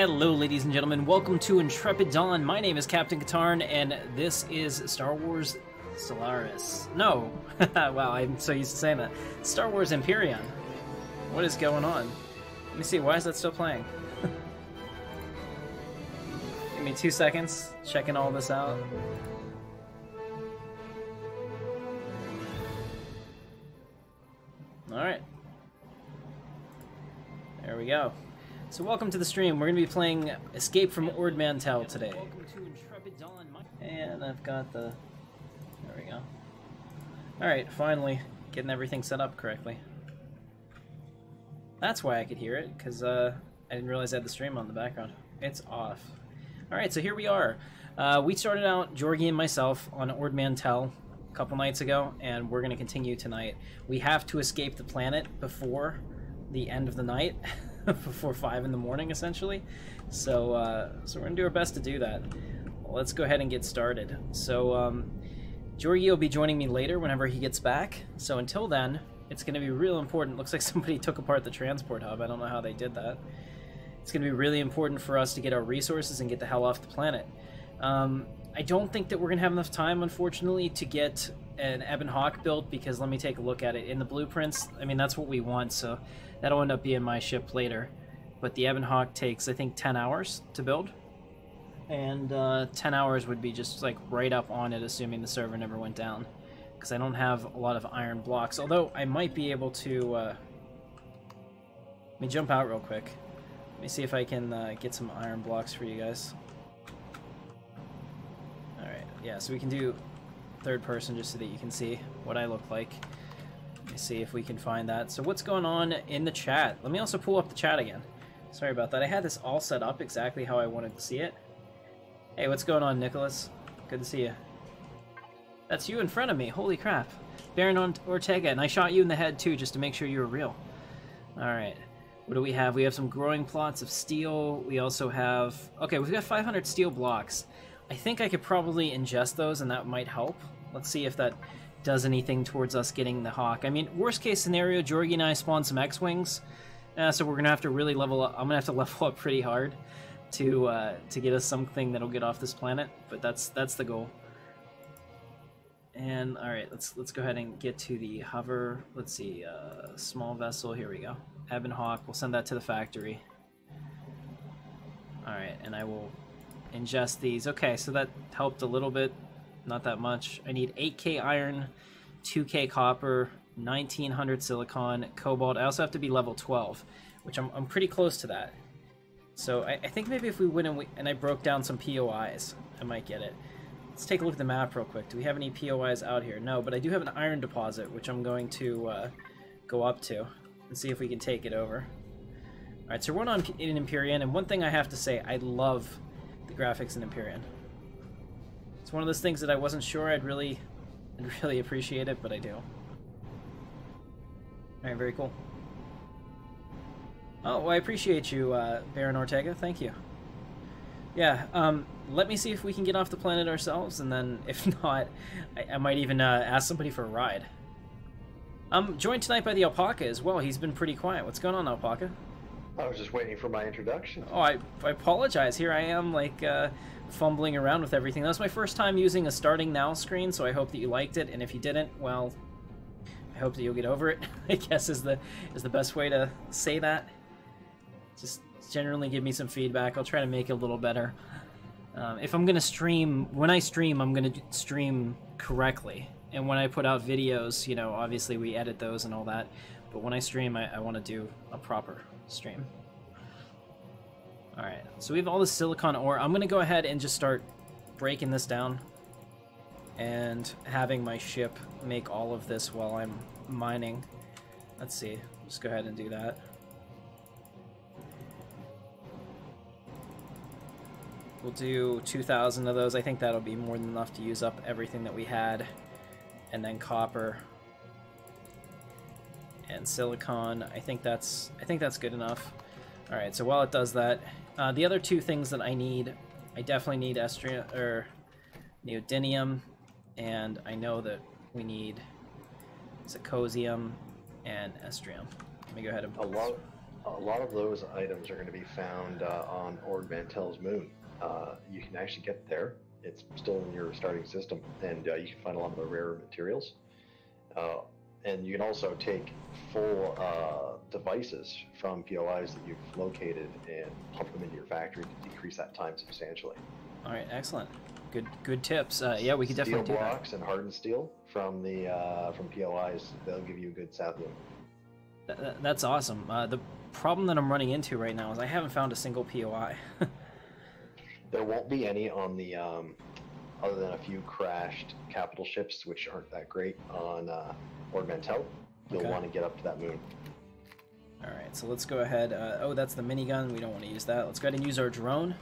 Hello, ladies and gentlemen. Welcome to Intrepid Dawn. My name is Captain Katarn, and this is Star Wars Solaris. No. Wow, I'm so used to saying that. Star Wars Empyrion. What is going on? Let me see. Why is that still playing? Give me 2 seconds. Checking all this out. Alright. There we go. So welcome to the stream. We're going to be playing Escape from Mantell today. Welcome to Intrepid Dawn. And I've got the... There we go. Alright, finally getting everything set up correctly. That's why I could hear it, because I didn't realize I had the stream on the background. It's off. Alright, so here we are. We started out, Georgie and myself, on Mantell a couple nights ago, and we're going to continue tonight. We have to escape the planet before the end of the night. Before 5 in the morning, essentially. So we're gonna do our best to do that. Well, let's go ahead and get started. So Georgie will be joining me later whenever he gets back. So until then, it's gonna be real important. Looks like somebody took apart the transport hub. I don't know how they did that. It's gonna be really important for us to get our resources and get the hell off the planet. I don't think that we're gonna have enough time, unfortunately, to get an Ebon Hawk built, because let me take a look at it. In the blueprints, I mean, that's what we want, so that'll end up being my ship later. But the Ebon Hawk takes, I think, 10 hours to build. And 10 hours would be just, like, right up on it, assuming the server never went down. Because I don't have a lot of iron blocks. Although, I might be able to... Let me jump out real quick. Let me see if I can get some iron blocks for you guys. Alright, yeah, so we can do third person just so that you can see what I look like. Let me see if we can find that. So what's going on in the chat? Let me also pull up the chat again. Sorry about that. I had this all set up exactly how I wanted to see it. Hey, what's going on, Nicholas? Good to see you. That's you in front of me. Holy crap. Baron Ortega, and I shot you in the head too, just to make sure you were real. Alright. What do we have? We have some growing plots of steel. We also have... Okay, we've got 500 steel blocks. I think I could probably ingest those, and that might help. Let's see if that does anything towards us getting the Hawk. I mean, worst case scenario, Georgie and I spawn some X-Wings, so we're going to have to really level up. I'm going to have to level up pretty hard to get us something that'll get off this planet, but that's the goal. And, alright, let's go ahead and get to the hover. Let's see, small vessel, here we go. Ebon Hawk, we'll send that to the factory. Alright, and I will ingest these. Okay, so that helped a little bit. Not that much. I need 8k iron, 2k copper, 1900 silicon, cobalt. I also have to be level 12, which I'm pretty close to that. So I think maybe if we went and I broke down some POIs, I might get it. Let's take a look at the map real quick. Do we have any POIs out here? No, but I do have an iron deposit, which I'm going to go up to and see if we can take it over. Alright, so we're on in Empyrion, and one thing I have to say, I love the graphics in Empyrion. It's one of those things that I wasn't sure I'd really appreciate it, but I do. Alright, very cool. Oh, well, I appreciate you, Baron Ortega. Thank you. Yeah, let me see if we can get off the planet ourselves, and then, if not, I might even ask somebody for a ride. I'm joined tonight by the Alpaca as well. He's been pretty quiet. What's going on, Alpaca? I was just waiting for my introduction. Oh, I apologize. Here I am, like, fumbling around with everything. That was my first time using a starting now screen, so I hope that you liked it, and if you didn't, well, I hope that you'll get over it, I guess is the best way to say that. Just generally give me some feedback. I'll try to make it a little better. If I'm going to stream, when I stream, I'm going to stream correctly. And when I put out videos, you know, obviously we edit those and all that, but when I stream, I want to do a proper stream. Alright, so we have all the silicon ore. I'm going to go ahead and just start breaking this down and having my ship make all of this while I'm mining. Let's see, just go ahead and do that. We'll do 2,000 of those. I think that'll be more than enough to use up everything that we had. And then copper and silicon. I think that's good enough. All right, so while it does that, the other two things that I need, I definitely need neodymium, and I know that we need zirconium and estrium. Let me go ahead and A lot of those items are going to be found on Ord Mantell's moon. You can actually get there. It's still in your starting system, and you can find a lot of the rarer materials. And you can also take full devices from POIs that you've located and pump them into your factory to decrease that time substantially. All right, excellent. Good tips. Yeah, we could definitely do that. Steel blocks and hardened steel from POIs, they'll give you a good sapling. That's awesome. The problem that I'm running into right now is I haven't found a single POI. There won't be any on the other than a few crashed capital ships, which aren't that great on Ord Mantell. You'll want to get up to that moon. All right, so let's go ahead. Oh, that's the minigun. We don't want to use that. Let's go ahead and use our drone.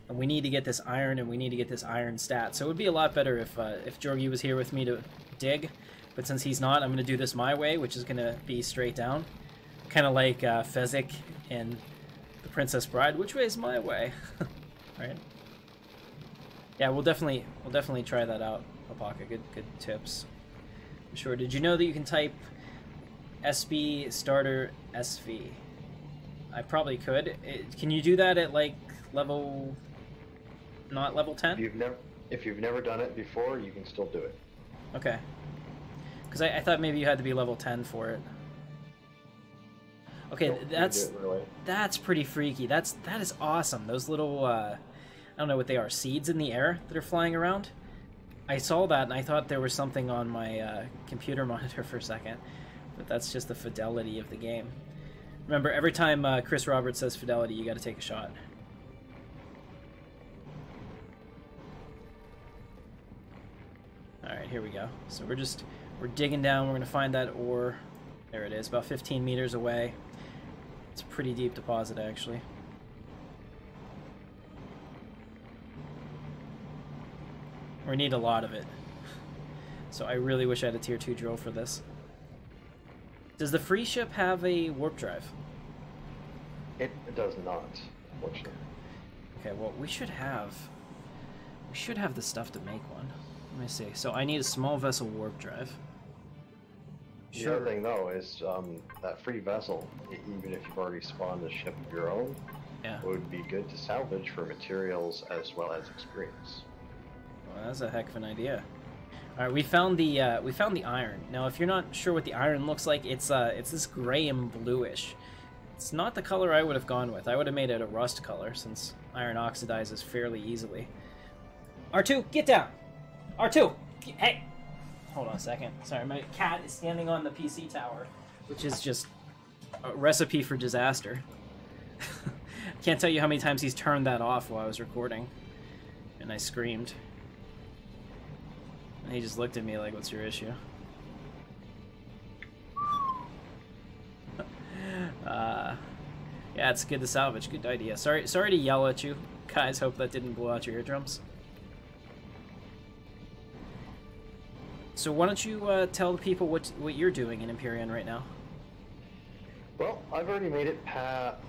And we need to get this iron, and we need to get this iron stat. So it would be a lot better if Jorgie was here with me to dig. But since he's not, I'm going to do this my way, which is going to be straight down. Kind of like Fezzik in The Princess Bride. Which way is my way? Right? Yeah, we'll definitely try that out, Alpaca. Good tips. Sure. Did you know that you can type SB starter SV? I probably could. Can you do that at like level? Not level 10? If you've never done it before, you can still do it. Okay. Because I thought maybe you had to be level 10 for it. Okay, Nope, that's pretty freaky. That is awesome. Those little I don't know what they are, seeds in the air that are flying around. I saw that and I thought there was something on my computer monitor for a second, but that's just the fidelity of the game. Remember, every time Chris Roberts says fidelity, you got to take a shot. Alright, here we go. So we're digging down, we're going to find that ore. There it is, about 15 meters away. It's a pretty deep deposit, actually. We need a lot of it. So I really wish I had a tier 2 drill for this. Does the free ship have a warp drive? It does not, unfortunately. Okay, well, we should have the stuff to make one. Let me see. So I need a small vessel warp drive. The other thing, though, is that free vessel, even if you've already spawned a ship of your own, would be good to salvage for materials as well as experience. Well, that's a heck of an idea. All right, we found the iron. Now, if you're not sure what the iron looks like, it's this gray and bluish. It's not the color I would have gone with. I would have made it a rust color, since iron oxidizes fairly easily. R2, get down! R2! Hey! Hold on a second. Sorry, my cat is standing on the PC tower, which is just a recipe for disaster. Can't tell you how many times he's turned that off while I was recording. And I screamed. And he just looked at me like, what's your issue? Yeah, it's good to salvage. Good idea. Sorry to yell at you. Guys, hope that didn't blow out your eardrums. So why don't you tell the people what you're doing in Empyrion right now? Well, I've already made it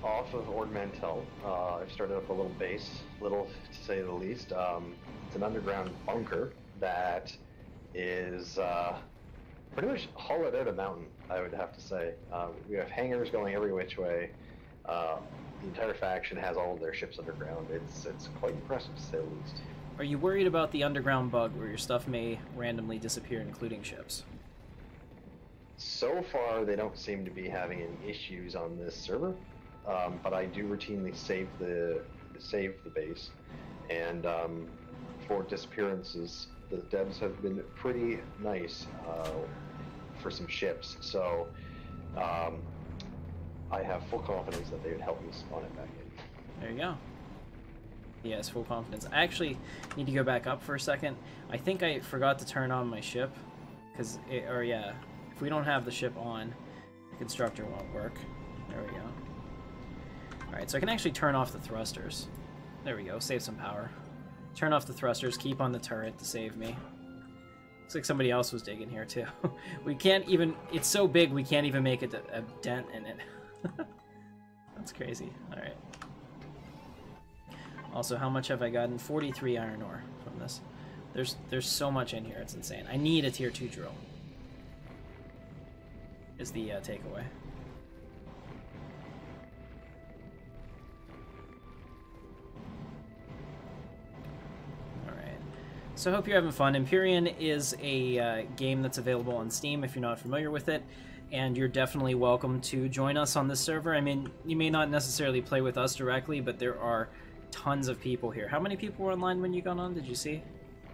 off of Ord Mantell. I've started up a little base, little to say the least. It's an underground bunker that is pretty much hollowed out a mountain, I would have to say. We have hangars going every which way. The entire faction has all of their ships underground. It's quite impressive, to say the least. Are you worried about the underground bug where your stuff may randomly disappear, including ships? So far, they don't seem to be having any issues on this server, but I do routinely save the base, and for disappearances, the devs have been pretty nice for some ships. So I have full confidence that they would help me spawn it back in. There you go. Yes, full confidence. I actually need to go back up for a second. I think I forgot to turn on my ship, if we don't have the ship on, the constructor won't work. There we go. Alright, so I can actually turn off the thrusters. There we go, save some power. Turn off the thrusters, keep on the turret to save me. Looks like somebody else was digging here too. We can't even, it's so big we can't even make a dent in it. That's crazy. Alright. Also, how much have I gotten? 43 iron ore from this. There's so much in here, it's insane. I need a tier 2 drill. Is the takeaway. So I hope you're having fun. Empyrion is a game that's available on Steam if you're not familiar with it, and you're definitely welcome to join us on this server. I mean, you may not necessarily play with us directly, but there are tons of people here. How many people were online when you got on? Did you see?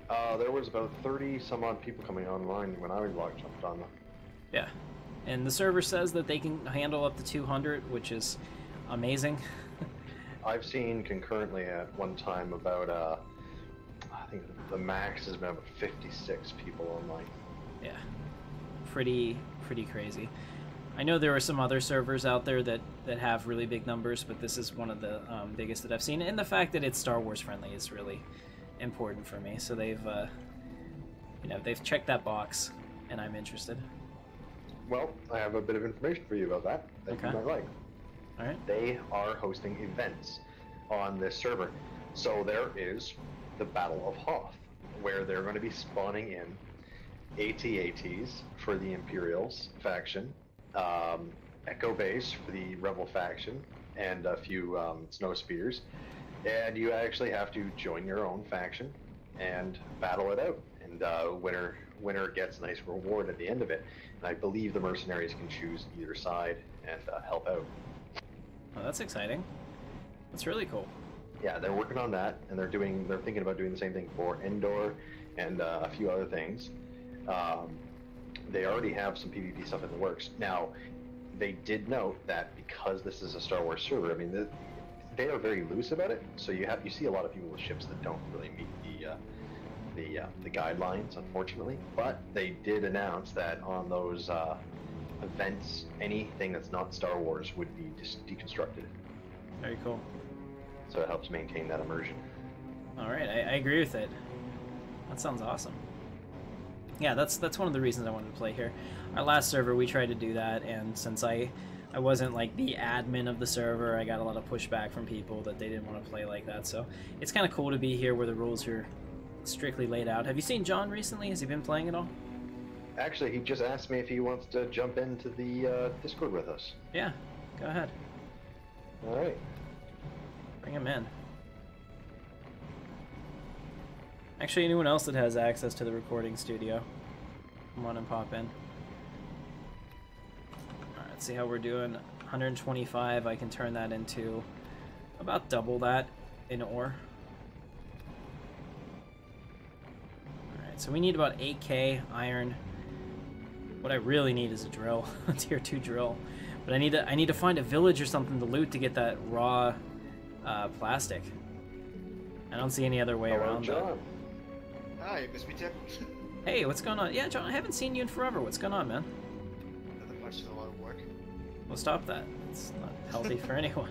There was about 30 some odd people coming online when I jumped on them. Yeah, and the server says that they can handle up to 200, which is amazing. I've seen concurrently at one time about I think the max has been about 56 people online. Yeah, pretty crazy. I know there are some other servers out there that have really big numbers, but this is one of the biggest that I've seen. And the fact that it's Star Wars friendly is really important for me. So they've, they've checked that box, and I'm interested. Well, I have a bit of information for you about that you might like. All right. They are hosting events on this server. So there is the Battle of Hoth, where they're going to be spawning in AT-ATs for the Imperials faction, Echo Base for the Rebel faction, and a few Snow Spears. And you actually have to join your own faction and battle it out. And winner gets a nice reward at the end of it. And I believe the mercenaries can choose either side and help out. Oh, that's exciting. That's really cool. Yeah, they're working on that, and they're thinking about doing the same thing for Endor and a few other things. They already have some PvP stuff in the works. Now, they did note that because this is a Star Wars server, I mean, they are very loose about it. So you see a lot of people with ships that don't really meet the guidelines, unfortunately. But they did announce that on those events, anything that's not Star Wars would be deconstructed. Very cool. So it helps maintain that immersion. All right, I agree with it. That sounds awesome. Yeah, that's one of the reasons I wanted to play here. Our last server, we tried to do that, and since I wasn't like the admin of the server, I got a lot of pushback from people that they didn't want to play like that. So it's kind of cool to be here where the rules are strictly laid out. Have you seen John recently? Has he been playing at all? Actually, he just asked me if he wants to jump into the Discord with us. Yeah, go ahead. All right. Bring him in. Actually, anyone else that has access to the recording studio, come on and pop in. Alright, let's see how we're doing. 125, I can turn that into about double that in ore. Alright, so we need about 8k iron. What I really need is a drill, a tier 2 drill. But I need to find a village or something to loot to get that raw plastic. I don't see any other way around John. that. Hi, you missed me, Tim? Hey, what's going on? Yeah, John, I haven't seen you in forever. What's going on, man? Nothing much, a lot of work. Well, stop that. It's not healthy for anyone.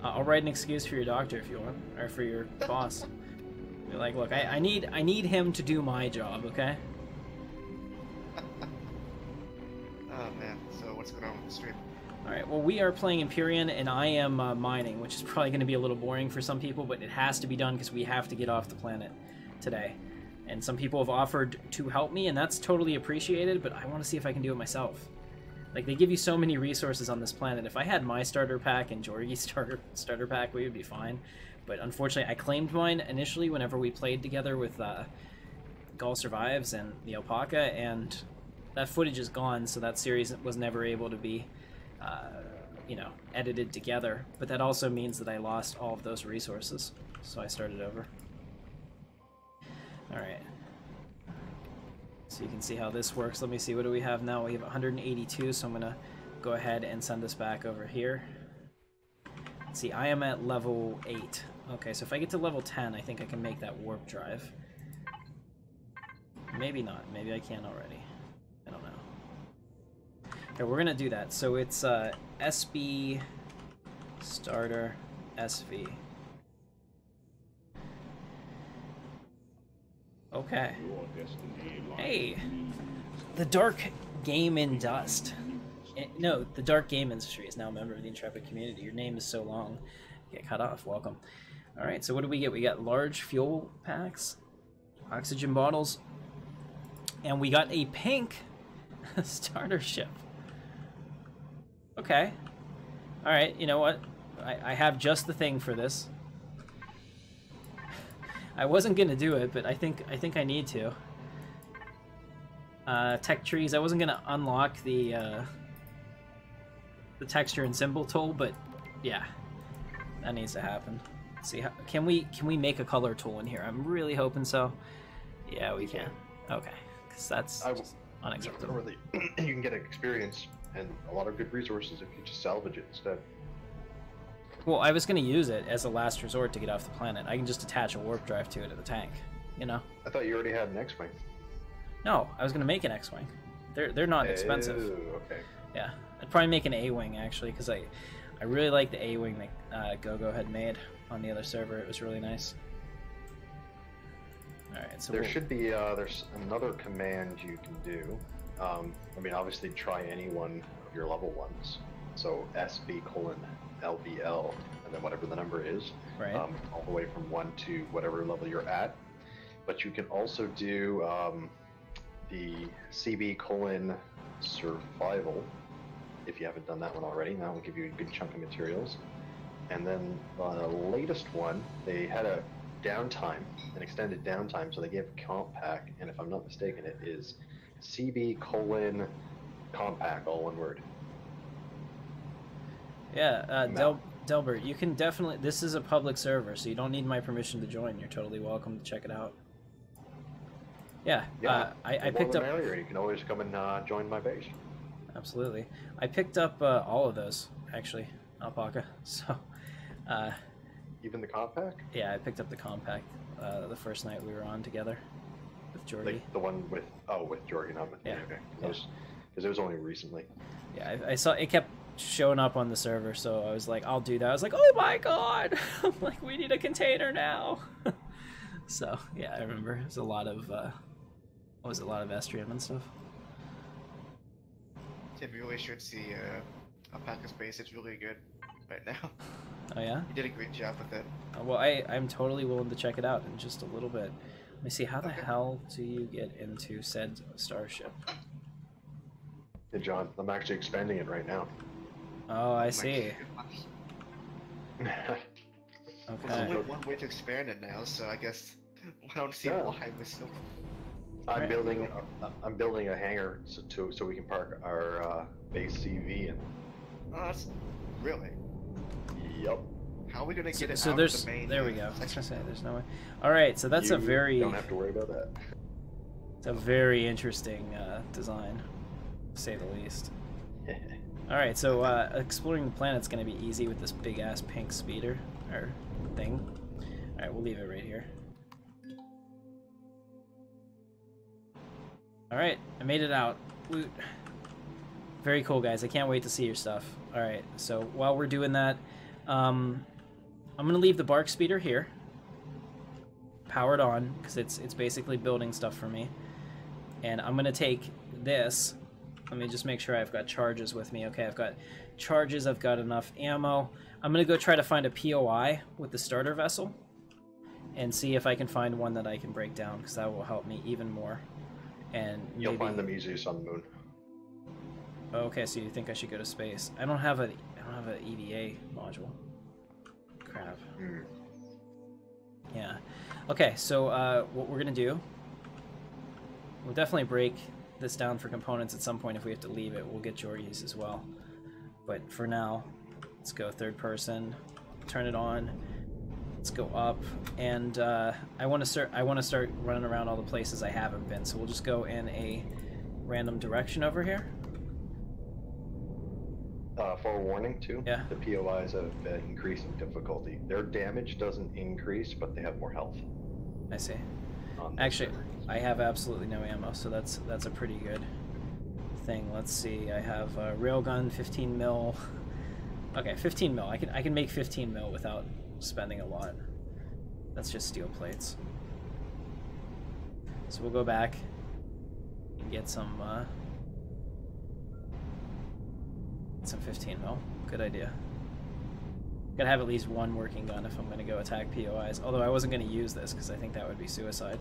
I'll write an excuse for your doctor if you want, or for your boss. Be like, look, I need him to do my job, okay? Oh man, so what's going on with the stream? Alright, well, we are playing Empyrion, and I am mining, which is probably going to be a little boring for some people, but it has to be done because we have to get off the planet today. And some people have offered to help me, and that's totally appreciated, but I want to see if I can do it myself. Like, they give you so many resources on this planet. If I had my starter pack and Jorgie's starter pack, we would be fine. But unfortunately, I claimed mine initially whenever we played together with Gaul Survives and the Alpaca, and that footage is gone, so that series was never able to be edited together, but that also means that I lost all of those resources, so I started over. Alright, so you can see how this works. Let me see, what do we have now? We have 182, so I'm gonna go ahead and send this back over here. Let's see, I am at level 8. Okay, so if I get to level 10, I think I can make that warp drive. Maybe not, maybe I can already. I don't know. Okay, we're gonna do that. So it's SB starter SV. Okay. Hey, the Dark Game in Dust. No, the Dark Game Industry is now a member of the Intrepid community. Your name is so long, you get cut off. Welcome. All right. So what do we get? We got large fuel packs, oxygen bottles, and we got a pink starter ship. Okay. Alright, you know what? I have just the thing for this. I wasn't gonna do it, but I think I need to. Tech trees. I wasn't gonna unlock the texture and symbol tool, but yeah, that needs to happen. Let's see, how can we make a color tool in here? I'm really hoping so. Yeah, we can. Okay, because that's just unacceptable. Really, you can get experience and a lot of good resources if you just salvage it instead. Well, I was going to use it as a last resort to get off the planet. I can just attach a warp drive to it at the tank, you know? I thought you already had an X-Wing. No, I was going to make an X-Wing. They're not expensive. Okay. Yeah, I'd probably make an A-Wing, actually, because I really like the A-Wing that GoGo had made on the other server. It was really nice. Alright, so there should be, there's another command you can do. I mean, obviously try any one of your level ones. So SB:LBL, and then whatever the number is, right. All the way from 1 to whatever level you're at. But you can also do the CB:survival, if you haven't done that one already. That will give you a good chunk of materials. And then the latest one, they had a downtime, an extended downtime, so they gave a comp pack, and if I'm not mistaken, it is CB:compact, all one word. Yeah, Delbert, you can definitely... This is a public server, so you don't need my permission to join. You're totally welcome to check it out. Yeah, I picked up... Merrier. You can always come and join my base. Absolutely. I picked up all of those, actually, Alpaca, so... Even the compact? Yeah, I picked up the compact the first night we were on together with Jordy. Like the one with... Oh, with Jordy, not with me. Yeah. Okay. Because it was only recently. Yeah, I saw... It kept showing up on the server, so I was like, I'll do that. I was like, oh my god! I'm like, we need a container now! So, yeah, I remember. It was a lot of... what was it? A lot of Estrium and stuff. Yeah, you really should see Alpaca's base. It's really good right now. Oh yeah? You did a great job with it. Well, I'm totally willing to check it out in just a little bit. Let me see, how the hell do you get into said starship? Hey John, I'm actually expanding it right now. Oh, I see. There's Okay. only one way to expand it now, so I guess I don't see why we're still... I'm building a hangar so we can park our base CV in. Oh, that's... Really? Yup. How are we gonna get it So out there's... of the main... There we go. I was gonna say, there's no way. Alright, so that's a very... don't have to worry about that. It's a very interesting design, to say the least. Alright, so exploring the planet's gonna be easy with this big-ass pink speeder, or thing. Alright, we'll leave it right here. Alright, I made it out. Woot. Very cool, guys. I can't wait to see your stuff. Alright, so while we're doing that, I'm gonna leave the bark speeder here, powered on, because it's basically building stuff for me. And I'm gonna take this. Let me just make sure I've got charges with me. Okay, I've got charges, I've got enough ammo. I'm gonna go try to find a POI with the starter vessel and see if I can find one that I can break down, because that will help me even more. And you'll find them easiest on the moon. Okay, so you think I should go to space? I don't have an EVA module. Crap. Yeah. Okay, so what we're gonna do? We'll definitely break this down for components at some point. If we have to leave it, we'll get Jordy's as well. But for now, let's go third person. Turn it on. Let's go up, and I want to start running around all the places I haven't been. So we'll just go in a random direction over here. Forewarning too. Yeah. The POIs have increasing difficulty. Their damage doesn't increase, but they have more health. I see. Actually, I have absolutely no ammo, so that's a pretty good thing. Let's see. I have a railgun, 15 mil. Okay, 15 mil. I can make 15 mil without spending a lot. That's just steel plates. So we'll go back and get some 15 mil. Good idea. Gotta have at least one working gun if I'm gonna go attack POIs. Although I wasn't gonna use this because I think that would be suicide.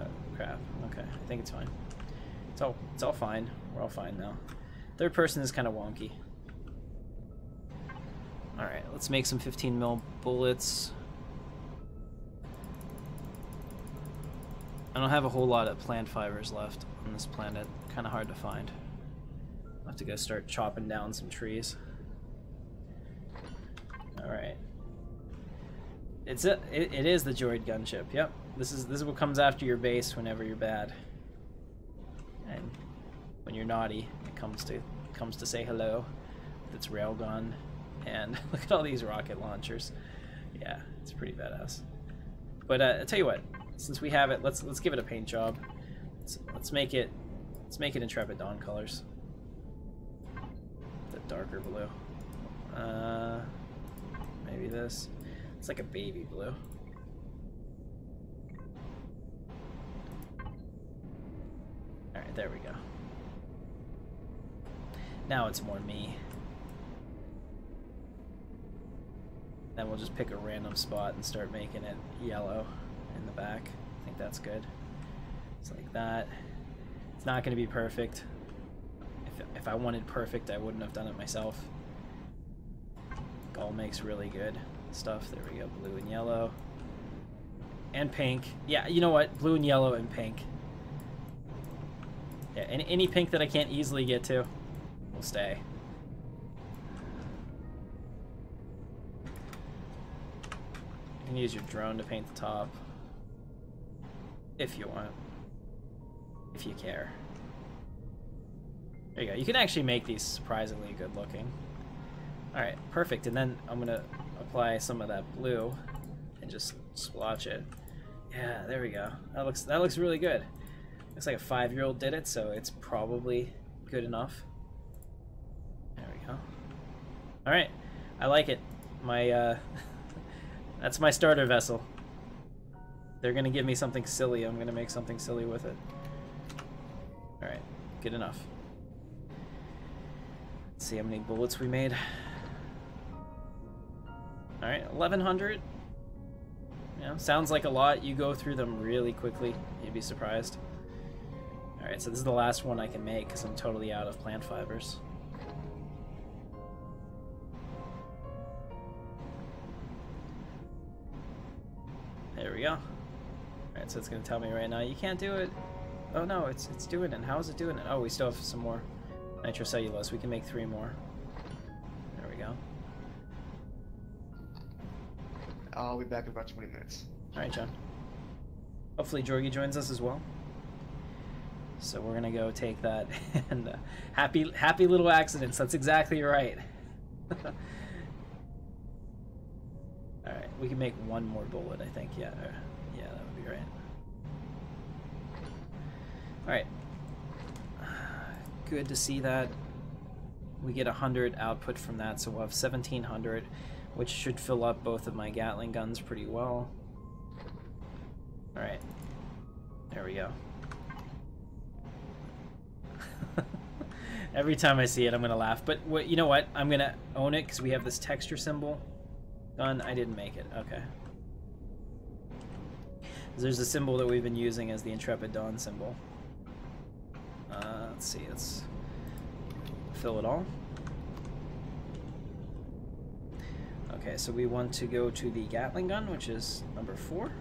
Oh crap. Okay, I think it's fine. It's all fine. We're all fine now. Third person is kind of wonky. All right, let's make some 15 mil bullets. I don't have a whole lot of plant fibers left on this planet. Kind of hard to find. I'll have to go start chopping down some trees. Alright. It is the droid gunship. Yep. This is what comes after your base whenever you're bad. And when you're naughty, it comes to say hello with its railgun. And look at all these rocket launchers. Yeah, it's pretty badass. But I'll tell you what, since we have it, let's give it a paint job. Let's make it Intrepid Dawn colors. The darker blue. Maybe this. It's like a baby blue. Alright, there we go. Now it's more me. Then we'll just pick a random spot and start making it yellow in the back. I think that's good. It's like that. It's not going to be perfect. If I wanted perfect, I wouldn't have done it myself. Gull makes really good stuff. There we go. Blue and yellow. And pink. Yeah, you know what? Blue and yellow and pink. Yeah, any pink that I can't easily get to will stay. You can use your drone to paint the top. If you want. If you care. There you go. You can actually make these surprisingly good looking. Alright, perfect. And then I'm gonna apply some of that blue and just splotch it. Yeah, there we go. That looks really good. Looks like a 5-year-old did it, so it's probably good enough. There we go. Alright, I like it. My that's my starter vessel. They're gonna give me something silly. I'm gonna make something silly with it. Alright, good enough. Let's see how many bullets we made. Alright, 1100. You know, sounds like a lot. You go through them really quickly. You'd be surprised. Alright, so this is the last one I can make because I'm totally out of plant fibers. There we go. Alright, so it's going to tell me right now, you can't do it. Oh no, it's doing it. How is it doing it? Oh, we still have some more nitrocellulose. We can make 3 more. There we go. I'll be back in about 20 minutes. Alright, John. Hopefully Jorgie joins us as well. So we're gonna go take that and happy little accidents. That's exactly right. Alright, we can make 1 more bullet, I think. Yeah, yeah, that would be right. Alright. Good to see that. We get 100 output from that, so we'll have 1700, which should fill up both of my Gatling guns pretty well. Alright. There we go. Every time I see it, I'm gonna laugh. But you know what? I'm gonna own it because we have this texture symbol gun. I didn't make it. Okay. There's a symbol that we've been using as the Intrepid Dawn symbol. Let's see. Let's fill it all. Okay, so we want to go to the Gatling gun, which is number 4,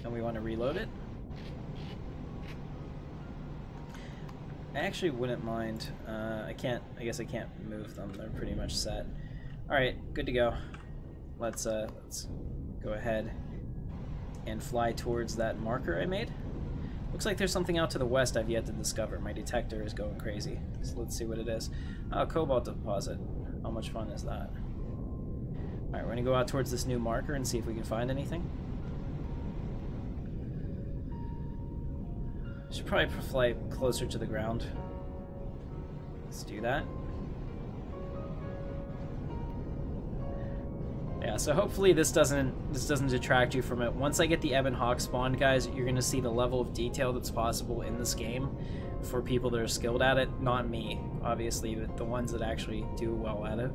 and we want to reload it. I actually wouldn't mind. I guess I can't move them. They're pretty much set. All right, good to go. Let's go ahead and fly towards that marker I made. Looks like there's something out to the west I've yet to discover. My detector is going crazy. So let's see what it is. Oh, cobalt deposit. How much fun is that? All right, we're gonna go out towards this new marker and see if we can find anything. Should probably fly closer to the ground. Let's do that. Yeah, so hopefully this doesn't detract you from it. Once I get the Ebon Hawk spawned, guys, you're gonna see the level of detail that's possible in this game for people that are skilled at it. Not me, obviously, but the ones that actually do well at it.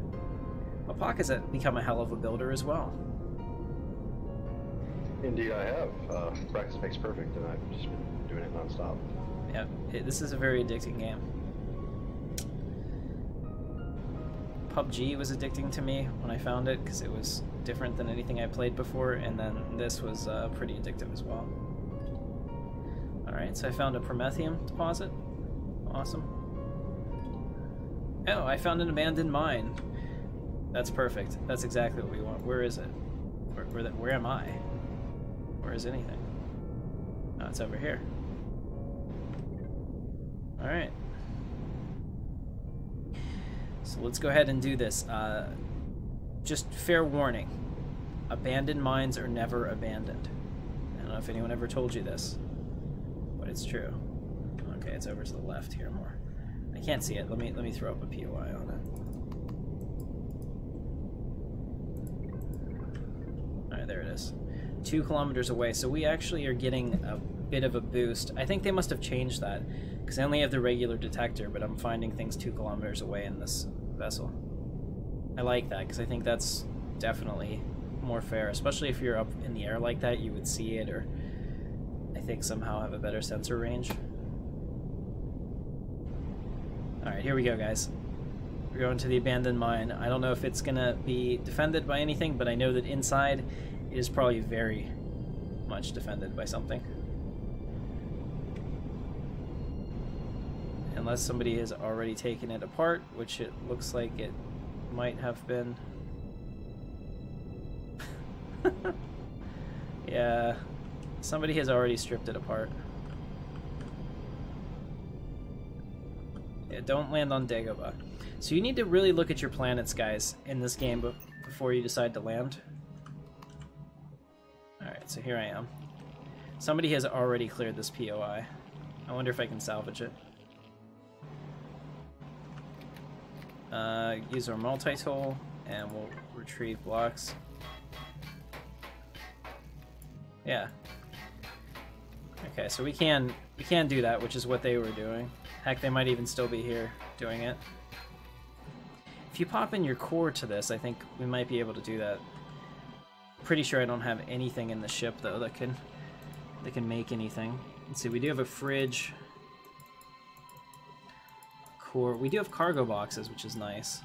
Alpaca has become a hell of a builder as well. Indeed, I have. Practice makes perfect, and I've just been doing it nonstop. Yeah, this is a very addicting game. PUBG was addicting to me when I found it because it was different than anything I played before, and then this was pretty addictive as well. Alright, so I found a Promethium deposit. Awesome. Oh, I found an abandoned mine. That's perfect. That's exactly what we want. Where is it? Where am I? Where is anything? Oh, it's over here. Alright. So let's go ahead and do this. Just fair warning. Abandoned mines are never abandoned. I don't know if anyone ever told you this, but it's true. Okay, it's over to the left here more. I can't see it. Let me throw up a POI on it. Alright, there it is. 2 kilometers away, so we actually are getting a bit of a boost. I think they must have changed that, because I only have the regular detector, but I'm finding things 2 kilometers away in this vessel. I like that, because I think that's definitely more fair, especially if you're up in the air like that, you would see it, or I think somehow have a better sensor range. Alright, here we go, guys. We're going to the abandoned mine. I don't know if it's gonna be defended by anything, but I know that inside it is probably very much defended by something. Unless somebody has already taken it apart, which it looks like it might have been. Yeah, somebody has already stripped it apart. Yeah, don't land on Dagobah. So you need to really look at your planets, guys, in this game before you decide to land. Alright, so here I am. Somebody has already cleared this POI. I wonder if I can salvage it. Use our multi-tool, and we'll retrieve blocks. Yeah. Okay, so we can do that, which is what they were doing. Heck, they might even still be here doing it. If you pop in your core to this, I think we might be able to do that. Pretty sure I don't have anything in the ship though that can make anything. Let's see, we do have a fridge. Core. We do have cargo boxes, which is nice.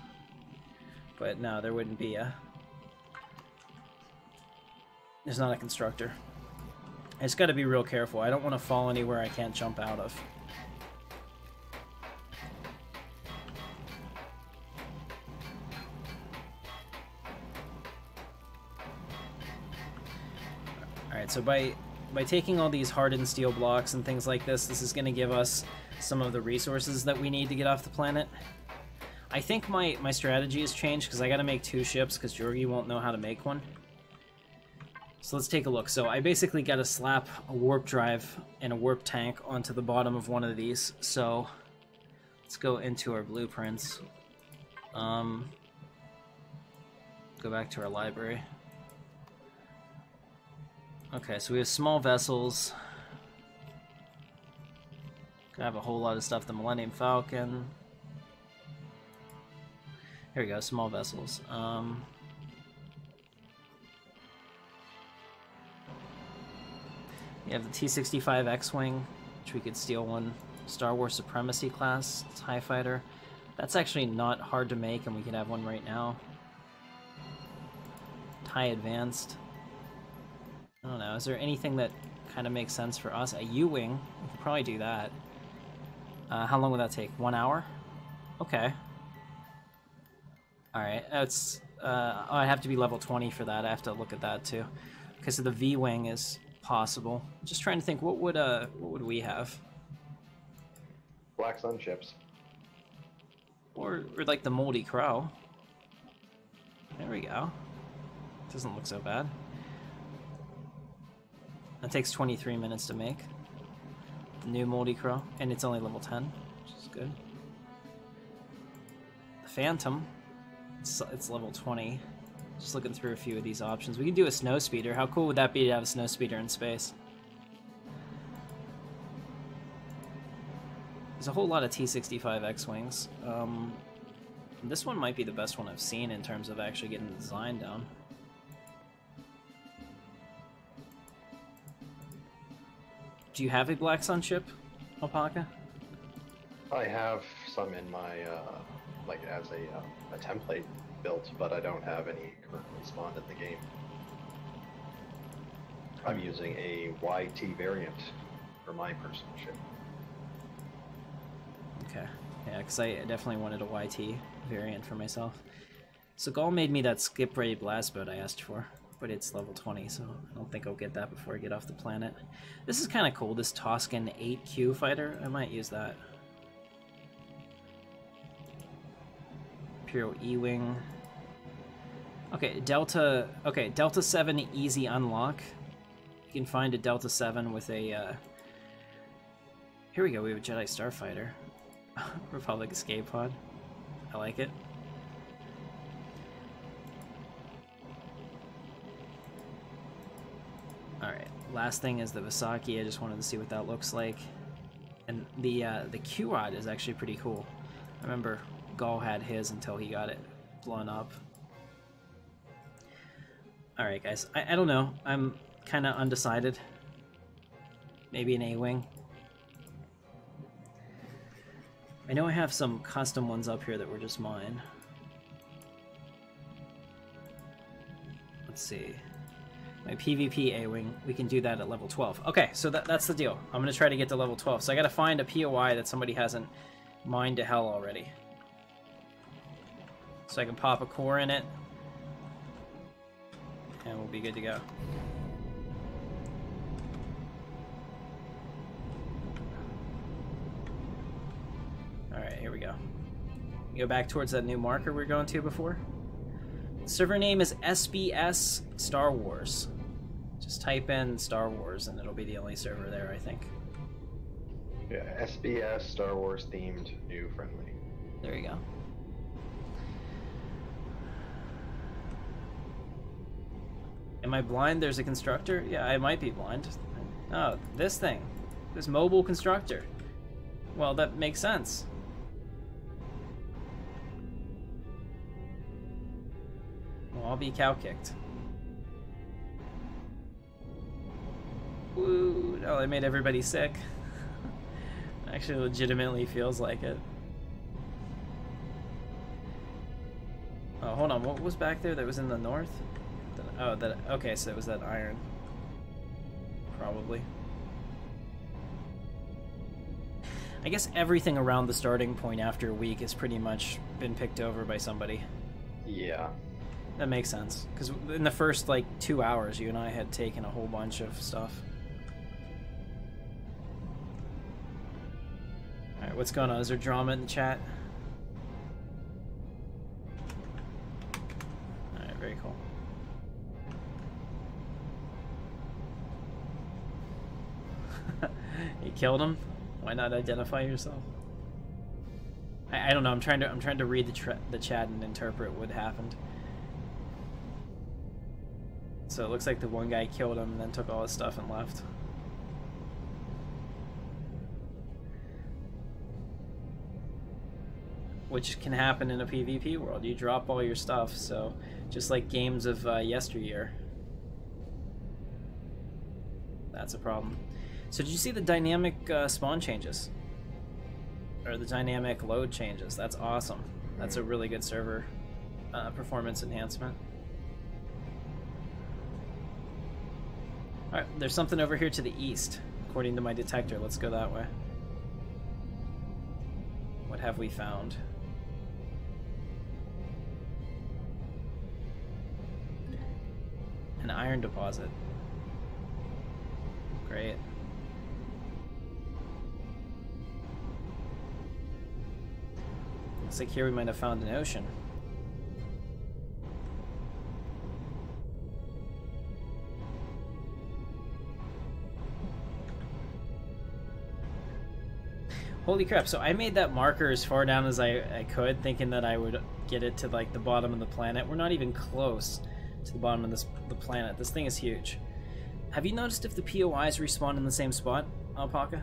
But no, there wouldn't be a... There's not a constructor. I just gotta be real careful. I don't want to fall anywhere I can't jump out of. Alright, so by taking all these hardened steel blocks and things like this is going to give us some of the resources that we need to get off the planet. I think my strategy has changed because I got to make 2 ships because Georgi won't know how to make one. So let's take a look. So I basically got to slap a warp drive and a warp tank onto the bottom of one of these. So let's go into our blueprints. Go back to our library. Okay, so we have small vessels. Gonna have a whole lot of stuff. The Millennium Falcon. Here we go, small vessels. You have the T-65 X-Wing, which we could steal one. Star Wars Supremacy class TIE Fighter. That's actually not hard to make, and we can have one right now. TIE Advanced. I don't know, is there anything that kind of makes sense for us? A U-Wing, we could probably do that. How long would that take? 1 hour? Okay. Alright, that's... I have to be level 20 for that, I have to look at that too. Okay, so the V-Wing is possible. Just trying to think, what would we have? Black Sun ships. Or like the Moldy Crow. There we go. Doesn't look so bad. That takes 23 minutes to make. The new Moldy Crow, and it's only level 10, which is good. The Phantom, it's level 20. Just looking through a few of these options. We can do a snow speeder. How cool would that be to have a snow speeder in space? There's a whole lot of T-65 X-Wings. This one might be the best one I've seen in terms of actually getting the design down. Do you have a Black Sun ship, Alpaca? I have some in my, like, as a template built, but I don't have any currently spawned in the game. I'm using a YT variant for my personal ship. Okay. Yeah, because I definitely wanted a YT variant for myself. So Gaul made me that skip-ready blast boat I asked for, but it's level 20, so I don't think I'll get that before I get off the planet. This is kind of cool, this Toscan 8Q fighter. I might use that. Imperial E-Wing. Okay, Delta 7 easy unlock. You can find a Delta 7 with a, Here we go, we have a Jedi Starfighter. Republic Escape Pod. I like it. Alright, last thing is the Visaki. I just wanted to see what that looks like. And the Q-Rod is actually pretty cool. I remember Gaul had his until he got it blown up. Alright guys, I don't know. I'm kind of undecided. Maybe an A-Wing. I know I have some custom ones up here that were just mine. Let's see. My PvP A-Wing, we can do that at level 12. Okay, so that's the deal. I'm going to try to get to level 12. So I got to find a POI that somebody hasn't mined to hell already. So I can pop a core in it. And we'll be good to go. Alright, here we go. Go back towards that new marker we were going to before. Server name is SBS Star Wars. Just type in Star Wars and it'll be the only server there, I think. Yeah, SBS Star Wars themed new friendly. There you go. Am I blind? There's a constructor? Yeah, I might be blind. Oh, this thing. This mobile constructor. Well, that makes sense. Well, I'll be cow-kicked. Woo! No, I made everybody sick. Actually, legitimately feels like it. Oh, hold on. What was back there that was in the north? Oh, that. Okay, so it was that iron. Probably. I guess everything around the starting point after a week has pretty much been picked over by somebody. Yeah. That makes sense. Because in the first, like, 2 hours, you and I had taken a whole bunch of stuff. Alright, what's going on? Is there drama in the chat? Alright, very cool. You killed him? Why not identify yourself? I don't know. I'm trying to read the chat and interpret what happened. So it looks like the one guy killed him and then took all his stuff and left. Which can happen in a PvP world. You drop all your stuff, so just like games of yesteryear. That's a problem. So did you see the dynamic spawn changes? Or the dynamic load changes? That's awesome. That's a really good server performance enhancement. Alright, there's something over here to the east, according to my detector. Let's go that way. What have we found? An iron deposit. Great. Looks like here we might have found an ocean. Holy crap, so I made that marker as far down as I could, thinking that I would get it to like the bottom of the planet. We're not even close to the bottom of the planet. This thing is huge. Have you noticed if the POIs respawn in the same spot, Alpaca?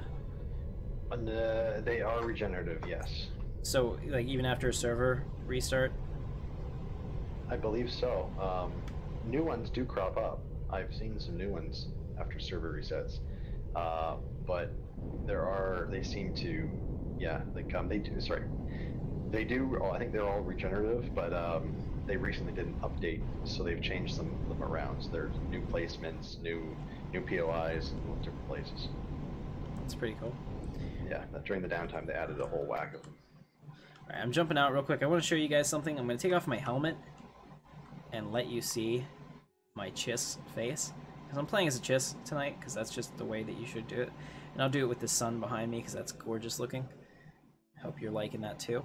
They are regenerative, yes. So, like, even after a server restart? I believe so. New ones do crop up. I've seen some new ones after server resets. But they seem to, yeah, they do, I think they're all regenerative, but they recently did an update, so they've changed some of them around. So there's new placements, new POIs in different places. It's pretty cool. Yeah, during the downtime they added a whole whack of them. Alright, I'm jumping out real quick. I want to show you guys something. I'm going to take off my helmet and let you see my Chiss face. Because I'm playing as a Chiss tonight, because that's just the way that you should do it. And I'll do it with the sun behind me, because that's gorgeous looking. Hope you're liking that too.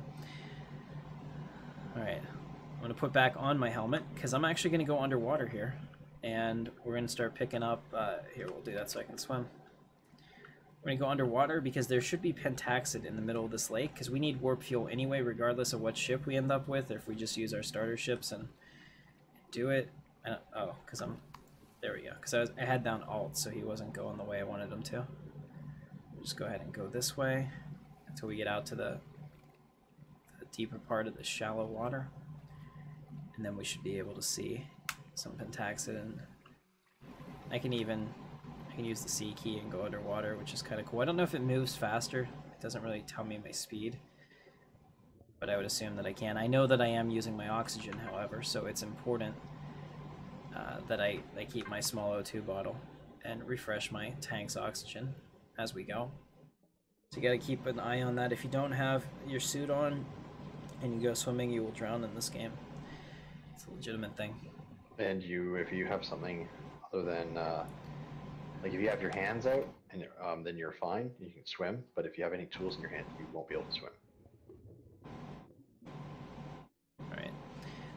Alright, I'm going to put back on my helmet, because I'm actually going to go underwater here. And we're going to start picking up... here, we'll do that so I can swim. We're going to go underwater, because there should be pentaxid in the middle of this lake, because we need warp fuel anyway, regardless of what ship we end up with, or if we just use our starter ships and do it. Oh, because I'm... There we go. Because I had down alt, so he wasn't going the way I wanted him to. We'll just go ahead and go this way until we get out to the deeper part of the shallow water. And then we should be able to see some pentaxid. And I can use the C key and go underwater, which is kind of cool. I don't know if it moves faster. It doesn't really tell me my speed. But I would assume that I can. I know that I am using my oxygen, however, so it's important that I keep my small O2 bottle and refresh my tank's oxygen as we go. So you gotta keep an eye on that. If you don't have your suit on and you go swimming, you will drown in this game. It's a legitimate thing. And if you have something other than, like if you have your hands out, and then you're fine, you can swim. But if you have any tools in your hand, you won't be able to swim.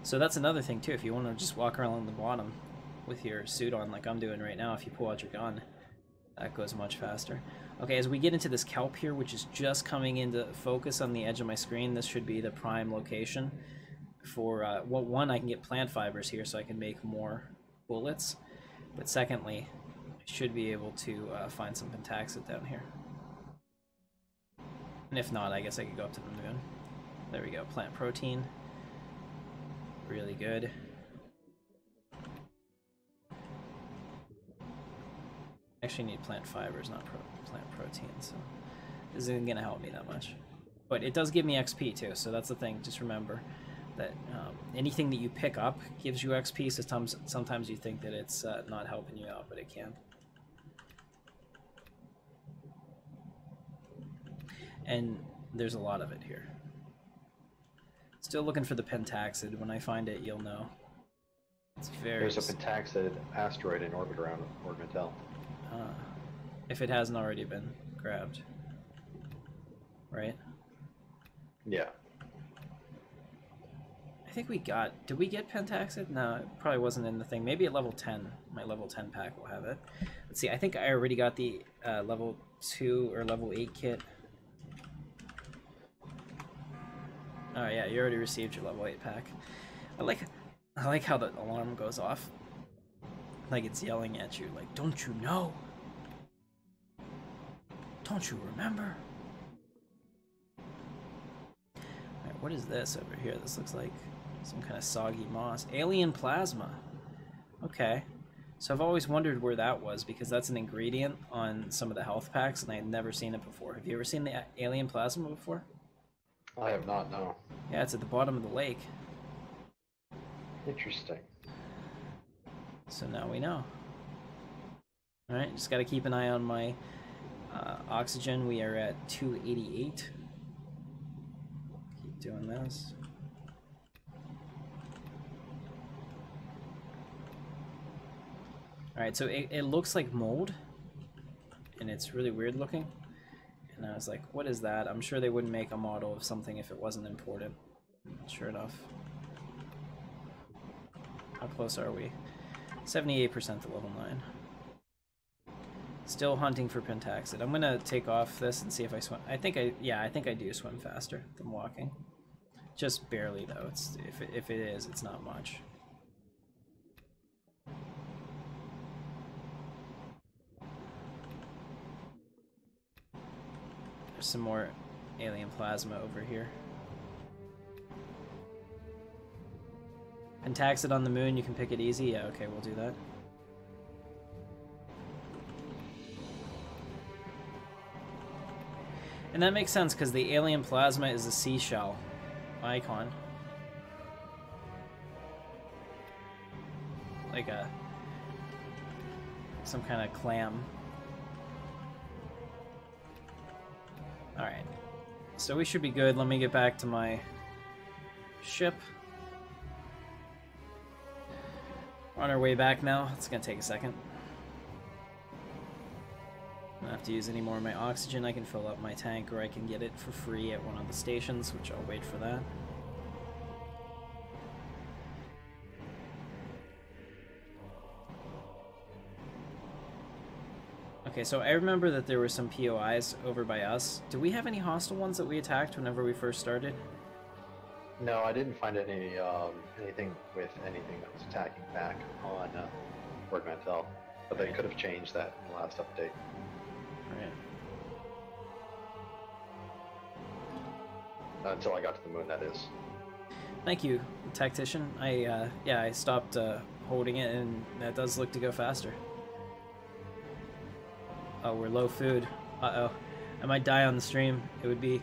So that's another thing too, if you want to just walk around on the bottom with your suit on like I'm doing right now, if you pull out your gun, that goes much faster. Okay, as we get into this kelp here, which is just coming into focus on the edge of my screen, this should be the prime location for, well, one, I can get plant fibers here so I can make more bullets, but secondly, I should be able to find some pentaxid down here. And if not, I guess I could go up to the moon. There we go, plant protein. Really good. Actually need plant fibers, not plant protein, so this isn't going to help me that much. But it does give me XP too, so that's the thing. Just remember that anything that you pick up gives you XP, so sometimes you think that it's not helping you out, but it can. And there's a lot of it here. Still looking for the pentaxid. When I find it, you'll know. It's very... There's a pentaxid asteroid in orbit around Mantell. If it hasn't already been grabbed. Right? Yeah. I think we got... Did we get pentaxid? No, it probably wasn't in the thing. Maybe at level 10. My level 10 pack will have it. Let's see, I think I already got the level 2 or level 8 kit. Oh yeah, you already received your level 8 pack. I like how the alarm goes off. Like it's yelling at you, like, don't you know? Don't you remember? Alright, what is this over here? This looks like some kind of soggy moss. Alien plasma. Okay. So I've always wondered where that was, because that's an ingredient on some of the health packs, and I had never seen it before. Have you ever seen the alien plasma before? I have not, no. Yeah, it's at the bottom of the lake. Interesting. So now we know. Alright, just gotta keep an eye on my oxygen. We are at 288. Keep doing this. Alright, so it looks like mold, and it's really weird looking. And I was like, what is that? I'm sure they wouldn't make a model of something if it wasn't important. Sure enough. How close are we? 78% to level 9. Still hunting for pentaxid. I'm gonna take off this and see if I swim. I think I do swim faster than walking. Just barely though. It's if it is, it's not much. There's some more alien plasma over here. Pentaxid on the moon, you can pick it easy? Yeah, okay, we'll do that. And that makes sense, because the alien plasma is a seashell icon. Like some kind of clam. Alright. So we should be good. Let me get back to my ship. We're on our way back now. It's gonna take a second. I don't have to use any more of my oxygen. I can fill up my tank, or I can get it for free at one of the stations, which I'll wait for that. Okay, so I remember that there were some POIs over by us. Do we have any hostile ones that we attacked whenever we first started? No, I didn't find any anything with anything that was attacking back on Mantell, but they could have changed that in the last update. Right. Until I got to the moon, that is. Thank you, tactician. I stopped holding it, and that does look to go faster. Oh, we're low food. Uh-oh. I might die on the stream. It'd be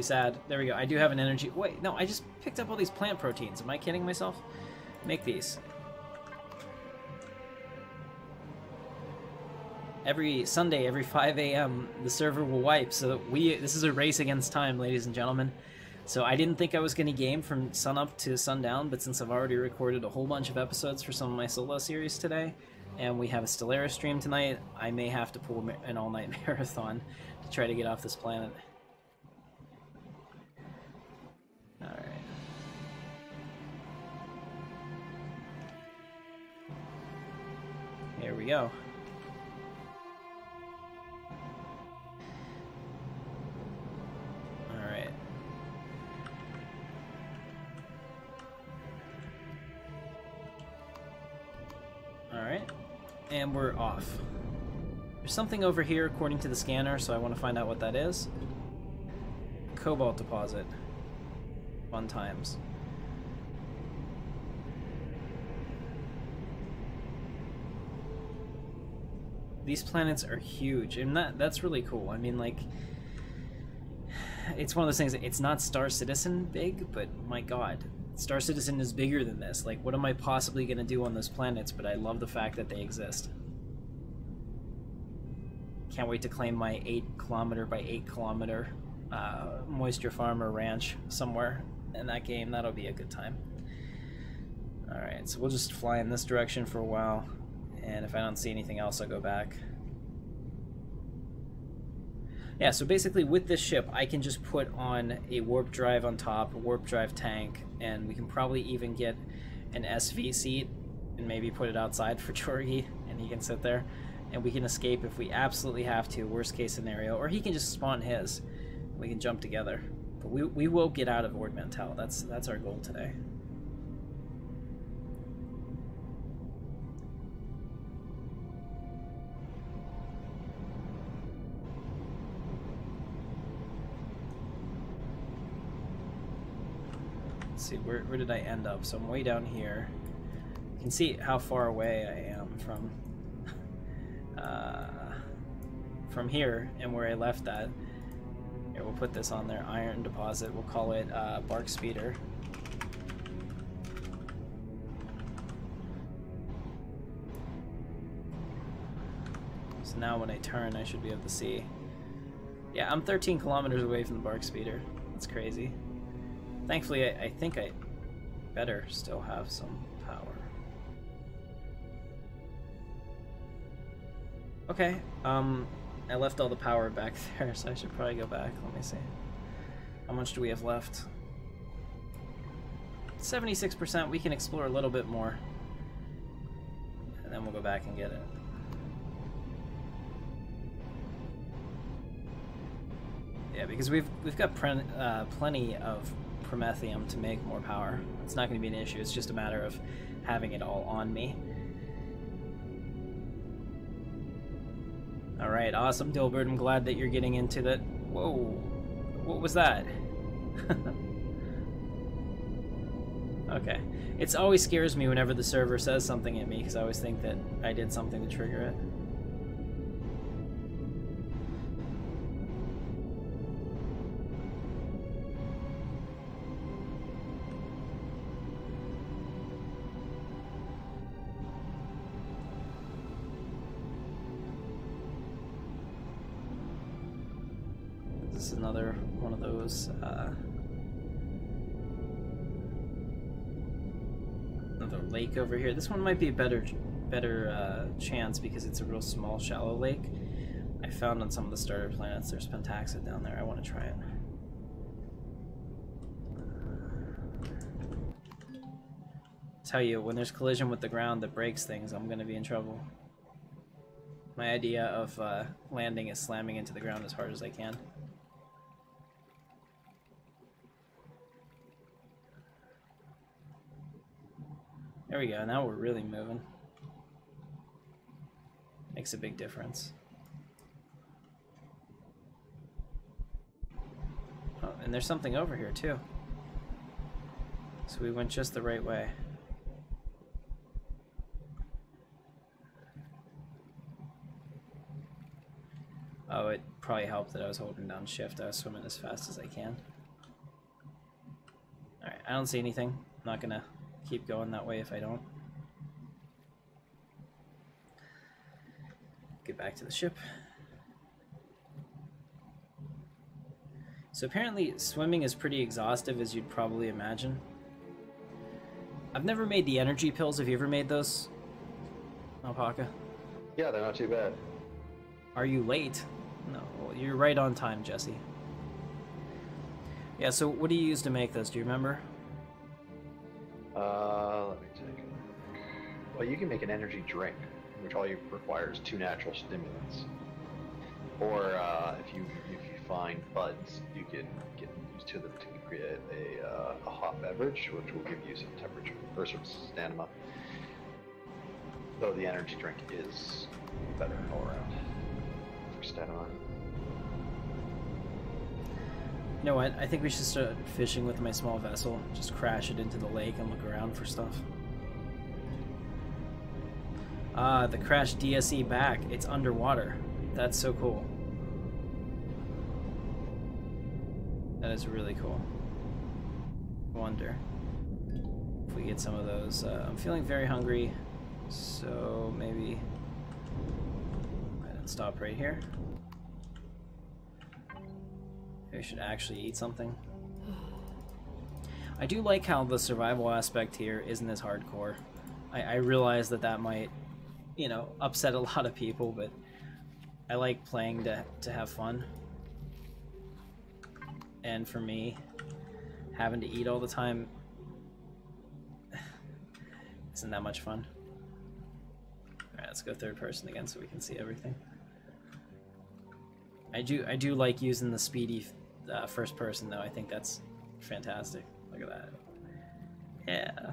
sad. There we go. I do have an energy... Wait, no, I just picked up all these plant proteins. Am I kidding myself? Make these. Every Sunday, every 5 a.m., the server will wipe, so this is a race against time, ladies and gentlemen. So I didn't think I was going to game from sunup to sundown, but since I've already recorded a whole bunch of episodes for some of my solo series today, and we have a Stellaris stream tonight, I may have to pull an all-night marathon to try to get off this planet. Alright. Here we go. Alright. Alright. And we're off. There's something over here according to the scanner, so I want to find out what that is. Cobalt deposit. Fun times. These planets are huge, and that's really cool. I mean, like, it's one of those things, it's not Star Citizen big, but my god. Star Citizen is bigger than this. Like, what am I possibly going to do on those planets? But I love the fact that they exist. Can't wait to claim my 8-kilometer by 8-kilometer moisture farm or ranch somewhere in that game. That'll be a good time. Alright, so we'll just fly in this direction for a while. And if I don't see anything else, I'll go back. Yeah, so basically with this ship, I can just put on a warp drive on top, a warp drive tank, and we can probably even get an SV seat and maybe put it outside for Jorgi, and he can sit there, and we can escape if we absolutely have to, worst case scenario, or he can just spawn his. We can jump together. But we will get out of Mantell. That's our goal today. Let's see, where did I end up? So I'm way down here. You can see how far away I am from here and where I left that. Here, we'll put this on there, iron deposit. We'll call it bark speeder. So now when I turn, I should be able to see. Yeah, I'm 13 kilometers away from the bark speeder. That's crazy. Thankfully, I think I better still have some power. Okay, I left all the power back there, so I should probably go back. Let me see. How much do we have left? 76%. We can explore a little bit more. And then we'll go back and get it. Yeah, because we've got plenty of promethium to make more power. It's not going to be an issue. It's just a matter of having it all on me. All right, awesome, Dilbert. I'm glad that you're getting into that. Whoa, what was that? Okay, it always scares me whenever the server says something at me because I always think that I did something to trigger it. This is another one of those. Another lake over here. This one might be a better chance because it's a real small, shallow lake. I found on some of the starter planets there's pentaxid down there. I want to try it. Tell you, when there's collision with the ground that breaks things, I'm going to be in trouble. My idea of landing is slamming into the ground as hard as I can. There we go, now we're really moving. Makes a big difference. Oh, and there's something over here too. So we went just the right way. Oh, it probably helped that I was holding down shift. I was swimming as fast as I can. Alright, I don't see anything. I'm not gonna keep going that way if I don't. Get back to the ship. So apparently swimming is pretty exhaustive, as you'd probably imagine. I've never made the energy pills. Have you ever made those, Alpaca? Yeah, they're not too bad. Are you late? No, well, you're right on time, Jesse. Yeah, so what do you use to make those? Do you remember? Let me take a look. Well, you can make an energy drink, which all you require is 2 natural stimulants. Or if you find buds, you can use 2 of them to create a hot beverage, which will give you some temperature or some stamina. Though the energy drink is better all around for stamina. You know what? I think we should start fishing with my small vessel. Just crash it into the lake and look around for stuff. Ah, the crash DSE back. It's underwater. That's so cool. That is really cool. I wonder if we get some of those. I'm feeling very hungry, so maybe I don't stop right here. Maybe I should actually eat something. I do like how the survival aspect here isn't as hardcore. I realize that might, you know, upset a lot of people, but I like playing to have fun. And for me, having to eat all the time isn't that much fun. Alright, let's go third person again so we can see everything. I do like using the speedy first person though. I think that's fantastic. Look at that. Yeah.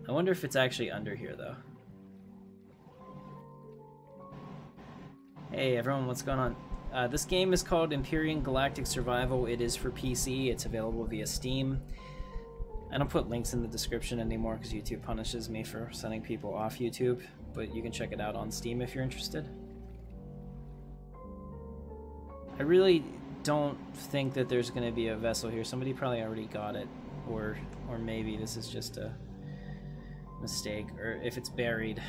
I wonder if it's actually under here though. Hey everyone, what's going on? This game is called Empyrion Galactic Survival. It is for PC. It's available via Steam. I don't put links in the description anymore because YouTube punishes me for sending people off YouTube, but you can check it out on Steam if you're interested. I really don't think that there's going to be a vessel here. Somebody probably already got it, or maybe this is just a mistake, or if it's buried,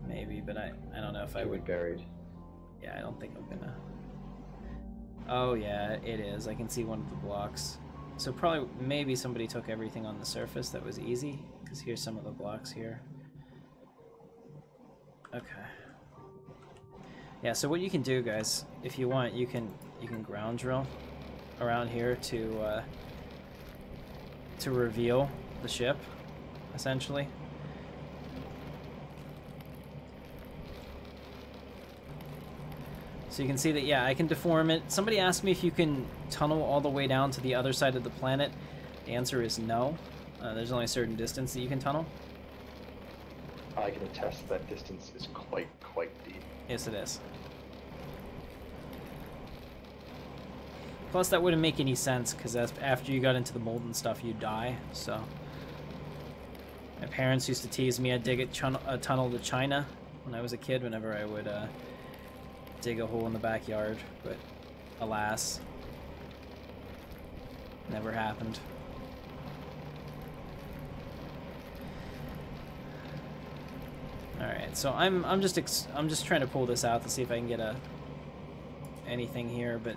maybe, but I don't know if I would. Buried. Yeah, I don't think I'm gonna. Oh yeah, it is. I can see one of the blocks. So probably, maybe somebody took everything on the surface that was easy, because here's some of the blocks here. Okay. Yeah, so what you can do, guys, if you want, you can ground drill around here to reveal the ship, essentially. So you can see that, yeah, I can deform it. Somebody asked me if you can tunnel all the way down to the other side of the planet. The answer is no. There's only a certain distance that you can tunnel. I can attest that distance is quite deep. Yes, it is. Plus, that wouldn't make any sense, because after you got into the mold and stuff, you die, so... My parents used to tease me I'd dig a tunnel to China when I was a kid, whenever I would, dig a hole in the backyard, but alas, never happened. All right, so I'm just trying to pull this out to see if I can get anything here, but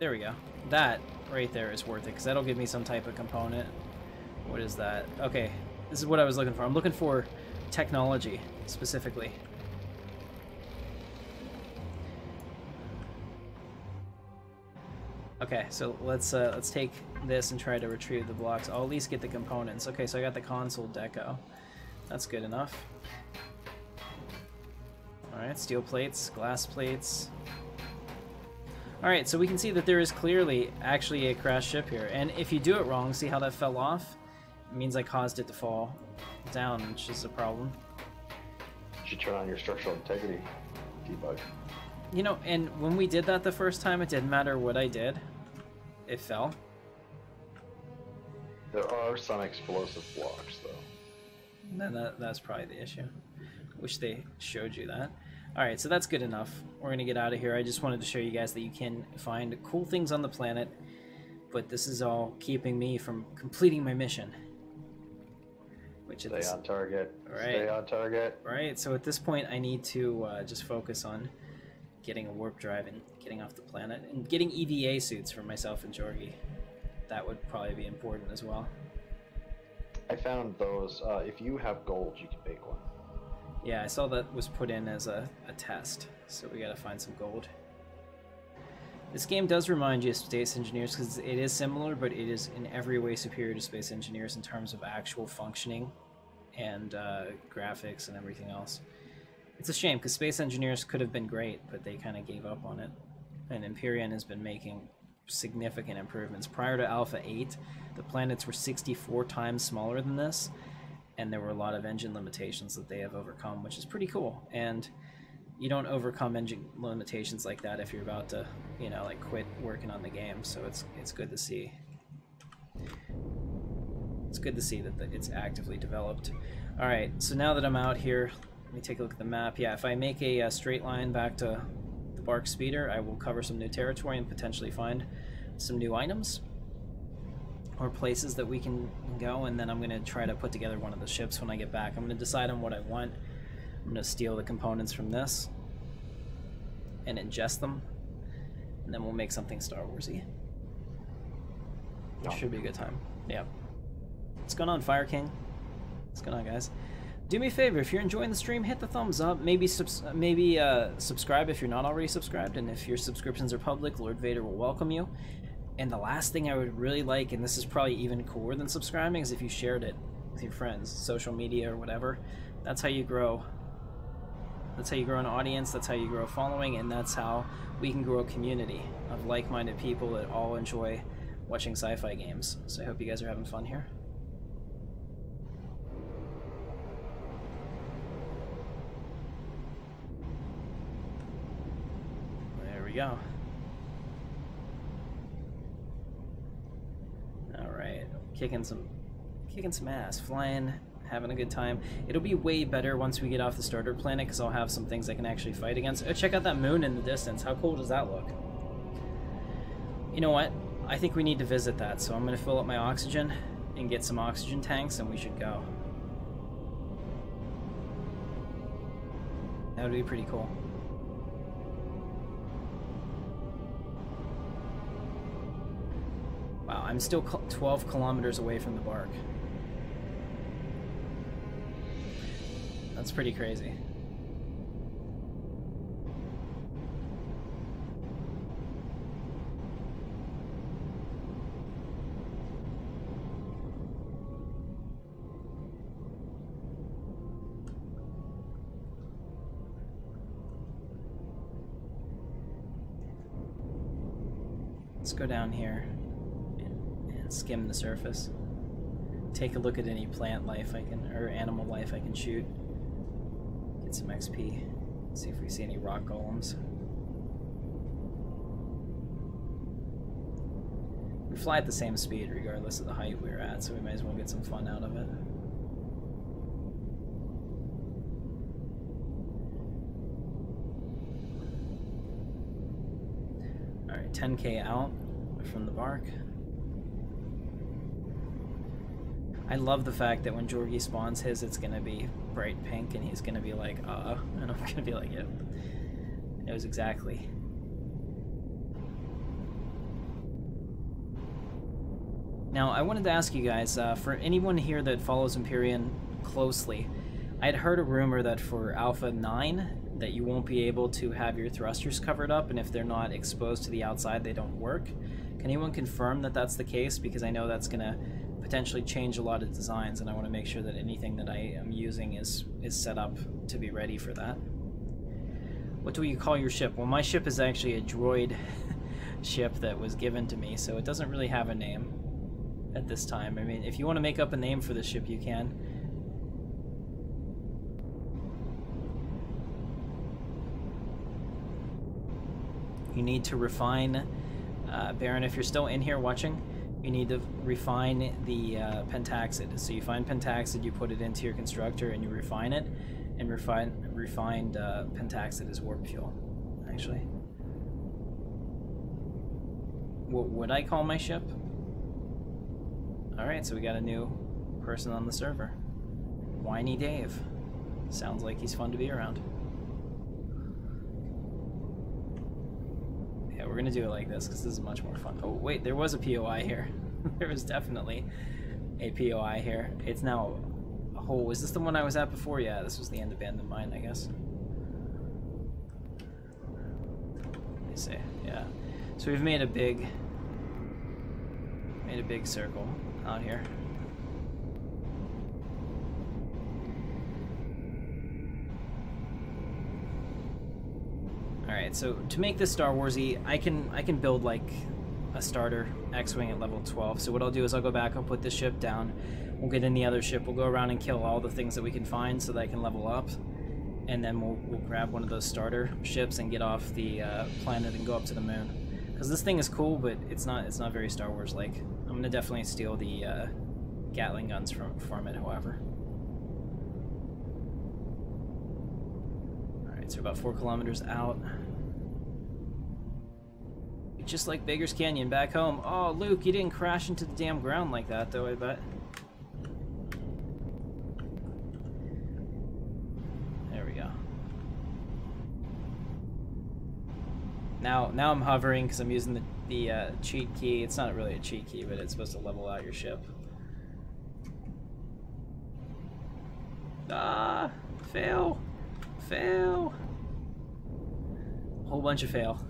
There we go. That right there is worth it, because that'll give me some type of component. What is that? Okay, this is what I was looking for. I'm looking for technology, specifically. Okay, so let's take this and try to retrieve the blocks. I'll at least get the components. Okay, so I got the console deco. That's good enough. Alright, steel plates, glass plates. Alright, so we can see that there is clearly actually a crashed ship here. And if you do it wrong, see how that fell off? It means I caused it to fall down, which is a problem. You should turn on your structural integrity debug. You know, and when we did that the first time, it didn't matter what I did. It fell. There are some explosive blocks, though. Then that's probably the issue. Wish they showed you that. Alright, so that's good enough. We're going to get out of here. I just wanted to show you guys that you can find cool things on the planet, but this is all keeping me from completing my mission. Which is Stay on target. Right. Stay on target. Right, so at this point I need to just focus on getting a warp drive and getting off the planet, and getting EVA suits for myself and Jorgie. That would probably be important as well. I found those. If you have gold, you can make one. Yeah, I saw that was put in as a test, so we gotta find some gold. This game does remind you of Space Engineers, because it is similar, but it is in every way superior to Space Engineers in terms of actual functioning and graphics and everything else. It's a shame, because Space Engineers could have been great, but they kind of gave up on it. And Empyrion has been making significant improvements. Prior to Alpha 8, the planets were 64 times smaller than this, and there were a lot of engine limitations that they have overcome, which is pretty cool. And you don't overcome engine limitations like that if you're about to, you know, like quit working on the game, so it's good to see. It's good to see that it's actively developed. Alright, so now that I'm out here, let me take a look at the map. Yeah, if I make a straight line back to the Bark Speeder, I will cover some new territory and potentially find some new items or places that we can go, and then I'm going to try to put together one of the ships when I get back. I'm going to decide on what I want. I'm going to steal the components from this and ingest them, and then we'll make something Star Warsy. It should be a good time. Yeah. What's going on, Fire King? What's going on, guys? Do me a favor, if you're enjoying the stream, hit the thumbs up. Maybe subscribe if you're not already subscribed, and if your subscriptions are public, Lord Vader will welcome you. And the last thing I would really like, and this is probably even cooler than subscribing, is if you shared it with your friends, social media or whatever. That's how you grow. That's how you grow an audience, that's how you grow a following, and that's how we can grow a community of like-minded people that all enjoy watching sci-fi games. So I hope you guys are having fun here. There we go. Alright, kicking some ass, flying, having a good time. It'll be way better once we get off the starter planet, because I'll have some things I can actually fight against. Oh, check out that moon in the distance. How cool does that look? You know what? I think we need to visit that, so I'm going to fill up my oxygen and get some oxygen tanks, and we should go. That would be pretty cool. Wow, I'm still 12 kilometers away from the Bark. That's pretty crazy. Let's go down here and skim the surface. Take a look at any plant life I can, or animal life I can shoot. Get some XP. See if we see any rock golems. We fly at the same speed regardless of the height we're at, so we might as well get some fun out of it. Alright, 10k out from the Bark. I love the fact that when Jorgie spawns his, it's gonna be bright pink, and he's gonna be like, and I'm gonna be like, yep. It was exactly. Now, I wanted to ask you guys, for anyone here that follows Empyrion closely, I had heard a rumor that for Alpha 9, that you won't be able to have your thrusters covered up, and if they're not exposed to the outside, they don't work. Can anyone confirm that that's the case? Because I know that's going to potentially change a lot of designs, and I want to make sure that anything that I am using is set up to be ready for that. What do you call your ship? Well, my ship is actually a droid ship that was given to me, so it doesn't really have a name at this time. I mean, if you want to make up a name for the ship, you can. You need to refine, Baron, if you're still in here watching, you need to refine the pentaxid. So you find pentaxid, you put it into your constructor, and you refine it. And refined pentaxid is warp fuel, actually. What would I call my ship? Alright, so we got a new person on the server. Whiny Dave. Sounds like he's fun to be around. Yeah, we're gonna do it like this, because this is much more fun. Oh, wait, there was a POI here. There was definitely a POI here. It's now... Oh, is this the one I was at before? Yeah, this was the end abandoned mine, I guess. Let me see. Yeah. So we've made a big circle out here. All right. So to make this Star Warsy, I can build like a starter X-wing at level 12. So what I'll do is I'll go back, I'll put this ship down. We'll get in the other ship, we'll go around and kill all the things that we can find so that I can level up. And then we'll grab one of those starter ships and get off the planet and go up to the moon. Because this thing is cool, but it's not very Star Wars-like. I'm going to definitely steal the Gatling guns from it, however. Alright, so we're about 4 kilometers out. Just like Baker's Canyon back home. Oh, Luke, you didn't crash into the damn ground like that, though, I bet. Now I'm hovering because I'm using the cheat key. It's not really a cheat key, but it's supposed to level out your ship. Ah! Fail! Fail! Whole bunch of fail.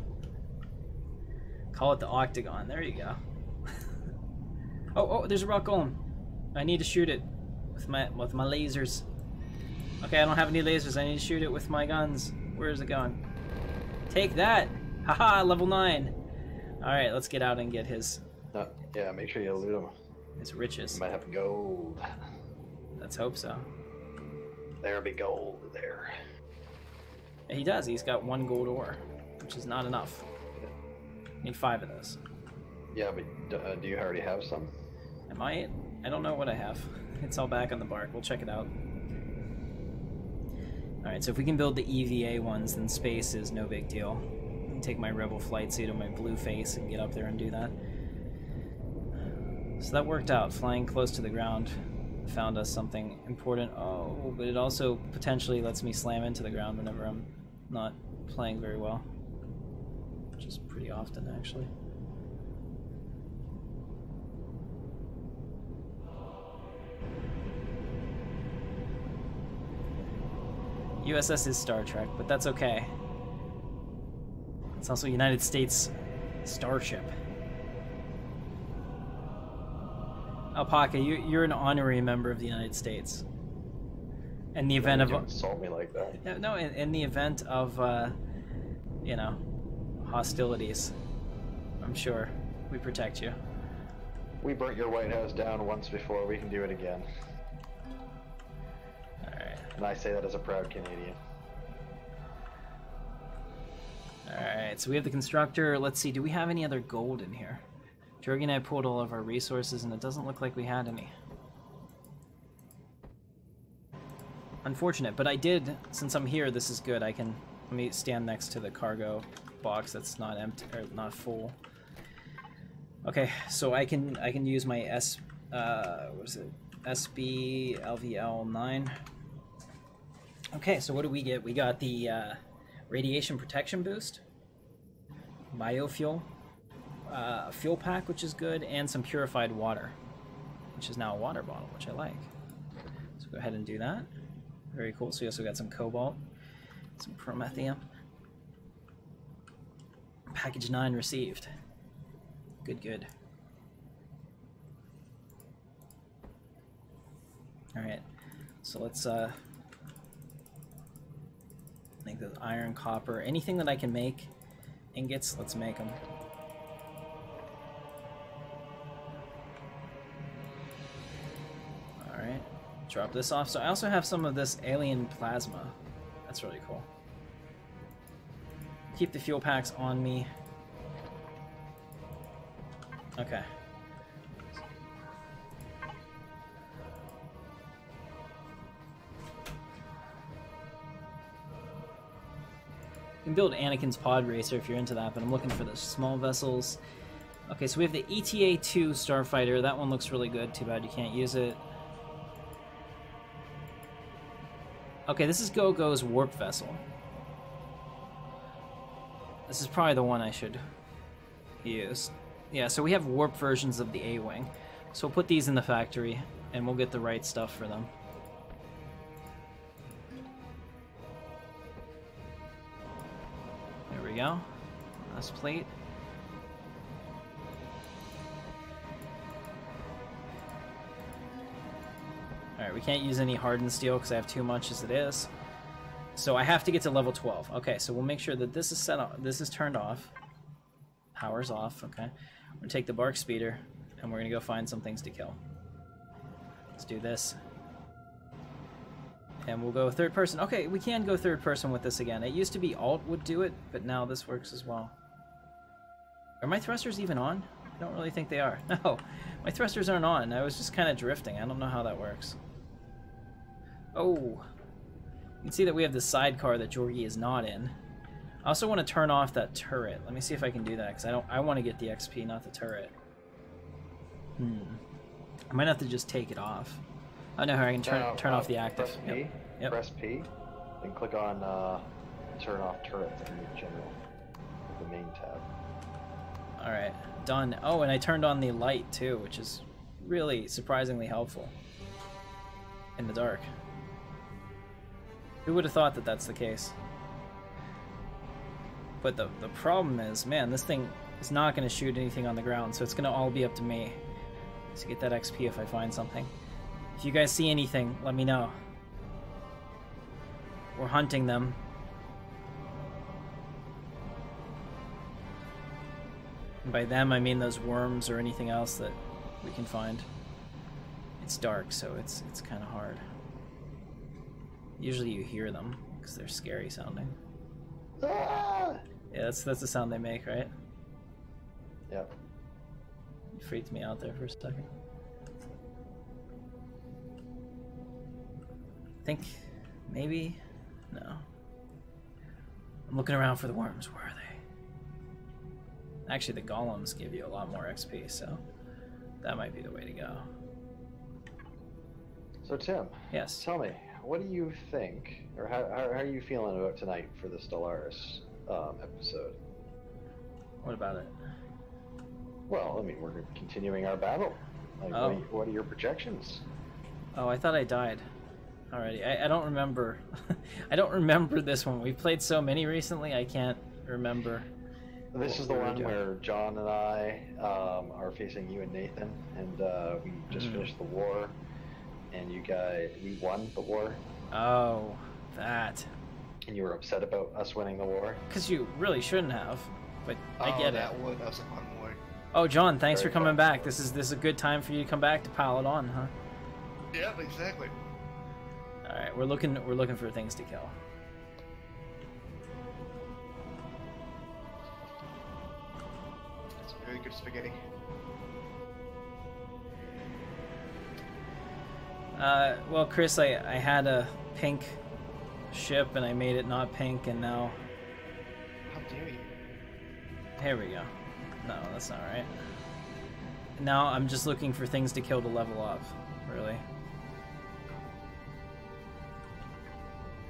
Call it the octagon. There you go. Oh, there's a rock golem. I need to shoot it with my lasers. Okay, I don't have any lasers. I need to shoot it with my guns. Where is it going? Take that! Haha, level 9. Alright, let's get out and get his... yeah, make sure you loot him. His riches. You might have gold. Let's hope so. There'll be gold there. Yeah, he does. He's got 1 gold ore, which is not enough. Need 5 of those. Yeah, but do you already have some? I might. I don't know what I have. It's all back on the bark. We'll check it out. Alright, so if we can build the EVA ones, then space is no big deal. I can take my Rebel flight suit and my blue face and get up there and do that. So that worked out. Flying close to the ground found us something important. Oh, but it also potentially lets me slam into the ground whenever I'm not playing very well. Which is pretty often, actually. USS is Star Trek, but that's okay. It's also a United States starship. Alpaca, you're an honorary member of the United States. In the event of... insult me like that. No, in the event of, you know, hostilities, I'm sure we protect you. We burnt your White House down once before, we can do it again. Alright. And I say that as a proud Canadian. Alright, so we have the constructor. Let's see, do we have any other gold in here? Jorgy and I pulled all of our resources, and it doesn't look like we had any. Unfortunate, but I did, since I'm here, this is good. Let me stand next to the cargo box that's not empty, or not full. Okay, so I can use my what is it? SB LVL9. Okay, so what do we get? We got the radiation protection boost, biofuel, a fuel pack, which is good, and some purified water, which is now a water bottle, which I like. So go ahead and do that. Very cool. So we also got some cobalt, some promethium. Package 9 received. Good, good. Alright, so let's make the iron, copper, anything that I can make. Ingots, let's make them. Alright, drop this off. So I also have some of this alien plasma. That's really cool. Keep the fuel packs on me. Okay. You can build Anakin's pod racer if you're into that, but I'm looking for the small vessels. Okay, so we have the ETA-2 starfighter. That one looks really good. Too bad you can't use it. Okay, this is Go-Go's warp vessel. This is probably the one I should use. Yeah, so we have warp versions of the A-Wing. So we'll put these in the factory, and we'll get the right stuff for them. There we go. Last plate. Alright, we can't use any hardened steel because I have too much as it is. So I have to get to level 12. Okay, so we'll make sure that this is set off. This is turned off. Power's off, okay. We're gonna take the bark speeder and we're gonna go find some things to kill. Let's do this. And we'll go third person. Okay, we can go third person with this again. It used to be alt would do it, but now this works as well. Are my thrusters even on? I don't really think they are. No, my thrusters aren't on. I was just kind of drifting. I don't know how that works. Oh, you can see that we have the sidecar that Jorgie is not in. I also want to turn off that turret. Let me see if I can do that, because I want to get the XP, not the turret. I might have to just take it off. I know how I can turn off the active. Press P, Yep. press P, then click on turn off turrets in the general, the main tab. Alright, done. Oh, and I turned on the light too, which is really surprisingly helpful in the dark. Who would have thought that that's the case? But the problem is, man, this thing is not going to shoot anything on the ground, so it's going to all be up to me to get that XP if I find something. If you guys see anything, let me know. We're hunting them. And by them, I mean those worms or anything else that we can find. It's dark, so it's kind of hard. Usually you hear them, because they're scary sounding. Ah! Yeah, that's the sound they make, right? Yep. You freaked me out there for a second. I think maybe no. I'm looking around for the worms. Where are they? Actually, the golems give you a lot more XP, so that might be the way to go. So Tim, Yes. tell me, what do you think, or how are you feeling about tonight for the Stellaris episode? What about it? Well, I mean, we're continuing our battle. Like, Oh. what are your projections? Oh, I thought I died already. I don't remember. I don't remember this one. We played so many recently, I can't remember. This What is the were we one doing? where John and I are facing you and Nathan, and we just finished the war, and you guys, we won the war, Oh, that. and you were upset about us winning the war. Because you really shouldn't have, but I get it. That was a fun war. Oh, John, thanks Very for coming fun. back. This is a good time for you to come back to pile it on, huh? Yeah, exactly. All right, we're looking for things to kill. It's very good spaghetti. Well, Chris, I had a pink ship and I made it not pink, and now How dare you? here we go. No, that's not right. Now I'm just looking for things to kill to level up, really.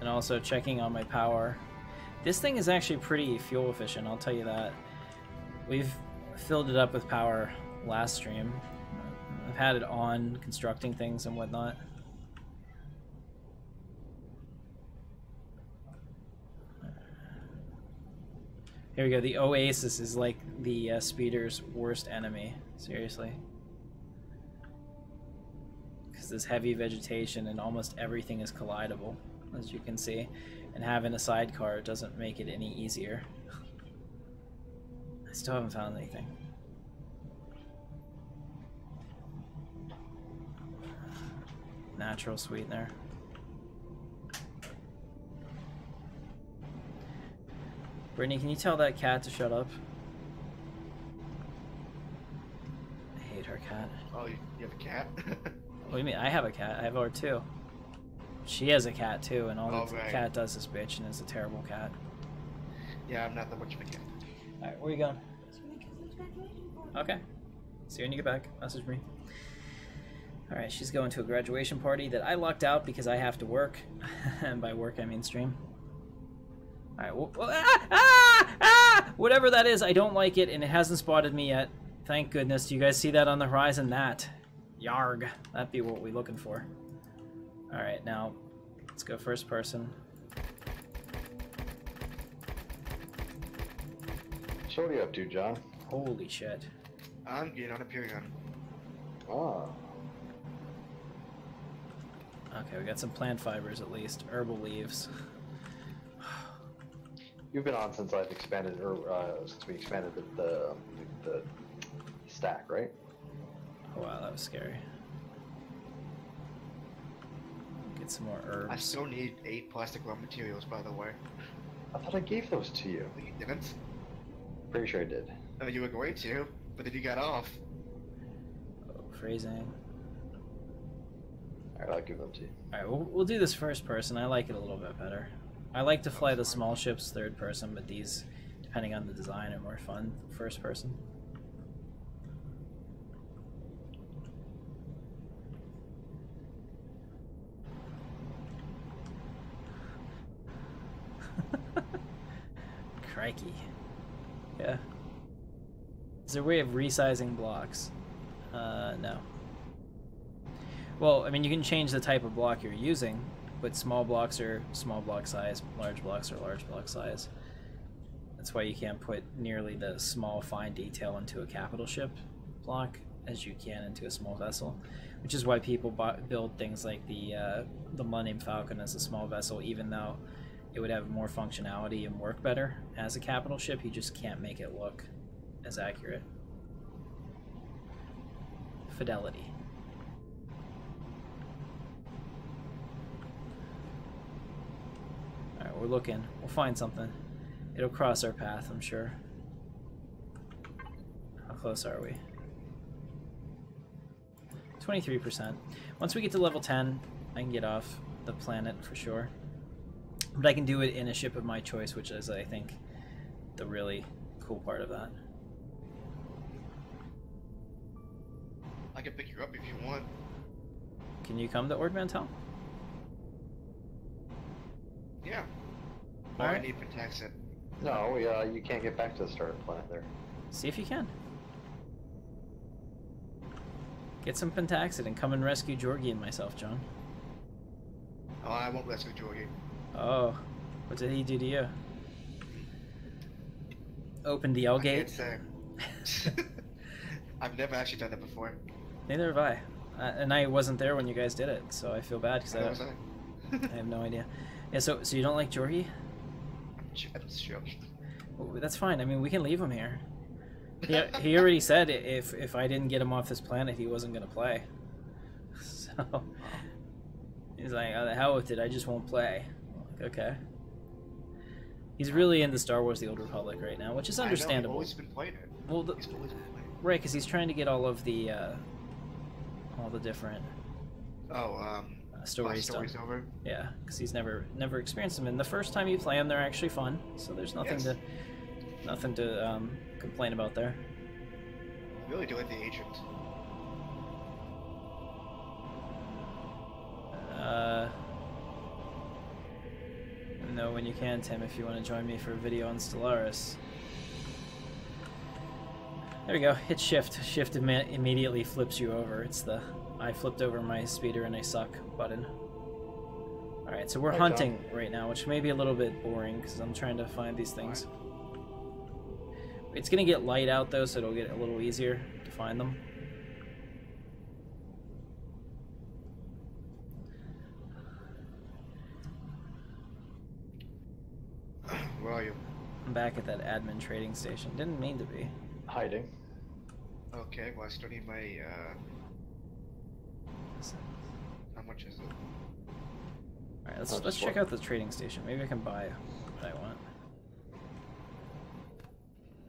And also checking on my power. This thing is actually pretty fuel efficient, I'll tell you that. We've filled it up with power last stream. I've had it on constructing things and whatnot. Here we go. The Oasis is like the speeder's worst enemy. Seriously. Because there's heavy vegetation and almost everything is collidable, as you can see. And having a sidecar doesn't make it any easier. I still haven't found anything. Natural sweetener. Brittany, can you tell that cat to shut up? I hate her cat. Oh, you have a cat? What do you mean? I have a cat. I have her too. She has a cat too, and all the cat does is bitch, and is a terrible cat. Yeah, I'm not that much of a cat. Alright, where you going? Okay. See you when you get back. Message me. Alright, she's going to a graduation party that I lucked out because I have to work. And by work, I mean stream. Alright, whatever that is, I don't like it, and it hasn't spotted me yet. Thank goodness. Do you guys see that on the horizon? That. Yarg. That'd be what we're looking for. Alright, now, let's go first person. So what are you up to, John? Holy shit. I'm getting on Empyrion. Ah. Okay, we got some plant fibers at least. Herbal leaves. You've been on since I've expanded, or since we expanded the stack, right? Oh wow, that was scary. Get some more herbs. I still need 8 plastic raw materials, by the way. I thought I gave those to you. You didn't? Pretty sure I did. Oh, you were going to, but then you got off. Oh, phrasing. Alright, I'll give them to you. Alright, we'll do this first person. I like it a little bit better. I like to fly the small ships third person, but these, depending on the design, are more fun first person. Crikey. Yeah. Is there a way of resizing blocks? No. Well, I mean, you can change the type of block you're using, but small blocks are small block size, large blocks are large block size. That's why you can't put nearly the small fine detail into a capital ship block as you can into a small vessel, which is why people build things like the Millennium Falcon as a small vessel, even though it would have more functionality and work better as a capital ship. You just can't make it look as accurate. Fidelity. Alright, we're looking. We'll find something. It'll cross our path, I'm sure. How close are we? 23%. Once we get to level 10, I can get off the planet for sure. But I can do it in a ship of my choice, which is, I think, the really cool part of that. I can pick you up if you want. Can you come to Ord Mantell? Yeah. All I right. need protection. No, you can't get back to the start of the planet there. See if you can. Get some Pentaxid and come and rescue Georgie and myself, John. Oh, I won't rescue Georgie. Oh, what did he do to you? Open the L I can't gate? say. I've never actually done that before. Neither have I. And I wasn't there when you guys did it, so I feel bad because Neither was I have no idea. Yeah, so you don't like Georgie? I'm sure. Well, that's fine. I mean, we can leave him here. He already said if I didn't get him off this planet, he wasn't going to play. So he's like, oh, the hell with it, I just won't play. I'm like, okay. He's really into Star Wars The Old Republic right now, which is understandable. I know, he's always been playing it. Well, He's always been playing it. right, because he's trying to get all the different stories done. Over. Yeah, because he's never experienced them, and the first time you play them, they're actually fun. So there's nothing to complain about there. Really do like the agent. Know when you can, Tim, if you want to join me for a video on Stellaris. There we go. Hit shift. Shift immediately flips you over. It's the I flipped over my speeder and I suck button. Alright, so we're hunting right now, which may be a little bit boring because I'm trying to find these things. It's going to get light out though, so it'll get a little easier to find them. Where are you? I'm back at that admin trading station. Didn't mean to be. Hiding. Okay, well I still need my how much is it? Alright, let's check out the trading station. Maybe I can buy what I want.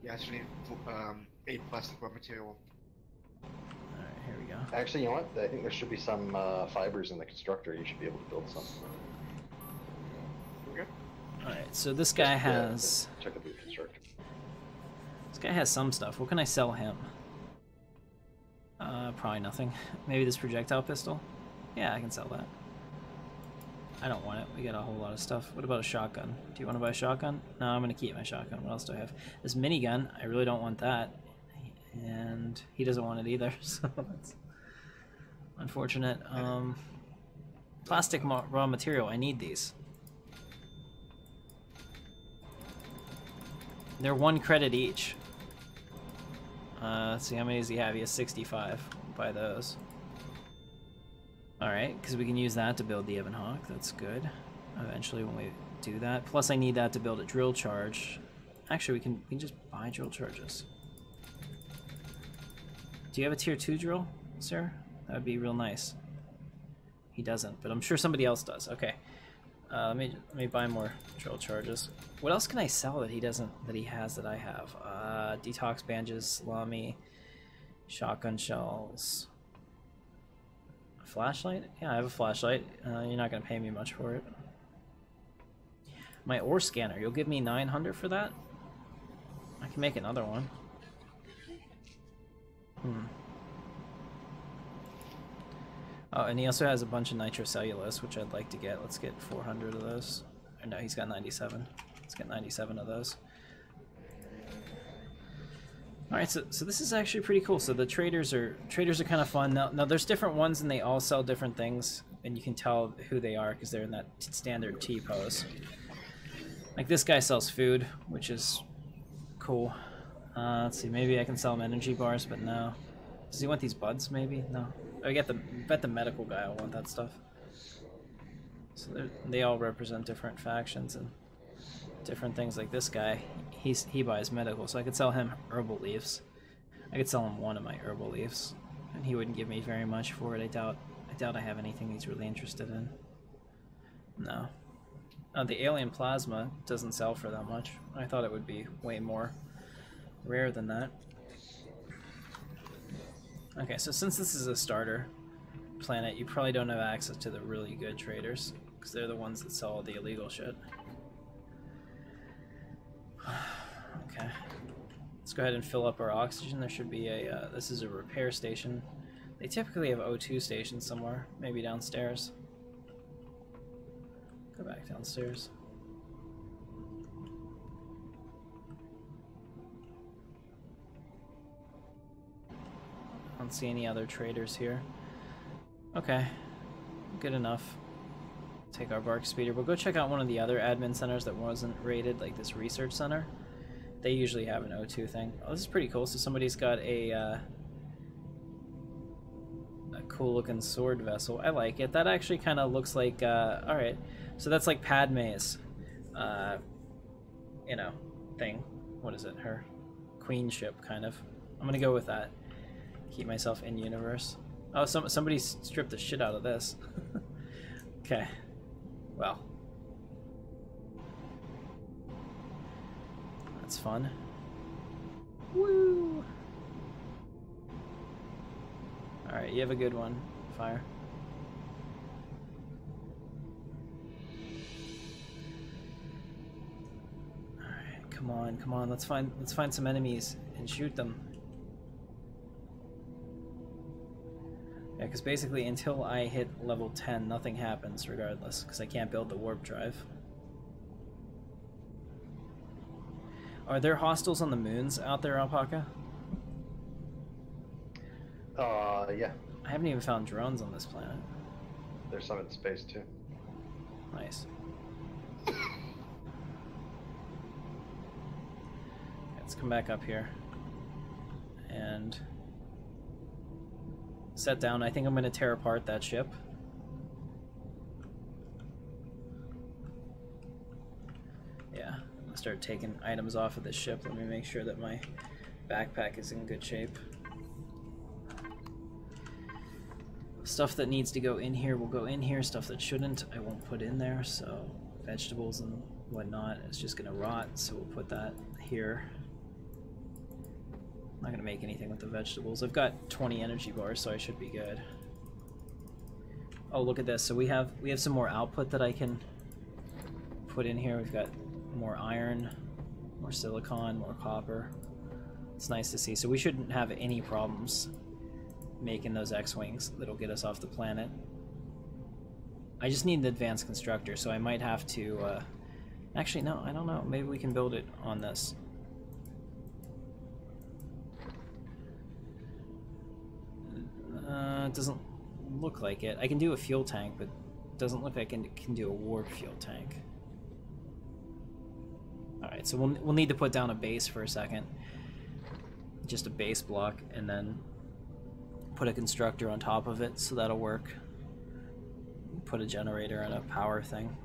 Yeah, I still need 8 plastic raw material. Alright, here we go. Actually, you know what? I think there should be some fibers in the constructor. You should be able to build some. Okay. Alright, so this guy has... Check out the constructor. This guy has some stuff. What can I sell him? Probably nothing. Maybe this projectile pistol? Yeah, I can sell that. I don't want it. We got a whole lot of stuff. What about a shotgun? Do you want to buy a shotgun? No, I'm going to keep my shotgun. What else do I have? This minigun, I really don't want that. And he doesn't want it either, so that's unfortunate. Plastic raw material, I need these. They're 1 credit each. Let's see, how many does he have? He has 65. Buy those. Alright, because we can use that to build the Ebon Hawk. That's good. Eventually when we do that. Plus I need that to build a drill charge. Actually, we can just buy drill charges. Do you have a tier 2 drill, sir? That would be real nice. He doesn't, but I'm sure somebody else does. Okay. Let me buy more drill charges. What else can I sell that he doesn't, that he has that I have? Detox bandages, salami, shotgun shells. A flashlight? Yeah, I have a flashlight. You're not gonna pay me much for it. My ore scanner. You'll give me 900 for that? I can make another one. Oh, and he also has a bunch of nitrocellulose, which I'd like to get. Let's get 400 of those. Or no, he's got 97. Let's get 97 of those. Alright, so this is actually pretty cool. So the traders are kind of fun. Now there's different ones and they all sell different things. And you can tell who they are because they're in that standard T-pose. Like this guy sells food, which is cool. Let's see, maybe I can sell him energy bars, but no. Does he want these buds, maybe? No. I bet the medical guy will want that stuff. So they all represent different factions and different things. Like this guy, he buys medical, so I could sell him herbal leaves. I could sell him one of my herbal leaves, and he wouldn't give me very much for it. I doubt I have anything he's really interested in. No. The alien plasma doesn't sell for that much. I thought it would be way more rare than that. Okay, so since this is a starter planet, you probably don't have access to the really good traders, because they're the ones that sell all the illegal shit. Okay. Let's go ahead and fill up our oxygen. There should be a, this is a repair station. They typically have O2 stations somewhere, maybe downstairs. Go back downstairs. I don't see any other traders here. Okay, good enough. Take our bark speeder. We'll go check out one of the other admin centers that wasn't rated, like this research center. They usually have an O2 thing. Oh, this is pretty cool. So somebody's got a cool looking sword vessel. I like it. That actually kind of looks like, alright. So that's like Padme's, you know, thing. What is it? Her queenship, kind of. I'm gonna go with that. Keep myself in universe. Oh, somebody stripped the shit out of this. Okay. Well. That's fun. Woo! Alright, you have a good one, Fire. Alright, come on, let's find some enemies and shoot them. Yeah, because basically until I hit level 10, nothing happens regardless, because I can't build the warp drive. Are there hostiles on the moons out there, Alpaca? Yeah. I haven't even found drones on this planet. There's some in space too. Nice. Let's come back up here and set down. I think I'm going to tear apart that ship. Yeah, I'm going to start taking items off of this ship. Let me make sure that my backpack is in good shape. Stuff that needs to go in here will go in here. Stuff that shouldn't, I won't put in there. So vegetables and whatnot, it's just going to rot. So we'll put that here. I'm not going to make anything with the vegetables. I've got 20 energy bars, so I should be good. Oh, look at this. So we have some more output that I can put in here. We've got more iron, more silicon, more copper. It's nice to see. So we shouldn't have any problems making those X-Wings that'll get us off the planet. I just need the advanced constructor, so I might have to... Actually, no, I don't know. Maybe we can build it on this. It doesn't look like it. I can do a fuel tank, but it doesn't look like I can do a warp fuel tank. Alright, so we'll need to put down a base for a second. Just a base block, and then put a constructor on top of it, so that'll work. Put a generator and a power thing.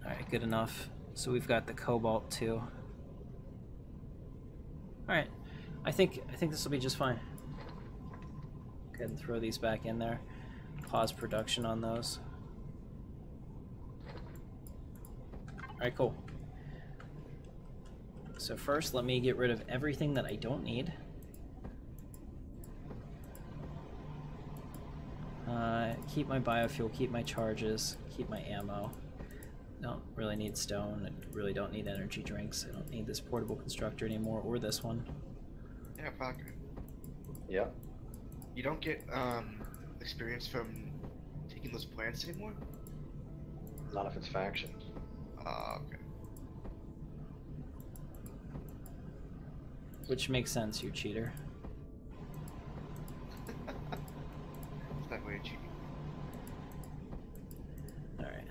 Alright, good enough. So we've got the cobalt too. Alright, I think this will be just fine. Go ahead and throw these back in there. Pause production on those. Alright, cool. So first, let me get rid of everything that I don't need. Keep my biofuel, keep my charges, keep my ammo. Don't really need stone, I really don't need energy drinks. I don't need this portable constructor anymore, or this one. Yeah, Parker. Yeah. You don't get experience from taking those plants anymore? Not if it's faction. Okay. Which makes sense, you cheater. It's not very cheap. Alright.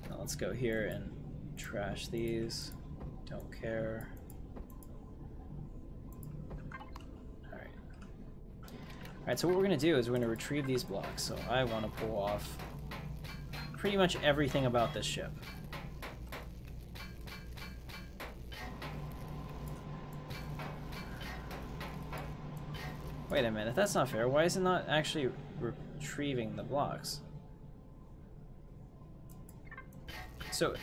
Now let's go here and trash these. Don't care. Alright. Alright, so what we're going to do is we're going to retrieve these blocks. So I want to pull off pretty much everything about this ship. Wait a minute, that's not fair. Why is it not actually retrieving the blocks? So,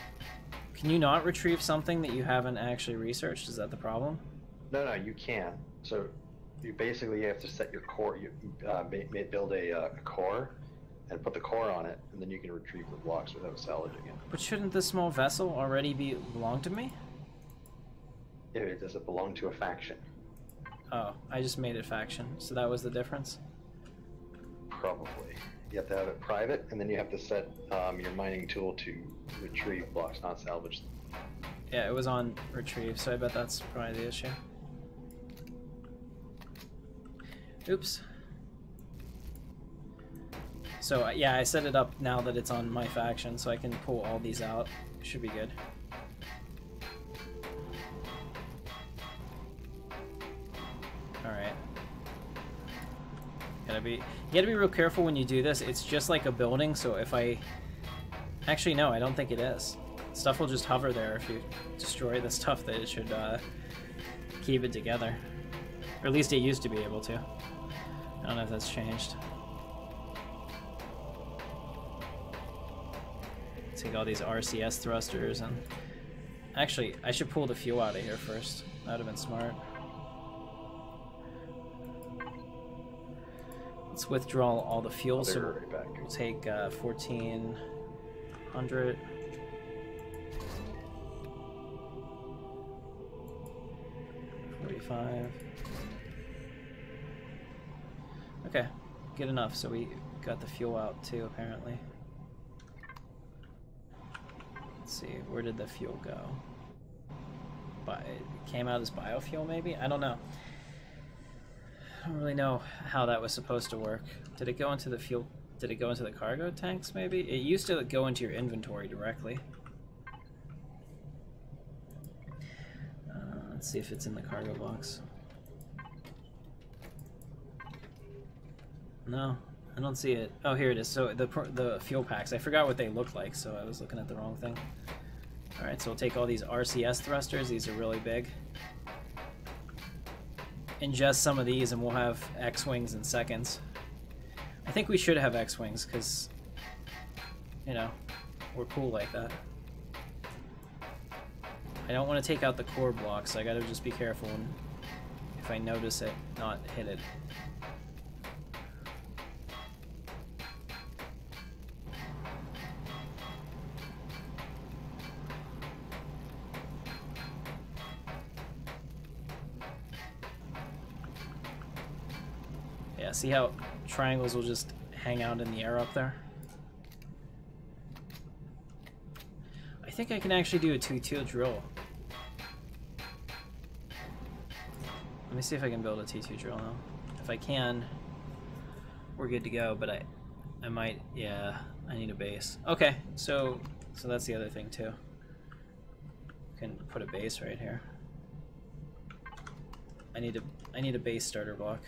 can you not retrieve something that you haven't actually researched? Is that the problem? No, you can. So, you basically have to set your core. You build a core, and put the core on it, and then you can retrieve the blocks without salvaging it. But shouldn't this small vessel already belong to me? Does it belong to a faction? Oh, I just made it faction, so that was the difference? Probably. You have to have it private, and then you have to set your mining tool to retrieve blocks, not salvage them. Yeah, it was on retrieve, so I bet that's probably the issue. Oops. So, yeah, I set it up now that it's on my faction, so I can pull all these out. Should be good. Alright. You gotta be real careful when you do this. It's just like a building, so if I... Actually, no, I don't think it is. Stuff will just hover there if you destroy the stuff that it should keep it together. Or at least it used to be able to. I don't know if that's changed. Take all these RCS thrusters and... Actually, I should pull the fuel out of here first. That would have been smart. Let's withdraw all the fuel, so we'll take 1400. Okay, good enough. So we got the fuel out too, apparently. Let's see, where did the fuel go? but it came out as biofuel maybe? I don't know. I don't really know how that was supposed to work. Did it go into the fuel? Did it go into the cargo tanks maybe? It used to go into your inventory directly. Let's see if it's in the cargo box. No, I don't see it. Oh, here it is. So the fuel packs. I forgot what they look like, so I was looking at the wrong thing. All right, so we'll take all these RCS thrusters. These are really big. Ingest some of these, and we'll have X-wings in seconds. I think we should have X-wings because, you know, we're cool like that. I don't want to take out the core block, so I gotta just be careful and if I notice it, not hit it. Yeah, see how triangles will just hang out in the air up there? I think I can actually do a 2-2 drill. Let me see if I can build a T2 drill now. If I can, we're good to go, but I might, yeah, I need a base. Okay, so that's the other thing too. Can put a base right here. I need a base starter block.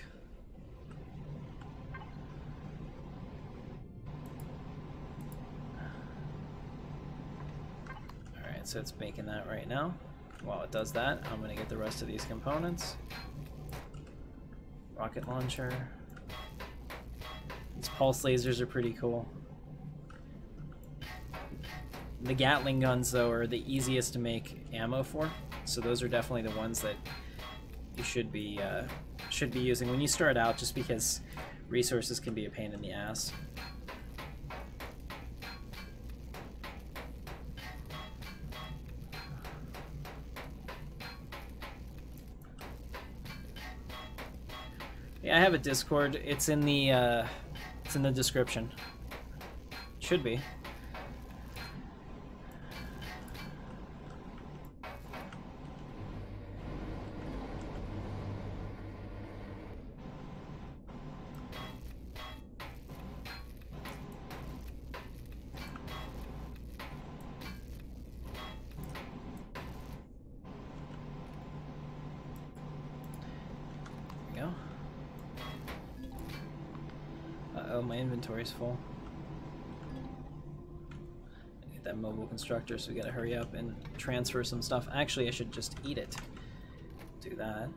Alright, so it's making that right now. While it does that, I'm gonna get the rest of these components. Rocket launcher. These pulse lasers are pretty cool. The Gatling guns, though, are the easiest to make ammo for, so those are definitely the ones that you should be using when you start out, just because resources can be a pain in the ass. Yeah, I have a Discord. It's in the description. Should be. There we go. Uh-oh, my inventory's full. Get that mobile constructor, so we gotta hurry up and transfer some stuff. Actually, I should just eat it. Do that.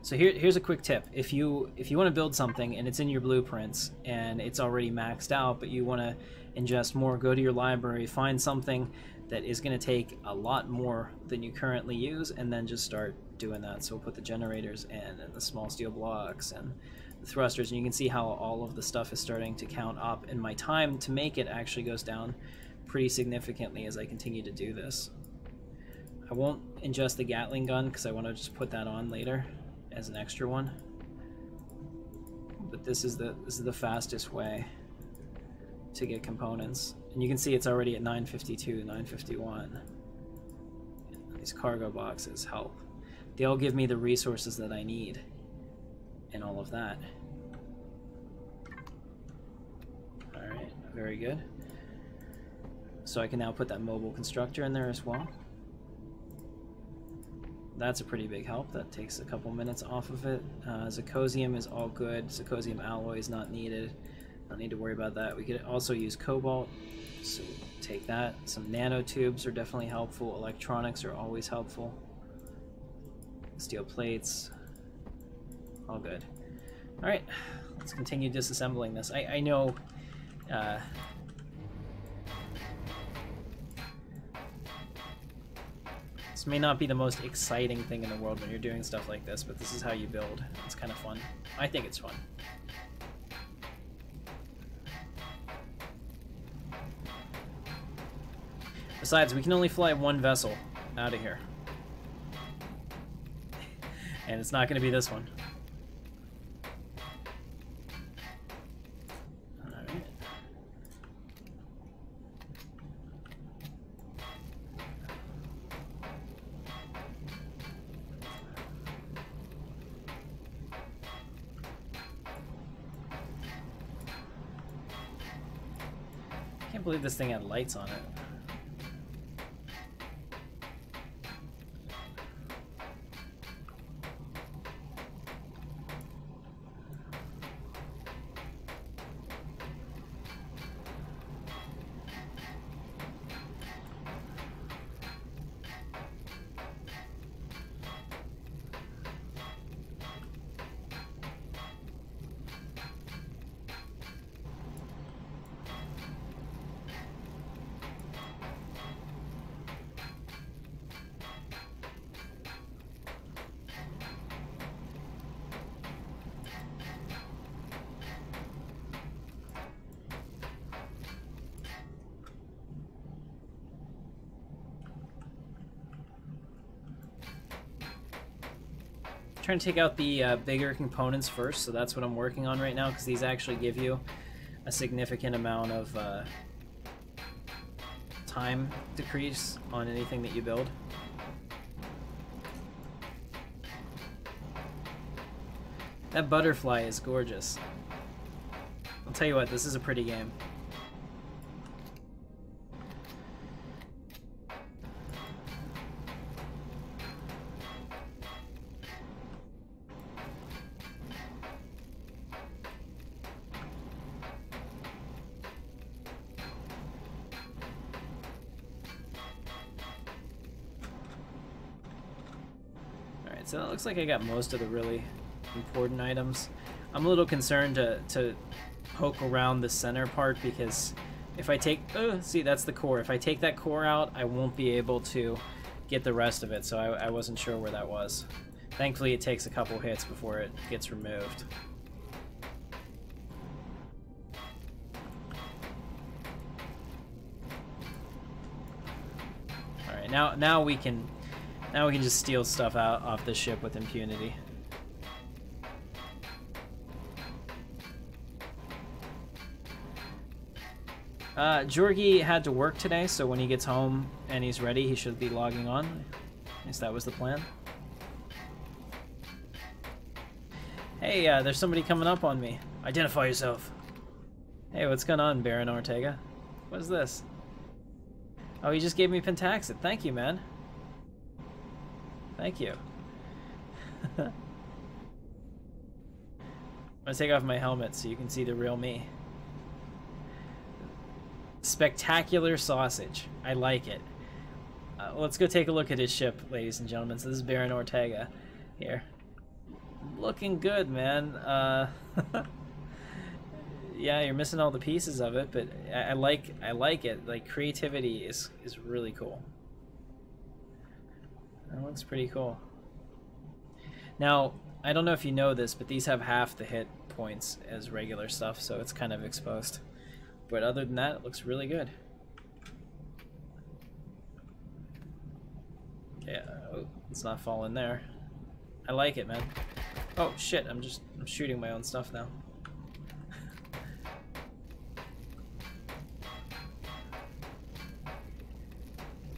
So here's a quick tip. If you want to build something and it's in your blueprints and it's already maxed out, but you want to ingest more, go to your library, find something that is going to take a lot more than you currently use, and then just start doing that. So we'll put the generators in, and the small steel blocks, and the thrusters, and you can see how all of the stuff is starting to count up, and my time to make it actually goes down pretty significantly as I continue to do this. I won't ingest the Gatling gun because I want to just put that on later as an extra one. But this is the fastest way to get components. And you can see it's already at 952, 951. These cargo boxes help. They'll give me the resources that I need and all of that. Alright, very good. So I can now put that mobile constructor in there as well. That's a pretty big help. That takes a couple minutes off of it. Zirconium is all good. Zirconium alloy is not needed. Don't need to worry about that. We could also use cobalt, so take that. Some nanotubes are definitely helpful. Electronics are always helpful. Steel plates, all good. All right, let's continue disassembling this. I know this may not be the most exciting thing in the world when you're doing stuff like this, but this is how you build. It's kind of fun. I think it's fun. Besides, we can only fly one vessel out of here. And it's not going to be this one. Alright. Can't believe this thing had lights on it. Trying to take out the bigger components first, so that's what I'm working on right now, because these actually give you a significant amount of time decrease on anything that you build. That butterfly is gorgeous. I'll tell you what, this is a pretty game. So it looks like I got most of the really important items. I'm a little concerned to poke around the center part, because if I take... see, that's the core. If I take that core out, I won't be able to get the rest of it, so I wasn't sure where that was. Thankfully, it takes a couple hits before it gets removed. Alright, now we can... Now we can just steal stuff out off the ship with impunity. Jorgi had to work today, so when he gets home and he's ready, he should be logging on. At least that was the plan. Hey, there's somebody coming up on me. Identify yourself. Hey, what's going on, Baron Ortega? What is this? Oh, he just gave me Pentaxid. Thank you, man. Thank you. I'm gonna take off my helmet so you can see the real me. Spectacular sausage. I like it. Let's go take a look at his ship, ladies and gentlemen. So this is Baron Ortega here. Looking good, man. Yeah, you're missing all the pieces of it, but I like it. Like, creativity is really cool. That looks pretty cool. Now, I don't know if you know this, but these have half the hit points as regular stuff, so it's kind of exposed. But other than that, it looks really good. Yeah, oh, let's not fall in there. I like it, man. Oh shit, I'm shooting my own stuff now.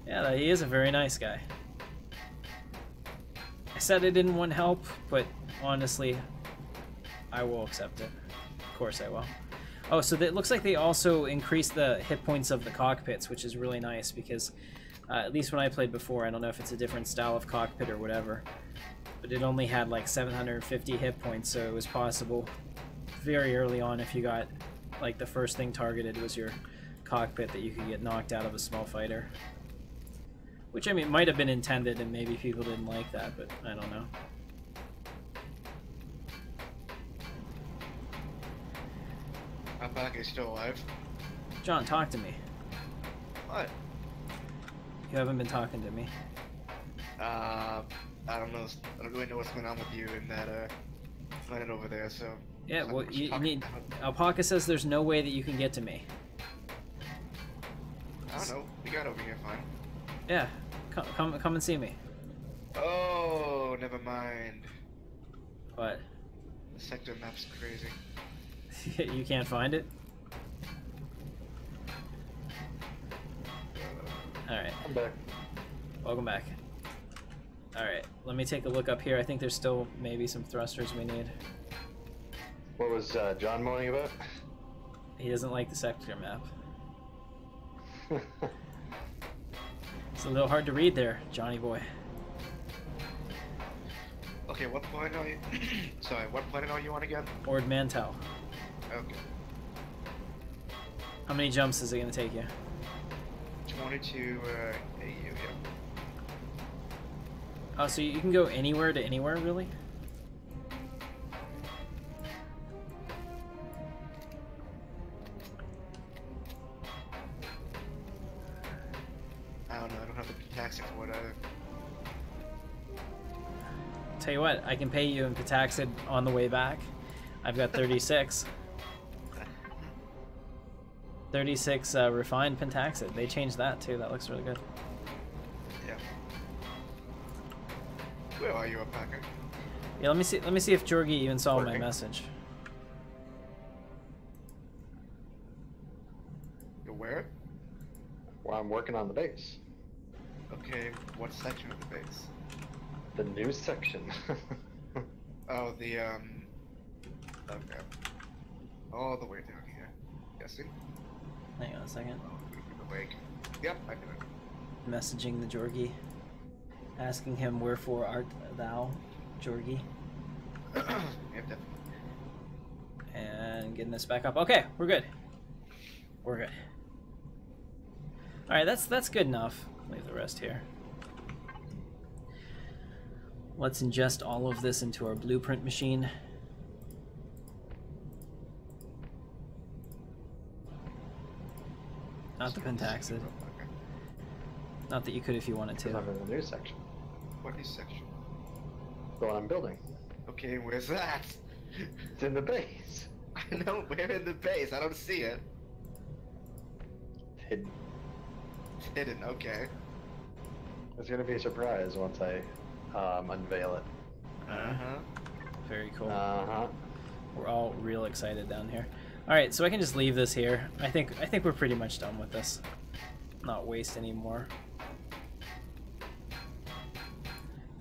Yeah, he is a very nice guy. I said I didn't want help, but honestly, I will accept it. Of course I will. Oh, so it looks like they also increased the hit points of the cockpits, which is really nice, because at least when I played before, I don't know if it's a different style of cockpit or whatever, but it only had like 750 hit points, so it was possible very early on, if you got like the first thing targeted was your cockpit, that you could get knocked out of a small fighter. Which, I mean, might have been intended, and maybe people didn't like that, but I don't know. Alpaca is still alive. John, talk to me. What? You haven't been talking to me. I don't know. I don't really know what's going on with you in that planet over there, so... Yeah, well, you need... Alpaca says there's no way that you can get to me. I don't know. We got over here fine. Yeah, come and see me. Oh, never mind. What? The sector map's crazy. You can't find it? Alright. I'm back. Welcome back. Alright, let me take a look up here. I think there's still maybe some thrusters we need. What was John moaning about? He doesn't like the sector map. It's a little hard to read there, Johnny boy. Okay, what planet are you? Sorry, what planet are you on again? Ord Mantell. Okay. How many jumps is it going to take you? 22 AU, yeah. Oh, so you can go anywhere to anywhere, really? I don't know, I don't have the taxi for it either. Tell you what, I can pay you in Pataxid on the way back. I've got 36. 36 refined Pentaxid. They changed that too. That looks really good. Yeah. Where are you, Alpaca? Yeah, let me see. Let me see if Jorgi even saw my Working. message. You're where? Well, I'm working on the base. Okay, what section of the base? The news section. Oh, the, okay. All the way down here. Guessing? Hang on a second. Awake. Yep, I do it. Messaging the Jorgi, asking him wherefore art thou, Jorgi, Yep, definitely. and getting this back up. Okay, we're good. We're good. All right, that's good enough. Leave the rest here. Let's ingest all of this into our blueprint machine. Not the Pentaxid. Not that you could if you wanted Because to. I'm in the news section. What is section? The one I'm building. Okay, where's that? It's in the base. I know, where in the base? I don't see it. It's hidden. It's hidden, okay. It's gonna be a surprise once I unveil it. Uh-huh. Very cool. Uh-huh. We're all real excited down here. All right, so I can just leave this here. I think we're pretty much done with this. Not waste anymore.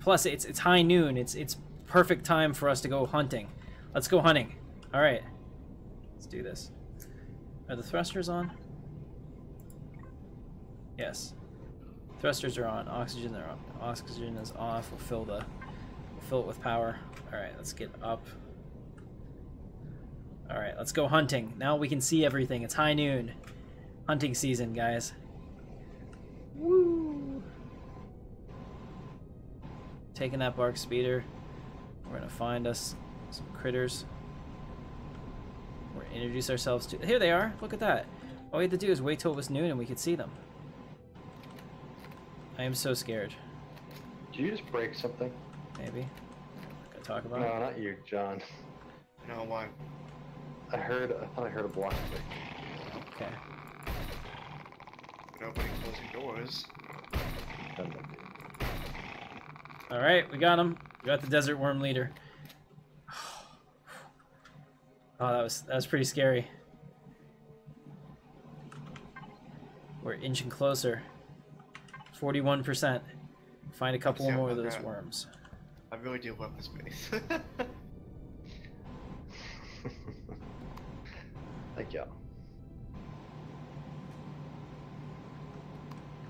Plus, it's high noon. It's perfect time for us to go hunting. Let's go hunting. All right, let's do this. Are the thrusters on? Yes. Thrusters are on. Oxygen are on. Oxygen is off. We'll fill it with power. All right, let's get up. All right, let's go hunting. Now we can see everything. It's high noon. Hunting season, guys. Woo! Taking that bark speeder. We're gonna find us some critters. We're gonna introduce ourselves to. Here they are. Look at that. All we had to do is wait till it was noon and we could see them. I am so scared. Did you just break something? Maybe. Not gonna talk about No, it. not you, John. No, why? I thought I heard a block break. Okay. Nobody closing doors. All right, we got him. We got the desert worm leader. Oh, that was pretty scary. We're inching closer. 41%. Find a couple more of those worms. I really do love this base. Thank you.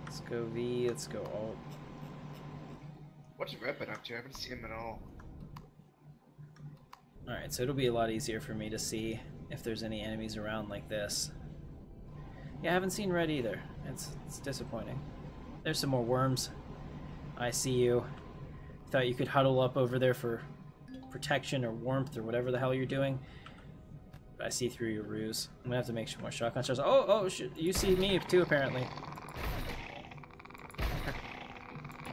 Let's go V. Let's go Alt. What's Red been up to? I haven't seen him at all. All right, so it'll be a lot easier for me to see if there's any enemies around like this. Yeah, I haven't seen Red either. It's disappointing. There's some more worms. I see you. Thought you could huddle up over there for protection or warmth or whatever the hell you're doing. But I see through your ruse. I'm gonna have to make some more shotgun shots. Oh, you see me too, apparently.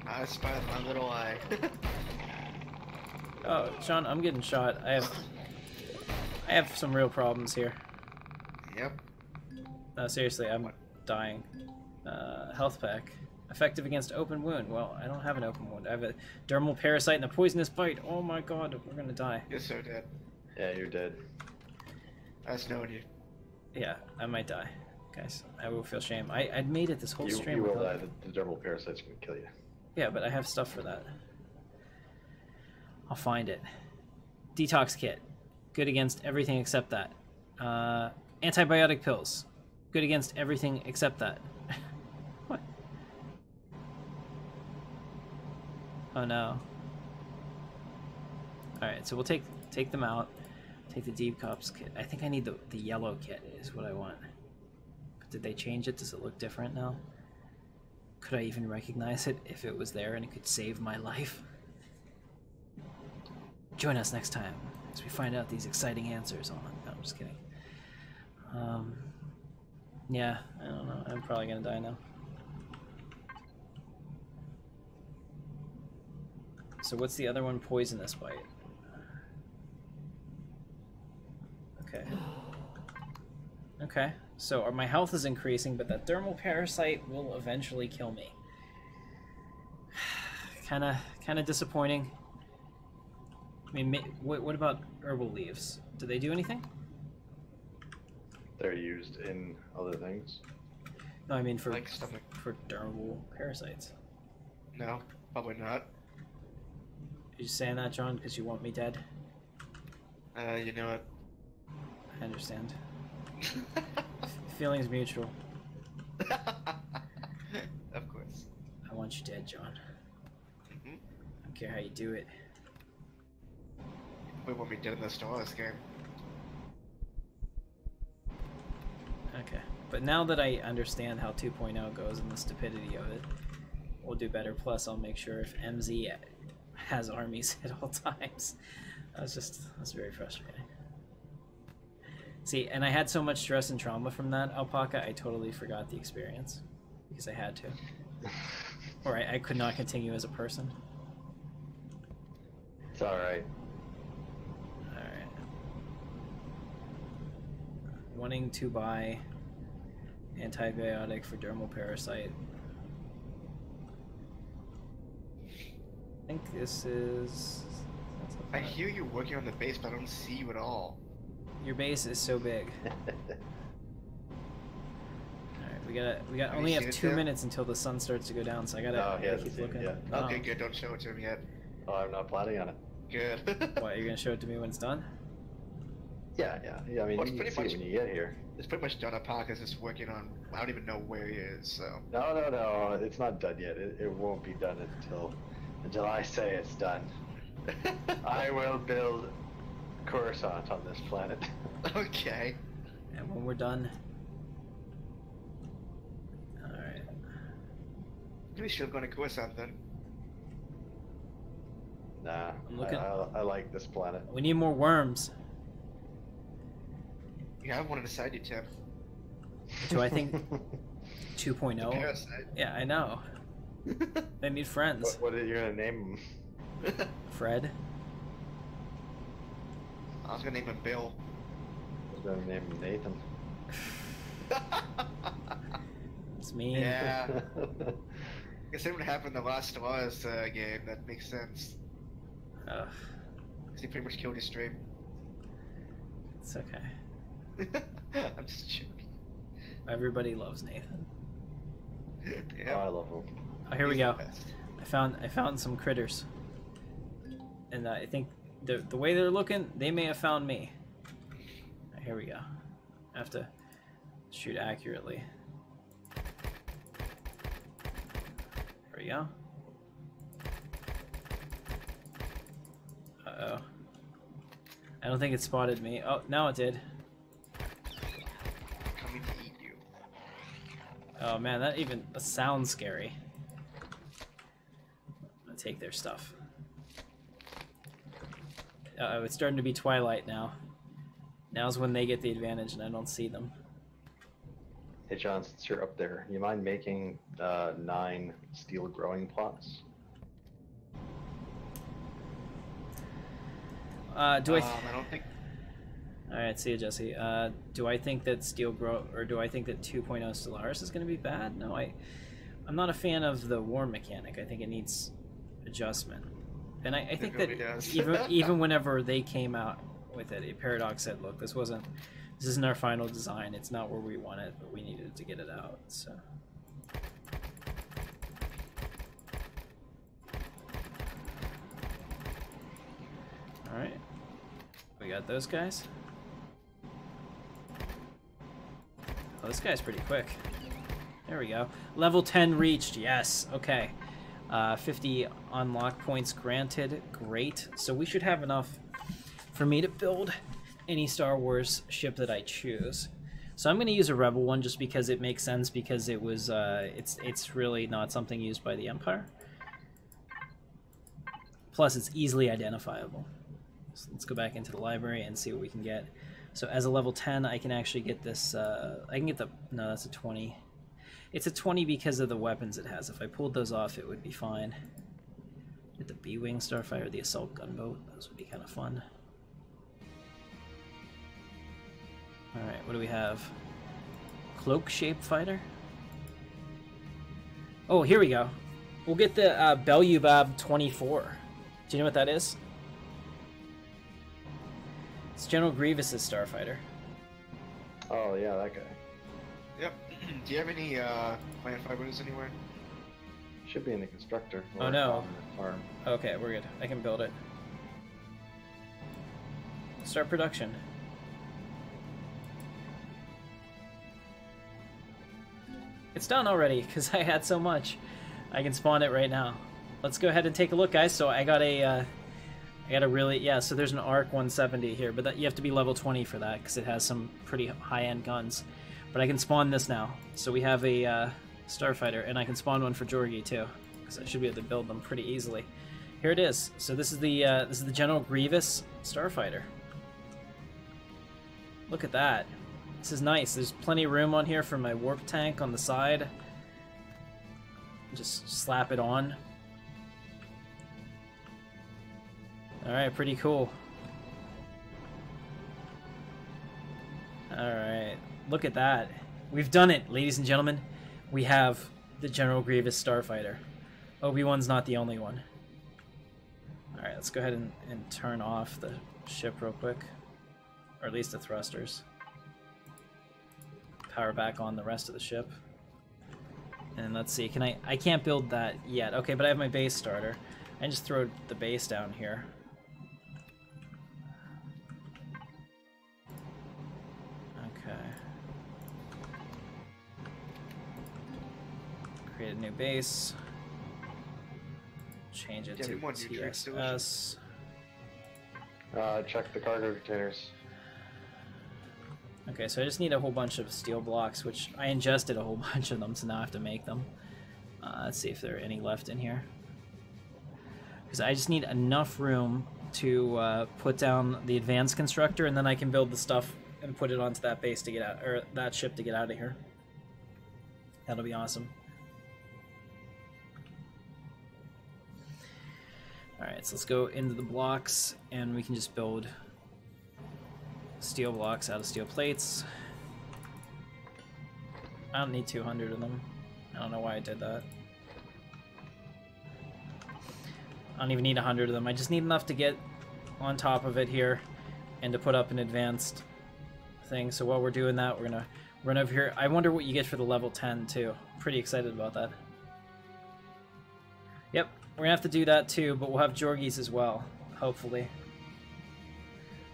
I spied my little eye. Oh, Sean, I'm getting shot. I have some real problems here. Yep. No, seriously, I'm dying. Health pack. Effective against open wound. Well, I don't have an open wound. I have a dermal parasite and a poisonous bite. Oh my god, we're gonna die. You're so dead. Yeah, you're dead. I just know you. Yeah, I might die. Guys, I will feel shame. I'd made it this whole stream. You will without- die. The dermal parasite's gonna kill you. Yeah, but I have stuff for that. I'll find it. Detox kit. Good against everything except that. Antibiotic pills. Good against everything except that. What? Oh no. Alright, so we'll take them out. Take the Deep Cups kit. I think I need the yellow kit is what I want. Did they change it? Does it look different now? Could I even recognize it if it was there and it could save my life? Join us next time as we find out these exciting answers on it. No, I'm just kidding. Yeah, I don't know. I'm probably gonna die now. So what's the other one? Poisonous bite. Okay. Okay. So my health is increasing, but that thermal parasite will eventually kill me. kind of disappointing. I mean, what about herbal leaves? Do they do anything? They're used in other things. No, I mean for Like stomach. for dermal parasites. No, probably not. Are you saying that, John, because you want me dead? You know what? I understand. Feelings mutual. Of course. I want you dead, John. Mm-hmm. I don't care how you do it. We won't be dead in the Star Wars game. Okay. But now that I understand how 2.0 goes and the stupidity of it, we'll do better. Plus, I'll make sure if MZ has armies at all times. That's very frustrating. See, and I had so much stress and trauma from that alpaca, I totally forgot the experience. Because I had to. Or I could not continue as a person. It's alright. Alright. Wanting to buy antibiotic for dermal parasite. I think this is... I hear you working on the base, but I don't see you at all. Your base is so big. Alright, we got Have only you have seen it 2 yet? minutes until the sun starts to go down, so I gotta, No, he hasn't keep seen it looking. yet. Oh. Okay, good. Don't show it to him yet. Oh, I'm not planning on it. Good. What, you're gonna show it to me when it's done? Yeah. I mean, Well, it's you can pretty see it much- when you get here. It's pretty much done. Alpaca's just working on. I don't even know where he is. So. No, it's not done yet. It won't be done until I say it's done. I will build Coruscant on this planet. Okay. And when we're done... Alright. Maybe should have gone to Coruscant then. Nah, I'm looking- I like this planet. We need more worms. You have one inside you, Tim. Do I think 2.0? The parasite. Yeah, I know. They need friends. What are you gonna name him? Fred? I was gonna name him Bill. I was gonna name him Nathan. It's me. Yeah. Guess what happened in the last Star Wars game. That makes sense. Ugh, Cause he pretty much killed his stream. it's okay. I'm just joking. Everybody loves Nathan. Oh, I love him. Oh, here we He's go. the best. I found some critters, and I think the way they're looking, they may have found me. Here we go. I have to shoot accurately. There we go. Uh-oh. I don't think it spotted me. Oh, now it did. Coming to eat you. Oh man, that sounds scary. I'm gonna take their stuff. Uh-oh, it's starting to be twilight now. Now's when they get the advantage and I don't see them. Hey John, since you're up there, you mind making 9 steel growing plots? Do I don't think. Alright, see you, Jesse. Do I think that do I think that 2.0 Stellaris is going to be bad? No, I'm not a fan of the war mechanic. I think it needs adjustment. And I think that really does. even whenever they came out with it, Paradox said, look, this isn't our final design. It's not where we want it, but we needed to get it out, so... Alright. We got those guys. Oh, this guy's pretty quick. There we go. Level 10 reached. Yes. Okay. 50 unlock points granted. Great. So we should have enough for me to build any Star Wars ship that I choose. So I'm going to use a Rebel one just because it makes sense, because it was it's really not something used by the Empire. Plus, it's easily identifiable. So let's go back into the library and see what we can get. So as a level 10, I can actually get this. I can get the. No, that's a 20. It's a 20 because of the weapons it has. If I pulled those off, it would be fine. Get the B-Wing Starfighter, the Assault Gunboat. Those would be kind of fun. Alright, what do we have? Cloak-shaped fighter? Oh, here we go. We'll get the Belubab 24. Do you know what that is? It's General Grievous's Starfighter. Oh, yeah, that guy. Yep. Do you have any plant fibers anywhere? Should be in the constructor. Oh, no. Farm. Okay, we're good. I can build it. Start production. It's done already, because I had so much. I can spawn it right now. Let's go ahead and take a look, guys. So I got a really, yeah, so there's an ARC 170 here, but you have to be level 20 for that, because it has some pretty high-end guns. But I can spawn this now. So we have a Starfighter, and I can spawn one for Jorgi, too, because I should be able to build them pretty easily. Here it is. So this is the General Grievous Starfighter. Look at that. This is nice. There's plenty of room on here for my warp tank on the side. Just slap it on. Alright, pretty cool. Alright, look at that. We've done it, ladies and gentlemen. We have the General Grievous Starfighter. Obi-Wan's not the only one. Alright, let's go ahead and turn off the ship real quick. Or at least the thrusters. Power back on the rest of the ship. And let's see, I can't build that yet. Okay, but I have my base starter. I just throw the base down here. Okay. Create a new base. Change it to TSS. Check the cargo containers. Okay, so I just need a whole bunch of steel blocks, which I ingested a whole bunch of them, so now I have to make them. Let's see if there are any left in here. Because I just need enough room to put down the advanced constructor, and then I can build the stuff and put it onto that base to get out, or that ship to get out of here. That'll be awesome. Alright, so let's go into the blocks, and we can just build steel blocks out of steel plates. I don't need 200 of them. I don't know why I did that. I don't even need 100 of them. I just need enough to get on top of it here and to put up an advanced thing. So while we're doing that, we're gonna run over here. I wonder what you get for the level 10 too. Pretty excited about that. Yep, we're gonna have to do that too, but we'll have Jorgi's as well, hopefully.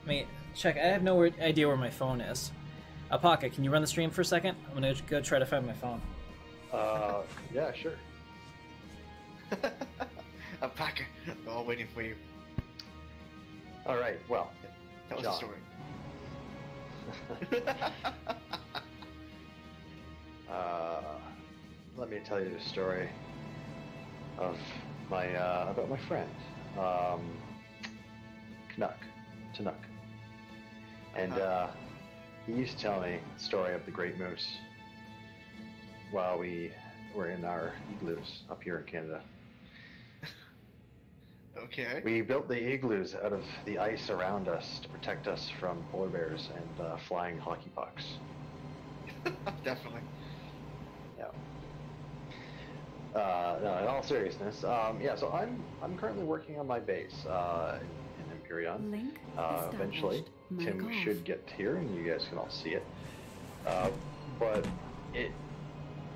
I mean, check, I have no idea where my phone is. Alpaca, can you run the stream for a second? I'm gonna go try to find my phone. Yeah, sure. Alpaca, we're all waiting for you. Alright, well. Tell us the story. Let me tell you the story of my, about my friend, Tanuk. And, he used to tell me the story of the Great Moose while we were in our igloos up here in Canada. Okay. We built the igloos out of the ice around us to protect us from polar bears and flying hockey pucks. Definitely. Yeah. No, in all seriousness, yeah. So I'm currently working on my base in Empyrion. Eventually, Tim should get here, and you guys can all see it. But it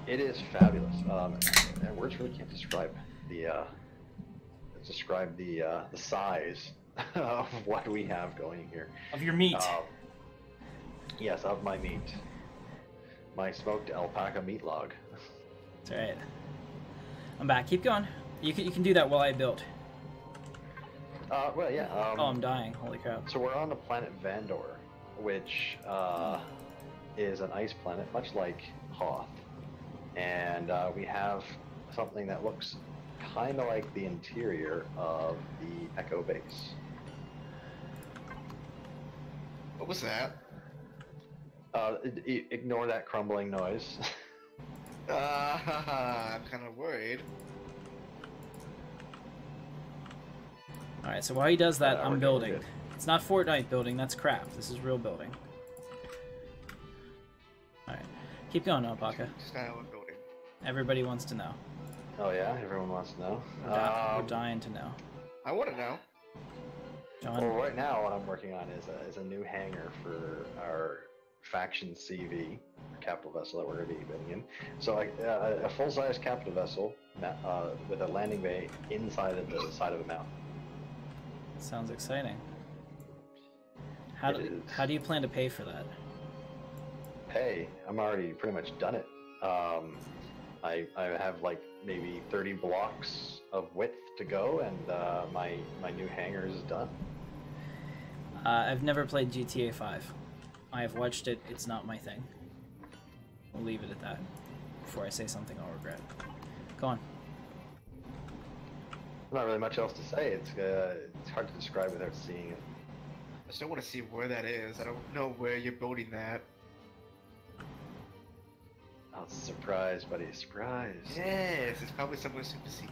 is fabulous, and words really can't describe the size of what we have going here. Of your meat. Yes, of my meat. my smoked alpaca meat log. It's alright. I'm back. Keep going. You can do that while I build. Well, yeah. Oh, I'm dying. Holy crap. So we're on the planet Vandor, which is an ice planet, much like Hoth. And we have something that looks kind of like the interior of the Echo base. What was that? Ignore that crumbling noise. I'm kind of worried. Alright, so while he does that, I'm we're building. good. It's not Fortnite building, that's crap. This is real building. Alright. Keep going, Alpaca. Style of building. Everybody wants to know. Oh yeah, everyone wants to know. We're dying to know. I want to know. John? Well, right now what I'm working on is a new hangar for our faction CV, capital vessel that we're going to be building in. So a full-size capital vessel with a landing bay inside of the side of a mountain. Sounds exciting. How do you plan to pay for that? Hey, I'm already pretty much done it. I have like maybe 30 blocks of width to go, and my new hangar is done. I've never played GTA 5. I have watched it. It's not my thing. We'll leave it at that before I say something I'll regret. Go on. Not really much else to say. It's hard to describe without seeing it. I just don't want to see where that is. I don't know where you're building that. Oh, surprise, buddy! Surprise! Yes, it's probably somewhere super secret.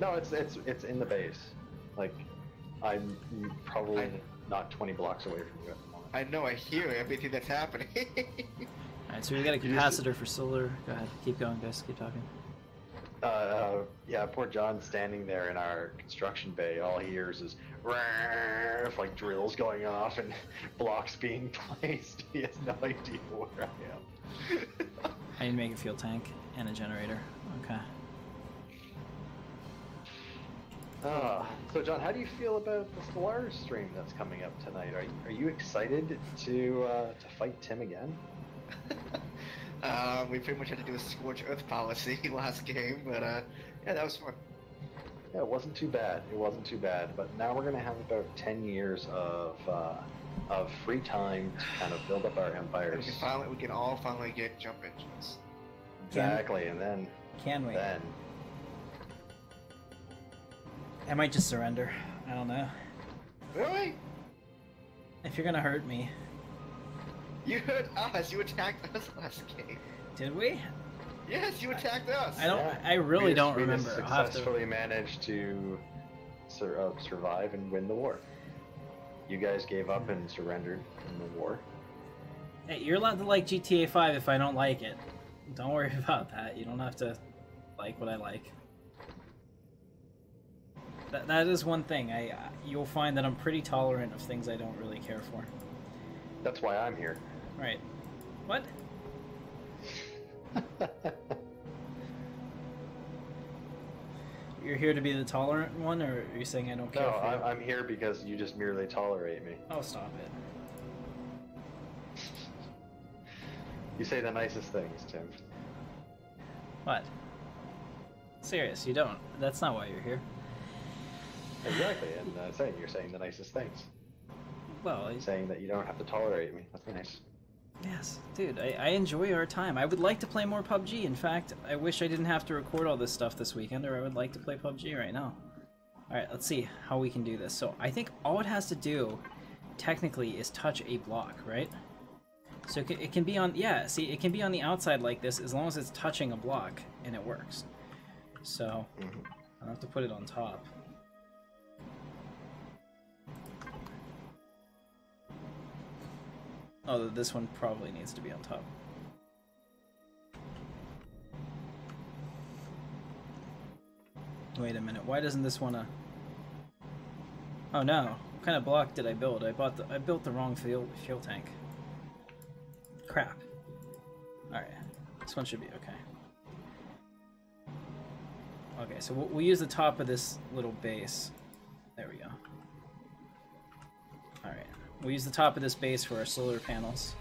No, it's in the base. Like, I'm probably not 20 blocks away from you at the moment. I know. I hear everything that's happening. Alright, so we got a capacitor for solar. Go ahead. Keep going, guys. Keep talking. Yeah, poor John's standing there in our construction bay. All he hears is like drills going off and blocks being placed. He has no idea where I am. I need to make a fuel tank and a generator. Okay. So John, how do you feel about the Stellaris stream that's coming up tonight? Are you excited to fight Tim again? We pretty much had to do a scorch earth policy last game, but yeah, that was fun. Yeah, it wasn't too bad. It wasn't too bad. But now we're gonna have about 10 years of free time to kind of build up our empires. And we can all finally get jump engines. Exactly, and then Can we? then I might just surrender. I don't know. Really? If you're gonna hurt me. You hurt us. You attacked us last game. Did we? Yes, you attacked us. I don't. Yeah. I really don't we remember. I'll have to. successfully managed to survive and win the war. You guys gave up and surrendered in the war. Hey, you're allowed to like GTA 5 if I don't like it. Don't worry about that. You don't have to like what I like. That is one thing. You'll find that I'm pretty tolerant of things I don't really care for. That's why I'm here. Right. What? You're here to be the tolerant one, or are you saying I don't care No, for you? I'm here because you just merely tolerate me. Oh, stop it. You say the nicest things, Tim. What? Serious, you don't. That's not why you're here. Exactly, and you're saying the nicest things. Well, Saying that you don't have to tolerate me. That's nice. yes, dude, I enjoy our time. I would like to play more PUBG. In fact, I wish I didn't have to record all this stuff this weekend, or I would like to play PUBG right now. Alright, let's see how we can do this. So, I think all it has to do, technically, is touch a block, right? So it can be on, yeah, see, it can be on the outside like this, as long as it's touching a block, and it works. So, I'll have to put it on top. Oh, this one probably needs to be on top. Wait a minute, why doesn't this wanna... Oh no, what kind of block did I build? I built the wrong fuel tank. Crap. Alright, this one should be okay. Okay, so we'll use the top of this little base. There we go. Alright. We'll use the top of this base for our solar panels.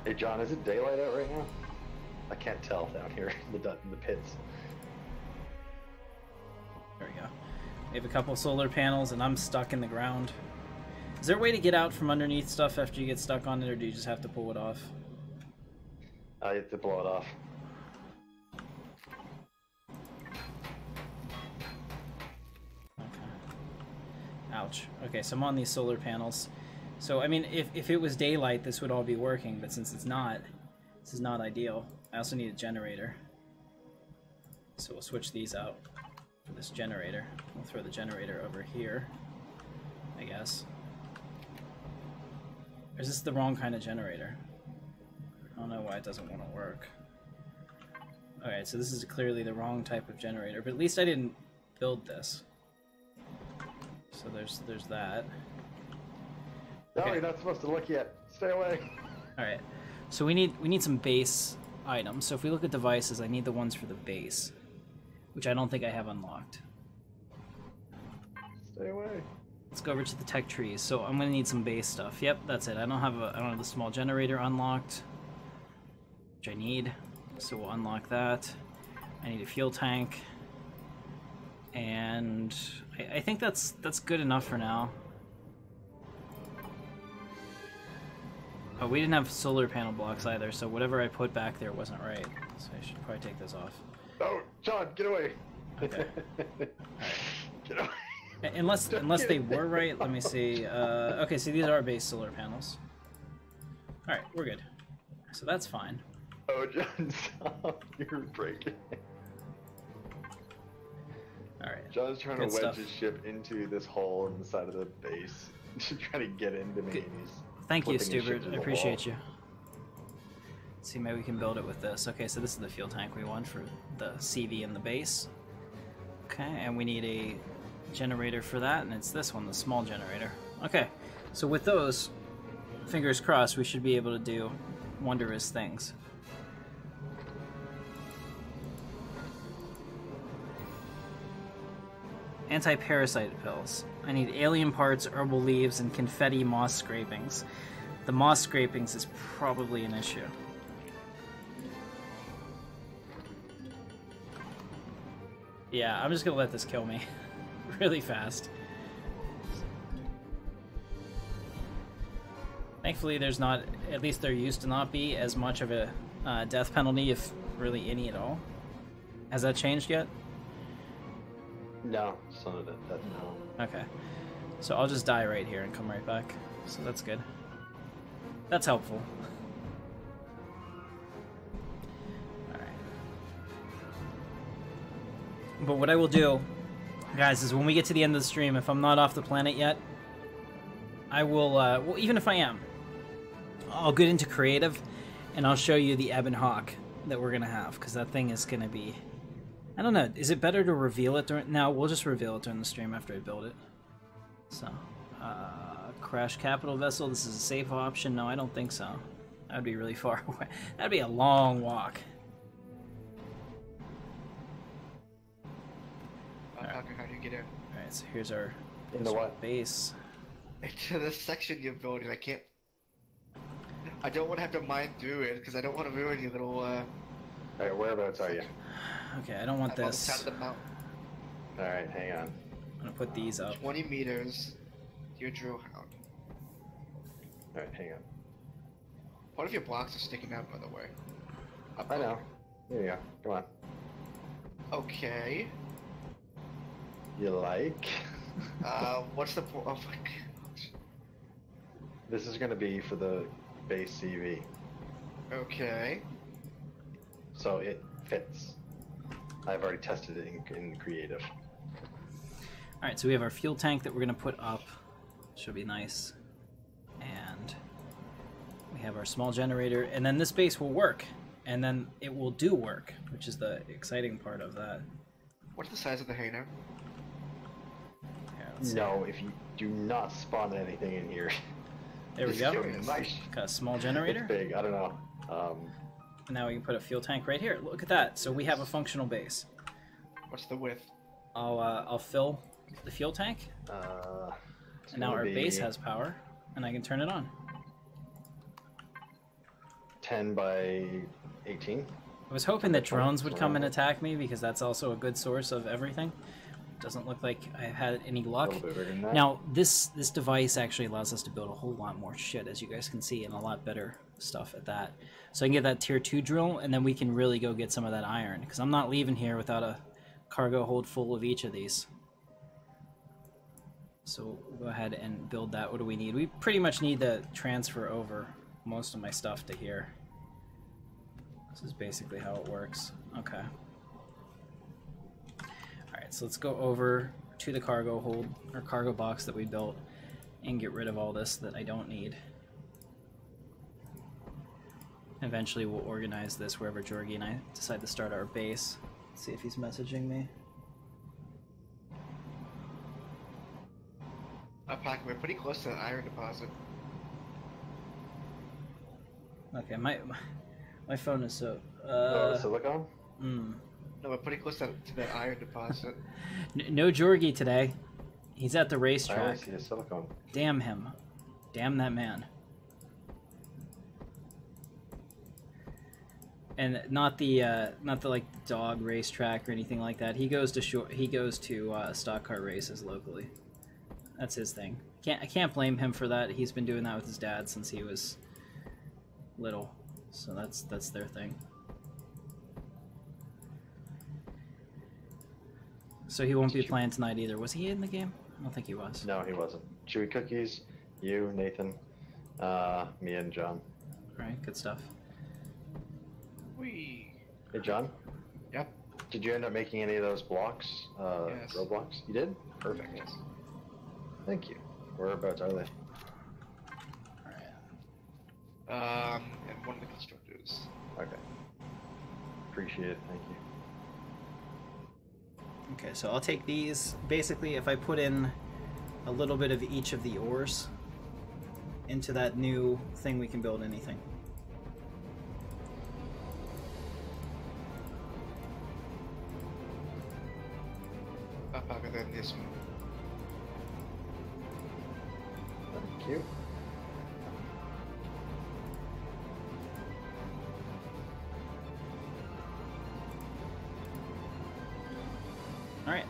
Hey John, is it daylight out right now? I can't tell down here in the pits. There we go. We have a couple solar panels, and I'm stuck in the ground. Is there a way to get out from underneath stuff after you get stuck on it, or do you just have to pull it off? I have to blow it off. Okay. Ouch. Okay, so I'm on these solar panels. So, I mean, if it was daylight, this would all be working, but since it's not, this is not ideal. I also need a generator. So we'll switch these out for this generator. We'll throw the generator over here, I guess. Or is this the wrong kind of generator? I don't know why it doesn't want to work. Alright, so this is clearly the wrong type of generator, but at least I didn't build this. So there's that. No, Okay. you're not supposed to look yet. Stay away. Alright, so we need some base items. So if we look at devices, I need the ones for the base, which I don't think I have unlocked. Stay away. Let's go over to the tech trees. So I'm gonna need some base stuff. Yep, that's it. I don't have the small generator unlocked, which I need. So we'll unlock that. I need a fuel tank, and I think that's good enough for now. Oh, we didn't have solar panel blocks either, so whatever I put back there wasn't right. So I should probably take those off. Oh, John, get away. Okay. Get away. Unless they were right, let me see. Okay, so these are base solar panels. All right, we're good. So that's fine. Oh, John, stop. You're breaking. All right. John's trying Good to wedge stuff. his ship into this hole in the side of the base. He's trying to get into me. Good. And he's Thank you, flipping his ship Stubert. to I the appreciate wall. you. Let's see, maybe we can build it with this. Okay, so this is the fuel tank we want for the CV in the base. Okay, and we need a generator for that, and it's this one, the small generator. Okay, so with those, fingers crossed, we should be able to do wondrous things. Anti-parasite pills. I need alien parts, herbal leaves, and confetti moss scrapings. The moss scrapings is probably an issue. Yeah, I'm just gonna let this kill me really fast. Thankfully there's not, at least there used to not be, as much of a death penalty, if really any at all. Has that changed yet? No, son of that. No. Okay. So I'll just die right here and come right back. So that's good. That's helpful. Alright. But what I will do, guys, is when we get to the end of the stream, if I'm not off the planet yet, I will, well, even if I am, I'll get into creative, and I'll show you the Ebon Hawk that we're going to have, because that thing is going to be... I don't know, is it better to reveal it during... No, we'll just reveal it during the stream after I build it. So, crash capital vessel, this is a safe option. No, I don't think so. That would be really far away. That'd be a long walk. Tucker, how do you get in? Alright, so here's our In the what? base. Into the section you're building, I can't... I don't want to have to mine through it, because I don't want to ruin your little, Alright, whereabouts are you? Okay, I don't want I'm on the side this. of the mountain. Alright, hang on. I'm gonna put these up. 20 meters to your drill hound. Alright, hang on. What if your blocks are sticking out, by the way? Up I know. there. Here you go. Come on. Okay. You like? What's the point? Oh my god. This is going to be for the base CV. Okay. So it fits. I've already tested it in creative. Alright, so we have our fuel tank that we're gonna put up. Should be nice. And we have our small generator, and then this base will work. And then it will do work, which is the exciting part of that. What's the size of the hangar? Here, let's see. No, if you do not spawn anything in here. There we It's go. curious. Nice. Got a small generator. It's big. I don't know. And now we can put a fuel tank right here. Look at that. So we have a functional base. What's the width? I'll fill the fuel tank, It's and now gonna our be base has power, and I can turn it on. 10 by 18. I was hoping that 20, drones would come and around attack me, because that's also a good source of everything. Doesn't look like I had any A luck. little bit bigger than that. Now, this device actually allows us to build a whole lot more shit, as you guys can see, and a lot better stuff at that. So I can get that tier 2 drill, and then we can really go get some of that iron, because I'm not leaving here without a cargo hold full of each of these. So we'll go ahead and build that. What do we need? We pretty much need to transfer over most of my stuff to here. This is basically how it works. Okay. Alright, so let's go over to the cargo hold, or cargo box that we built, and get rid of all this that I don't need. Eventually we'll organize this wherever Georgie and I decide to start our base. Let's see if he's messaging me. We're pretty close to the iron deposit. Okay, my phone is so... Silicon? No, we're pretty close to that iron deposit. No Georgie today. He's at the I only racetrack. see a silicon. Damn him. Damn that man. And not the like dog racetrack or anything like that. He goes to stock car races locally. That's his thing. I can't blame him for that. He's been doing that with his dad since he was little. So that's their thing. So he won't be playing tonight either. Was he in the game? I don't think he was. No, he wasn't. Chewy Cookies, you, Nathan, me and John. Alright, good stuff. Whee! Hey, John? Yep. Did you end up making any of those blocks? Yes. Drill blocks? You did? Perfect. Yes. Thank you. Whereabouts are they? Alright. And one of the constructors. Okay. Appreciate it. Thank you. Okay, so I'll take these. Basically, if I put in a little bit of each of the ores into that new thing, we can build anything. Other than this one. Thank you. All right.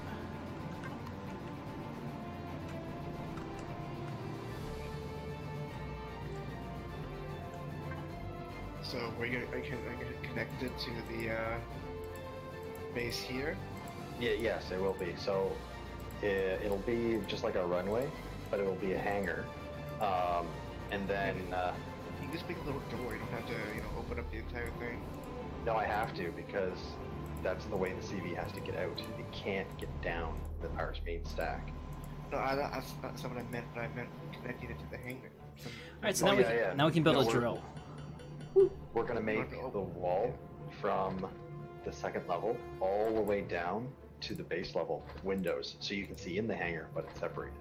So we're gonna connect it to the base here. Yeah, yes, it will be. So it'll be just like a runway, but it will be a hangar. And then You can just make a little door. You don't have to, open up the entire thing. no, I have to because that's the way the CV has to get out. It can't get down the Power's main stack. No, that's not what I meant. But I meant connecting it to the hangar. All right, so Oh, now, yeah. now we can build No, a we're- drill. We're gonna make the wall from the second level all the way down to the base level windows, so you can see in the hangar, but it's separated.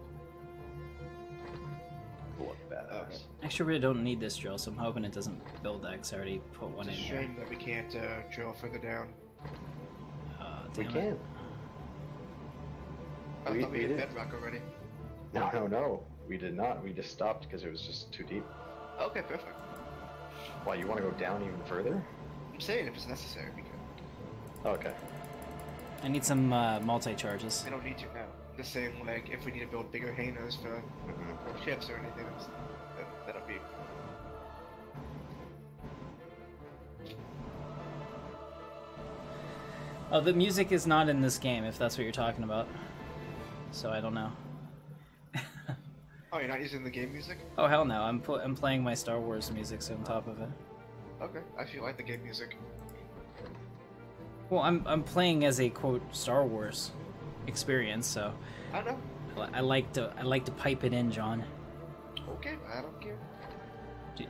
Look badass. Actually, we really don't need this drill, so I'm hoping it doesn't build that, because I already put one in It's a here. shame that we can't drill further down. We Damn can. it. I We- thought we we hit did. bedrock already. No, we did not. We just stopped because it was just too deep. Okay, perfect. Why, you want to go down even further? I'm saying if it's necessary, we can. Okay. I need some multi-charges. I don't need to now. I'm just saying, like, if we need to build bigger hangars for ships or anything, that'll be. Oh, the music is not in this game, if that's what you're talking about. So I don't know. Oh, you're not using the game music? Oh hell no! I'm playing my Star Wars music on top of it. Okay, I actually like the game music. Well, I'm playing as a quote Star Wars experience, so I know. I like to pipe it in, John. Okay, I don't care.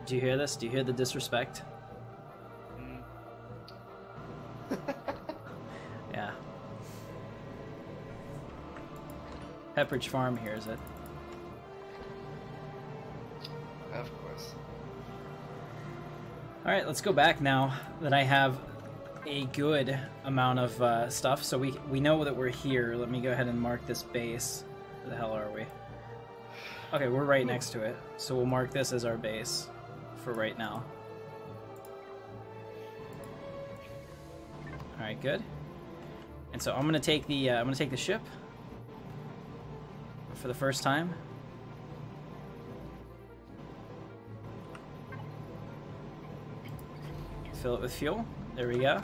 Do you hear this? Do you hear the disrespect? Yeah. Pepperidge Farm hears it. Of course. All right, let's go back now that I have a good amount of stuff. So we know that we're here. Let me go ahead and mark this base. Where the hell are we? Okay, we're right next to it. So we'll mark this as our base for right now. right, good. And so I'm gonna take the ship for the first time. Fill it with fuel. There we go.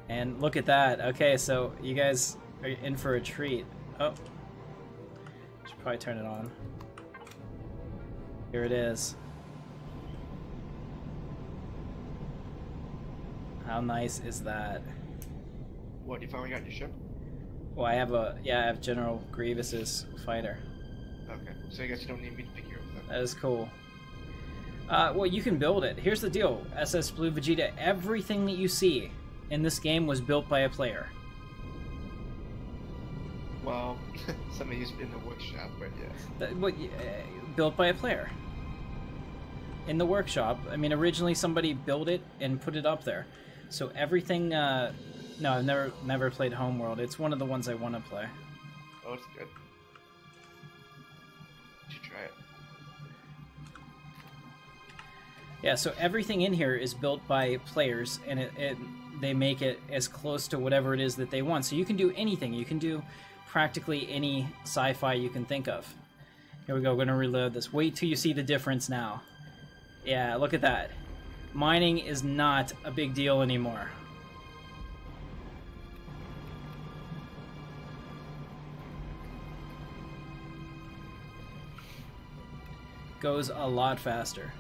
And look at that. Okay, so you guys are in for a treat. Oh, should probably turn it on. Here it is. How nice is that? What, you finally got your ship? Well, I have General Grievous's fighter. Okay, so I guess you don't need me to pick you up then. That is cool. Well, you can build it. Here's the deal, SS Blue Vegeta. Everything that you see in this game was built by a player. Well, somebody's in the workshop, but yes. Built by a player. In the workshop. I mean, originally somebody built it and put it up there. So everything, no, I've never played Homeworld. It's one of the ones I want to play. Oh, it's good. You should try it. Yeah, so everything in here is built by players, and they make it as close to whatever it is that they want. So you can do anything. You can do practically any sci-fi you can think of. Here we go, we're going to reload this. Wait till you see the difference now. Yeah, look at that. Mining is not a big deal anymore. Goes a lot faster.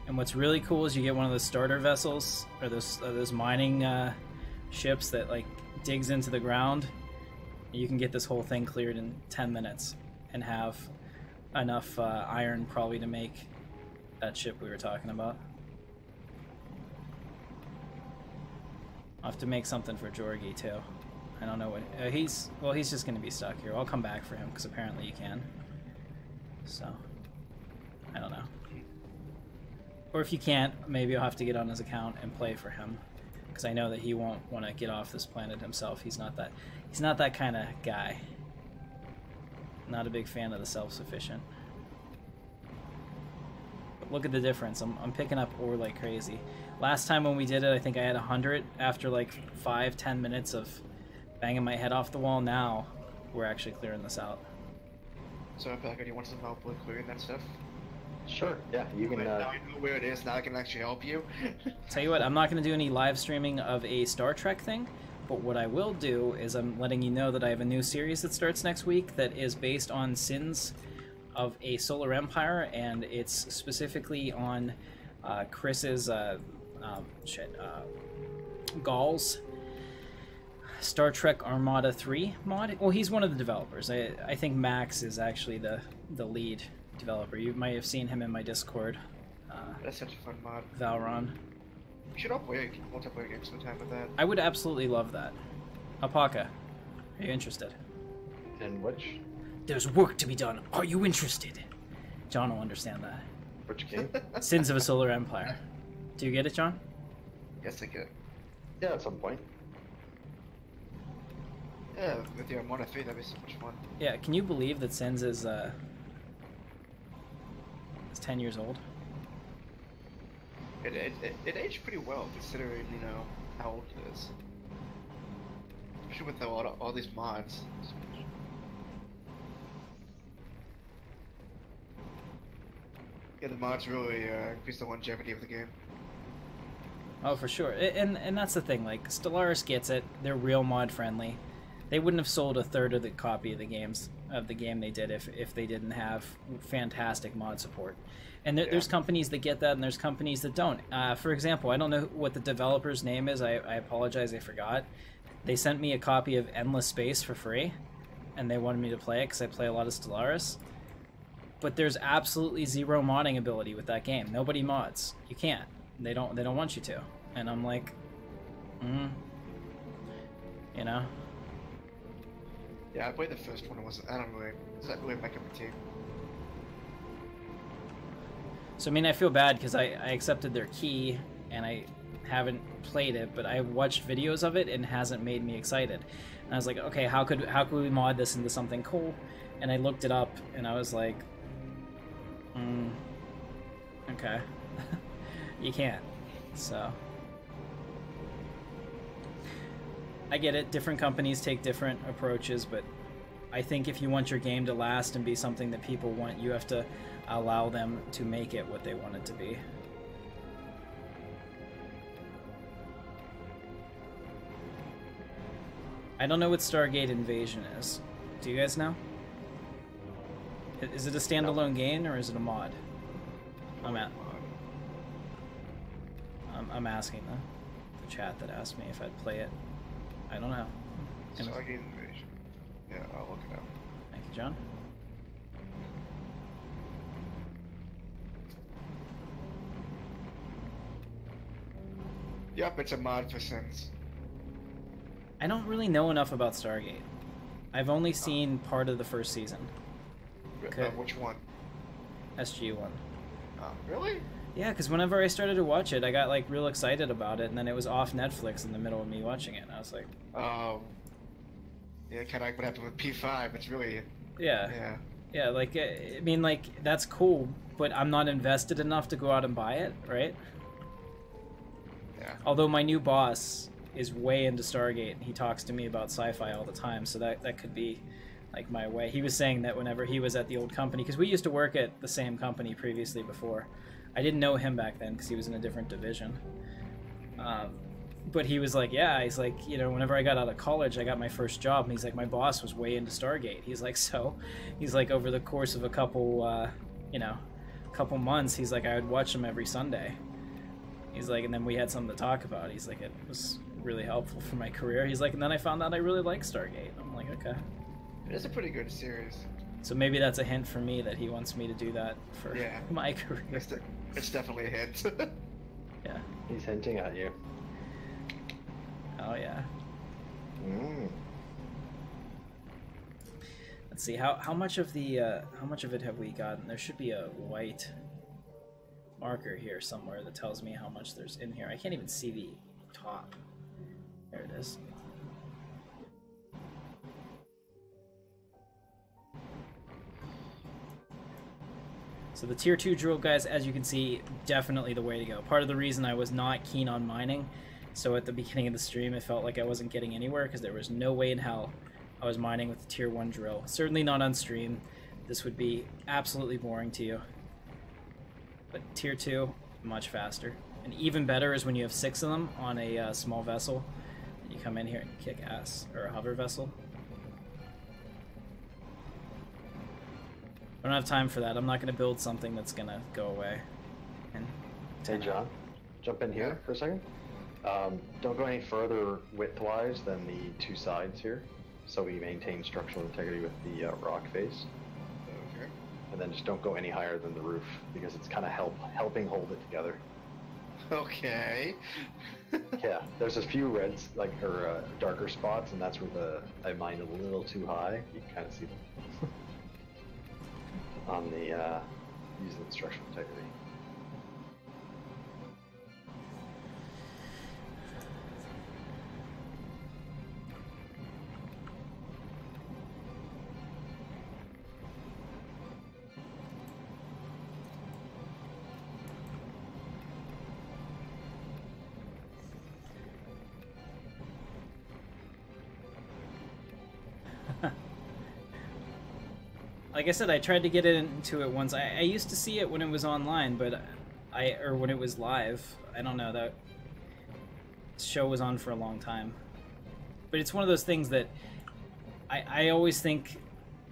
And what's really cool is you get one of those starter vessels, or those mining ships that like digs into the ground. You can get this whole thing cleared in 10 minutes and have enough iron probably to make that ship we were talking about. I'll have to make something for Jorgi too. I don't know what he's just gonna be stuck here. I'll come back for him because apparently you can. So I don't know. Or if you can't, maybe I'll have to get on his account and play for him, because I know that he won't want to get off this planet himself. He's not that kind of guy. Not a big fan of the self-sufficient. But look at the difference. I'm picking up ore like crazy. Last time when we did it, I think I had 100 after like 5-10 minutes of banging my head off the wall. Now we're actually clearing this out. So, Becca, do you want some help with clearing that stuff? Sure, yeah, you can... Now I know where it is, now I can actually help you. Tell you what, I'm not going to do any live streaming of a Star Trek thing, but what I will do is I'm letting you know that I have a new series that starts next week that is based on sins of a solar empire, and it's specifically on Chris's Gall's Star Trek Armada 3 mod. Well, he's one of the developers. I think Max is actually the lead developer. You might have seen him in my Discord. That's such a fun mod. Valron. We should all play a multiplayer game sometime with that. I would absolutely love that. Alpaca, are you interested? And which? There's work to be done. Are you interested? John will understand that. Which game? Sins of a Solar Empire. Do you get it, John? Yes, I get it. Yeah, at some point. Yeah, with the Armada 3, that'd be so much fun. Yeah, can you believe that Sins is 10 years old? It aged pretty well, considering, you know, how old it is. Especially with all these mods. Yeah, the mods really increase the longevity of the game. Oh, for sure. And that's the thing, like, Stellaris gets it. They're real mod friendly. They wouldn't have sold a third of the copy of the game they did if they didn't have fantastic mod support. And there's companies that get that, and there's companies that don't. For example, I don't know what the developer's name is. I apologize, I forgot. They sent me a copy of Endless Space for free, and they wanted me to play it because I play a lot of Stellaris. But there's absolutely zero modding ability with that game. Nobody mods. You can't. They don't want you to. And I'm like, you know. Yeah, I played the first one. It's not really my cup of tea. So I mean, I feel bad because I accepted their key and I haven't played it, but I watched videos of it and it hasn't made me excited. And I was like, okay, how could we mod this into something cool? And I looked it up and I was like, okay. You can't. So I get it. Different companies take different approaches, but I think if you want your game to last and be something that people want, you have to allow them to make it what they want it to be. I don't know what Stargate Invasion is. Do you guys know? Is it a standalone game or is it a mod? I'm asking the chat that asked me if I'd play it. I don't know. Stargate Invasion. Yeah, I'll look it up. Thank you, John. Yep, it's a mod for Sims. I don't really know enough about Stargate. I've only seen part of the first season. Which one? SG-1. Really? Yeah, because whenever I started to watch it, I got like real excited about it, and then it was off Netflix in the middle of me watching it, and I was like... yeah, kind of like what happened with P5. It's really... Yeah. Yeah, like, I mean, like, that's cool, but I'm not invested enough to go out and buy it, right? Yeah. Although my new boss is way into Stargate, and he talks to me about sci-fi all the time, so that could be like my way. He was saying that whenever he was at the old company, because we used to work at the same company previously before. I didn't know him back then because he was in a different division. But he was like, yeah, he's like, you know, whenever I got out of college, I got my first job, and he's like, my boss was way into Stargate. He's like, so, he's like, over the course of a couple, couple months, he's like, I would watch him every Sunday. He's like, and then we had something to talk about. He's like, it was really helpful for my career. He's like, and then I found out I really like Stargate. I'm like, okay. It is a pretty good series. So maybe that's a hint for me that he wants me to do that for my career. It's definitely a hint. Yeah. He's hinting at you. Oh yeah. Mm. Let's see how much of it have we gotten? There should be a white marker here somewhere that tells me how much there's in here. I can't even see the top. There it is. So the tier 2 drill, guys, as you can see, definitely the way to go. Part of the reason I was not keen on mining, so at the beginning of the stream it felt like I wasn't getting anywhere because there was no way in hell I was mining with the tier 1 drill. Certainly not on stream. This would be absolutely boring to you. But tier 2, much faster. And even better is when you have 6 of them on a small vessel. And you come in here and kick ass. Or a hover vessel. I don't have time for that. I'm not going to build something that's going to go away. And hey, John, jump in here for a second. Don't go any further width-wise than the 2 sides here, so we maintain structural integrity with the rock face. Okay. And then just don't go any higher than the roof, because it's kind of helping hold it together. Okay. Yeah, there's a few reds, or darker spots, and that's where I mined a little too high. You can kind of see them. On the using the structural integrity. Like I said, I tried to get into it once. I used to see it when it was online, but or when it was live. I don't know, that show was on for a long time. But it's one of those things that I always think,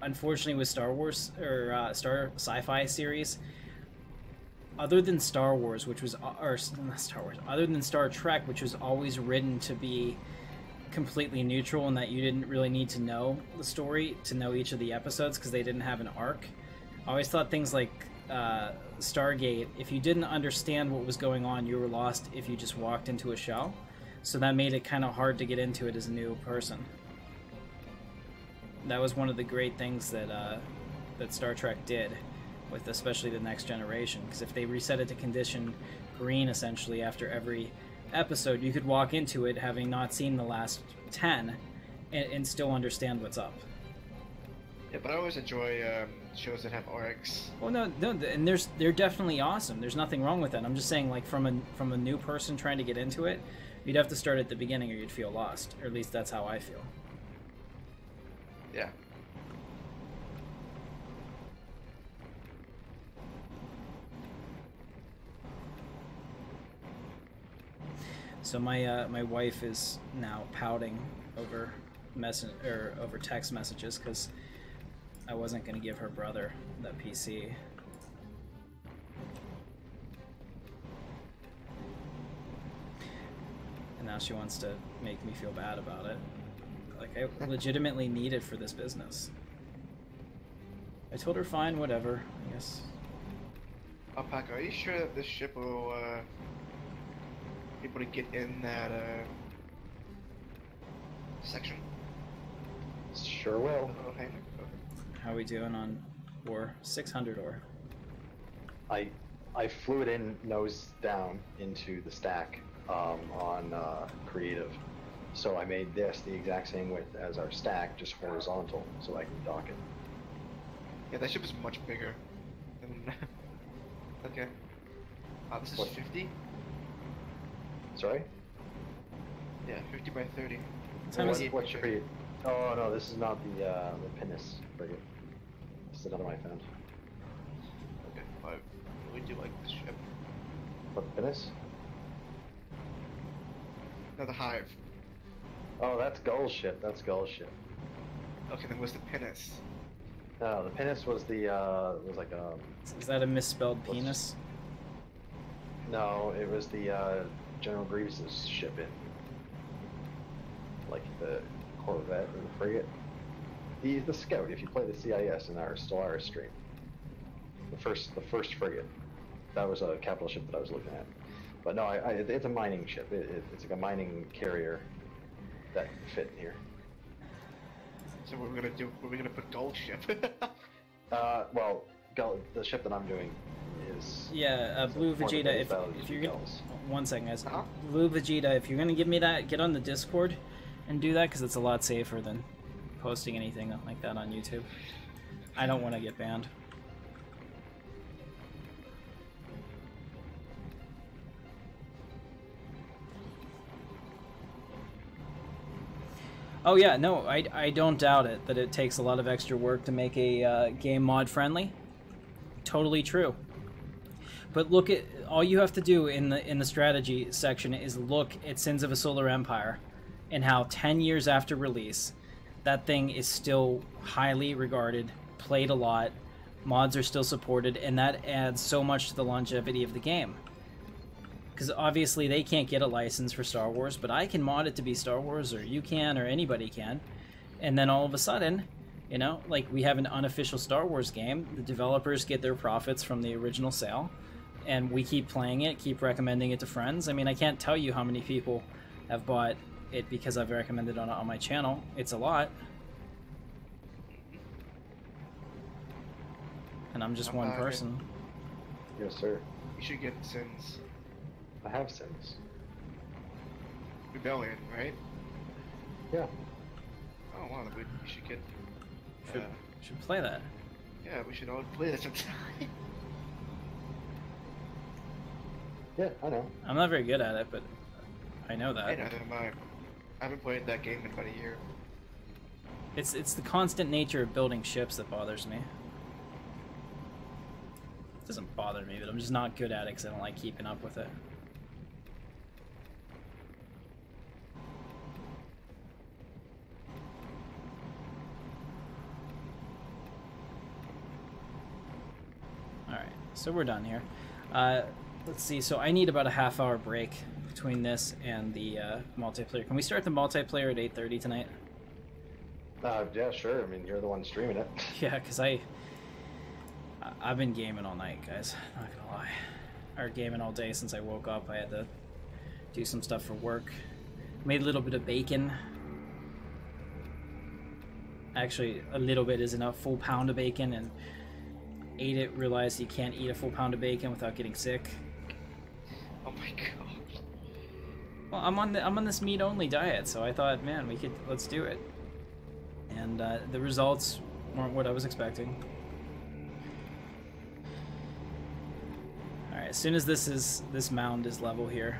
unfortunately, with Star Wars or sci-fi series, other than Star Wars, which was not Star Wars, other than Star Trek, which was always written to be completely neutral and that you didn't really need to know the story to know each of the episodes because they didn't have an arc. I always thought things like Stargate, if you didn't understand what was going on, you were lost if you just walked into a shell. So that made it kind of hard to get into it as a new person. That was one of the great things that that Star Trek did, with especially the Next Generation, because if they reset it to condition green essentially after every episode, you could walk into it having not seen the last 10 and still understand what's up. Yeah, but I always enjoy shows that have arcs. Well, no, and they're definitely awesome. There's nothing wrong with that. I'm just saying, like, from a new person trying to get into it, you'd have to start at the beginning or you'd feel lost. Or at least that's how I feel. Yeah. So my wife is now pouting over over text messages because I wasn't going to give her brother that PC. And now she wants to make me feel bad about it. Like, I legitimately need it for this business. I told her, fine, whatever, I guess. Alpaca, are you sure that this ship will be able to get in that section? Sure will. Okay. How are we doing on ore? 600 ore. I flew it in nose down into the stack on creative. So I made this the exact same width as our stack, just horizontal, so I can dock it. Yeah, that ship is much bigger. Okay. This is What? 50? Sorry? Yeah, 50 by 30. What's your creed? Oh no, this is not the pinnace frigate. This is another one I found. Okay, but we do like this ship. What, pinnace? No, the Hive. Oh, that's Gull's ship. That's Gull's ship. Okay, then what's the pinnace? No, the pinnace was the was like a. Is that a misspelled penis? No, it was the General Grievous's ship in. Like the Corvette or the frigate. He's the scout. If you play the CIS in our Stellaris stream, the first frigate, that was a capital ship that I was looking at. But no, it's a mining ship. It's like a mining carrier that can fit in here. So what we're gonna do? What are we gonna put Gold ship? Well, the ship that I'm doing is. Yeah, Blue Vegeta. If you're gonna, one second, guys. Blue Vegeta, if you're gonna give me that, get on the Discord and do that because it's a lot safer than posting anything like that on YouTube. I don't want to get banned. Oh yeah, no, I don't doubt it, that it takes a lot of extra work to make a game mod friendly. Totally true. But look at, all you have to do in the strategy section is look at Sins of a Solar Empire and how 10 years after release, that thing is still highly regarded, played a lot, mods are still supported, and that adds so much to the longevity of the game. Because obviously they can't get a license for Star Wars, but I can mod it to be Star Wars, or you can, or anybody can. And then all of a sudden, you know, like we have an unofficial Star Wars game, the developers get their profits from the original sale, and we keep playing it, keep recommending it to friends. I mean, I can't tell you how many people have bought it because I've recommended it on my channel. It's a lot. And I'm just one person. Yes, sir. You should get Sins. I have Sins. Rebellion, right? Yeah. Oh wow, we should get. Should play that. Yeah, we should all play that sometime. Yeah, I know. I'm not very good at it, but I know that. I know that I haven't played that game in about a year. It's the constant nature of building ships that bothers me. It doesn't bother me, but I'm just not good at it because I don't like keeping up with it. Alright, so we're done here. Let's see, so I need about a half-hour break between this and the multiplayer. Can we start the multiplayer at 8:30 tonight? Yeah, sure. I mean, you're the one streaming it. Yeah, because I've been gaming all night, guys. Not gonna lie. Or gaming all day since I woke up. I had to do some stuff for work. Made a little bit of bacon. Actually, a little bit isn't a full pound of bacon, and ate it, realized you can't eat a full pound of bacon without getting sick. Oh my god. Well, I'm on this meat only diet, so I thought, man, let's do it. And the results weren't what I was expecting. Alright, as soon as this mound is level here,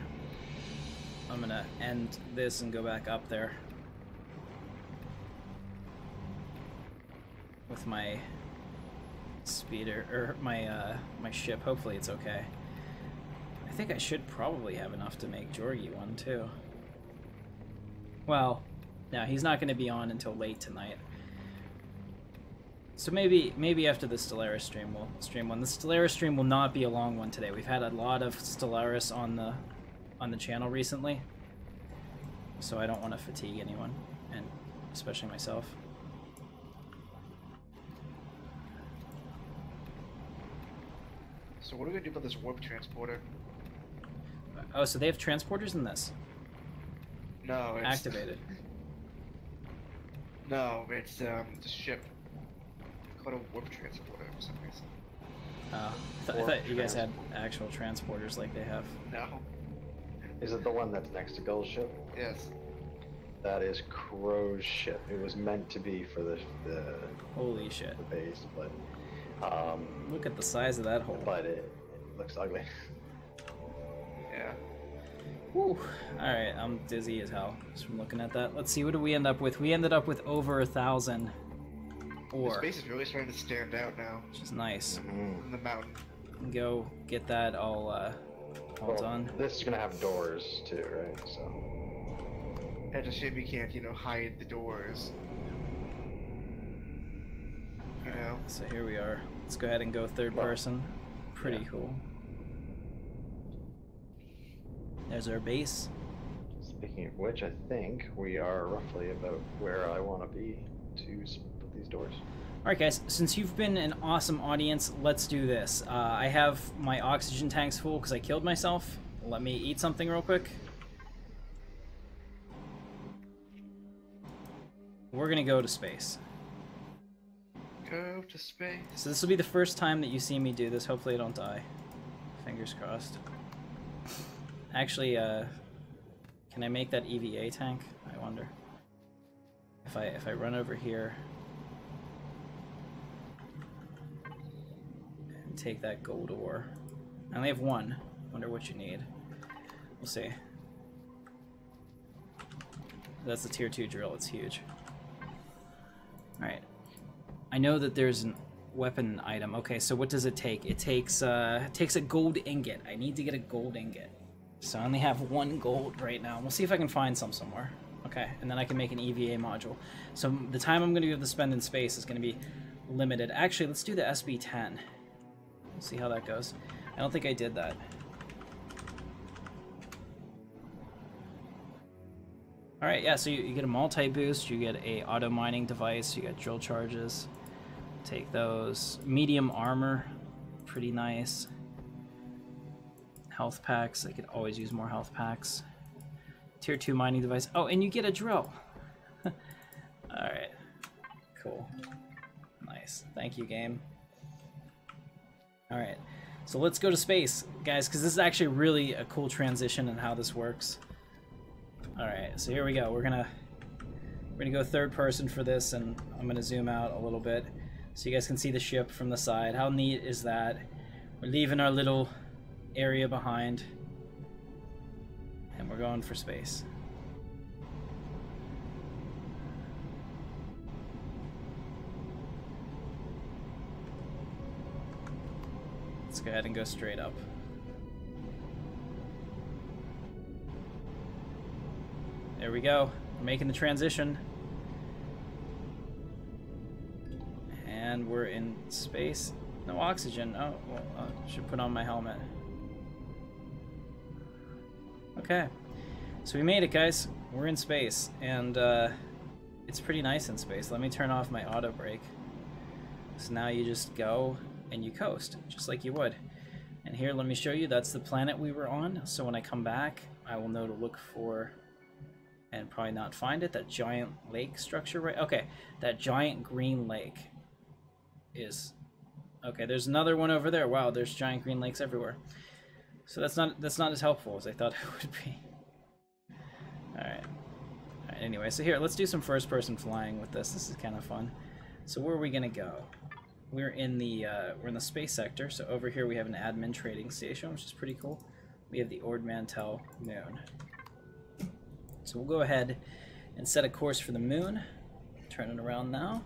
I'm gonna end this and go back up there with my speeder, or my ship. Hopefully it's okay. I think I should probably have enough to make Jorgie one too. Well, no, he's not going to be on until late tonight. So maybe after the Stellaris stream we'll stream one. The Stellaris stream will not be a long one today. We've had a lot of Stellaris on the channel recently, so I don't want to fatigue anyone, and especially myself. So what are we gonna do about this warp transporter? Oh, so they have transporters in this? No, it's Activated. No, it's the ship. It's called a warp transporter for some reason. Oh, I thought you guys had actual transporters like they have. No. Is it the one that's next to Gull's ship? Yes. That is Crow's ship. It was meant to be for the Holy shit. the base, but Look at the size of that hole. but it looks ugly. Yeah. Whew. Alright, I'm dizzy as hell just from looking at that. Let's see, what did we end up with? We ended up with over 1,000 The ore, space is really starting to stand out now which is nice. in the mountain. Go get that all done. This is gonna have doors too, right? So It's a shame you can't, hide the doors. You know? So here we are. Let's go ahead and go third person. Pretty yeah. cool. There's our base. speaking of which, I think we are roughly about where I want to be to put these doors. Alright guys, since you've been an awesome audience, let's do this. I have my oxygen tanks full because I killed myself. Let me eat something real quick. We're gonna go to space. Go to space. So this will be the first time that you see me do this. Hopefully I don't die. Fingers crossed. Actually, can I make that EVA tank? I wonder. If I run over here and take that gold ore. I only have one. Wonder what you need. We'll see. That's the tier 2 drill. It's huge. Alright. I know that there's a weapon item. Okay, so what does it take? It takes a gold ingot. I need to get a gold ingot. So I only have 1 gold right now. We'll see if I can find some somewhere. Okay, and then I can make an EVA module. So the time I'm going to be able to spend in space is going to be limited. Actually, let's do the SB-10. We'll see how that goes. I don't think I did that. Alright, yeah, so you get a multi-boost, you get a auto-mining device, you get drill charges. Take those. Medium armor, pretty nice. Health packs, I could always use more health packs. Tier 2 mining device. Oh, and you get a drill. Alright, cool. Nice, thank you, game. Alright, so let's go to space, guys, because this is actually really a cool transition in how this works. Alright, so here we go. We're gonna go third person for this, and I'm gonna zoom out a little bit so you guys can see the ship from the side. How neat is that? We're leaving our little area behind, and we're going for space. Let's go ahead and go straight up. There we go. We're making the transition. And we're in space. No oxygen. Oh, well, I should put on my helmet. Okay. So we made it, guys. We're in space. And it's pretty nice in space. Let me turn off my auto brake. So now you just go and you coast, just like you would. And here, let me show you. That's the planet we were on. So when I come back, I will know to look for... and probably not find it, that giant lake structure, right? Okay, that giant green lake is... Okay, there's another one over there. Wow, there's giant green lakes everywhere. So that's not as helpful as I thought it would be. Alright. Alright, anyway, so here, let's do some first-person flying with this. This is kind of fun. So where are we gonna go? We're in the space sector. So over here we have an admin trading station, which is pretty cool. We have the Mantell moon. So we'll go ahead and set a course for the moon. Turn it around now.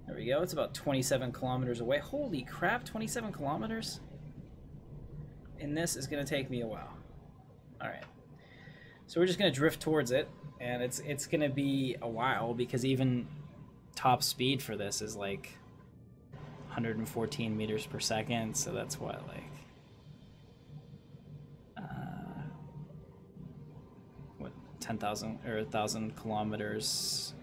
There we go. It's about 27 kilometers away. Holy crap, 27 kilometers? And this is going to take me a while. Alright. So we're just going to drift towards it. And it's going to be a while because even top speed for this is like 114 meters per second. So that's what, like... 10,000 or 1,000 kilometers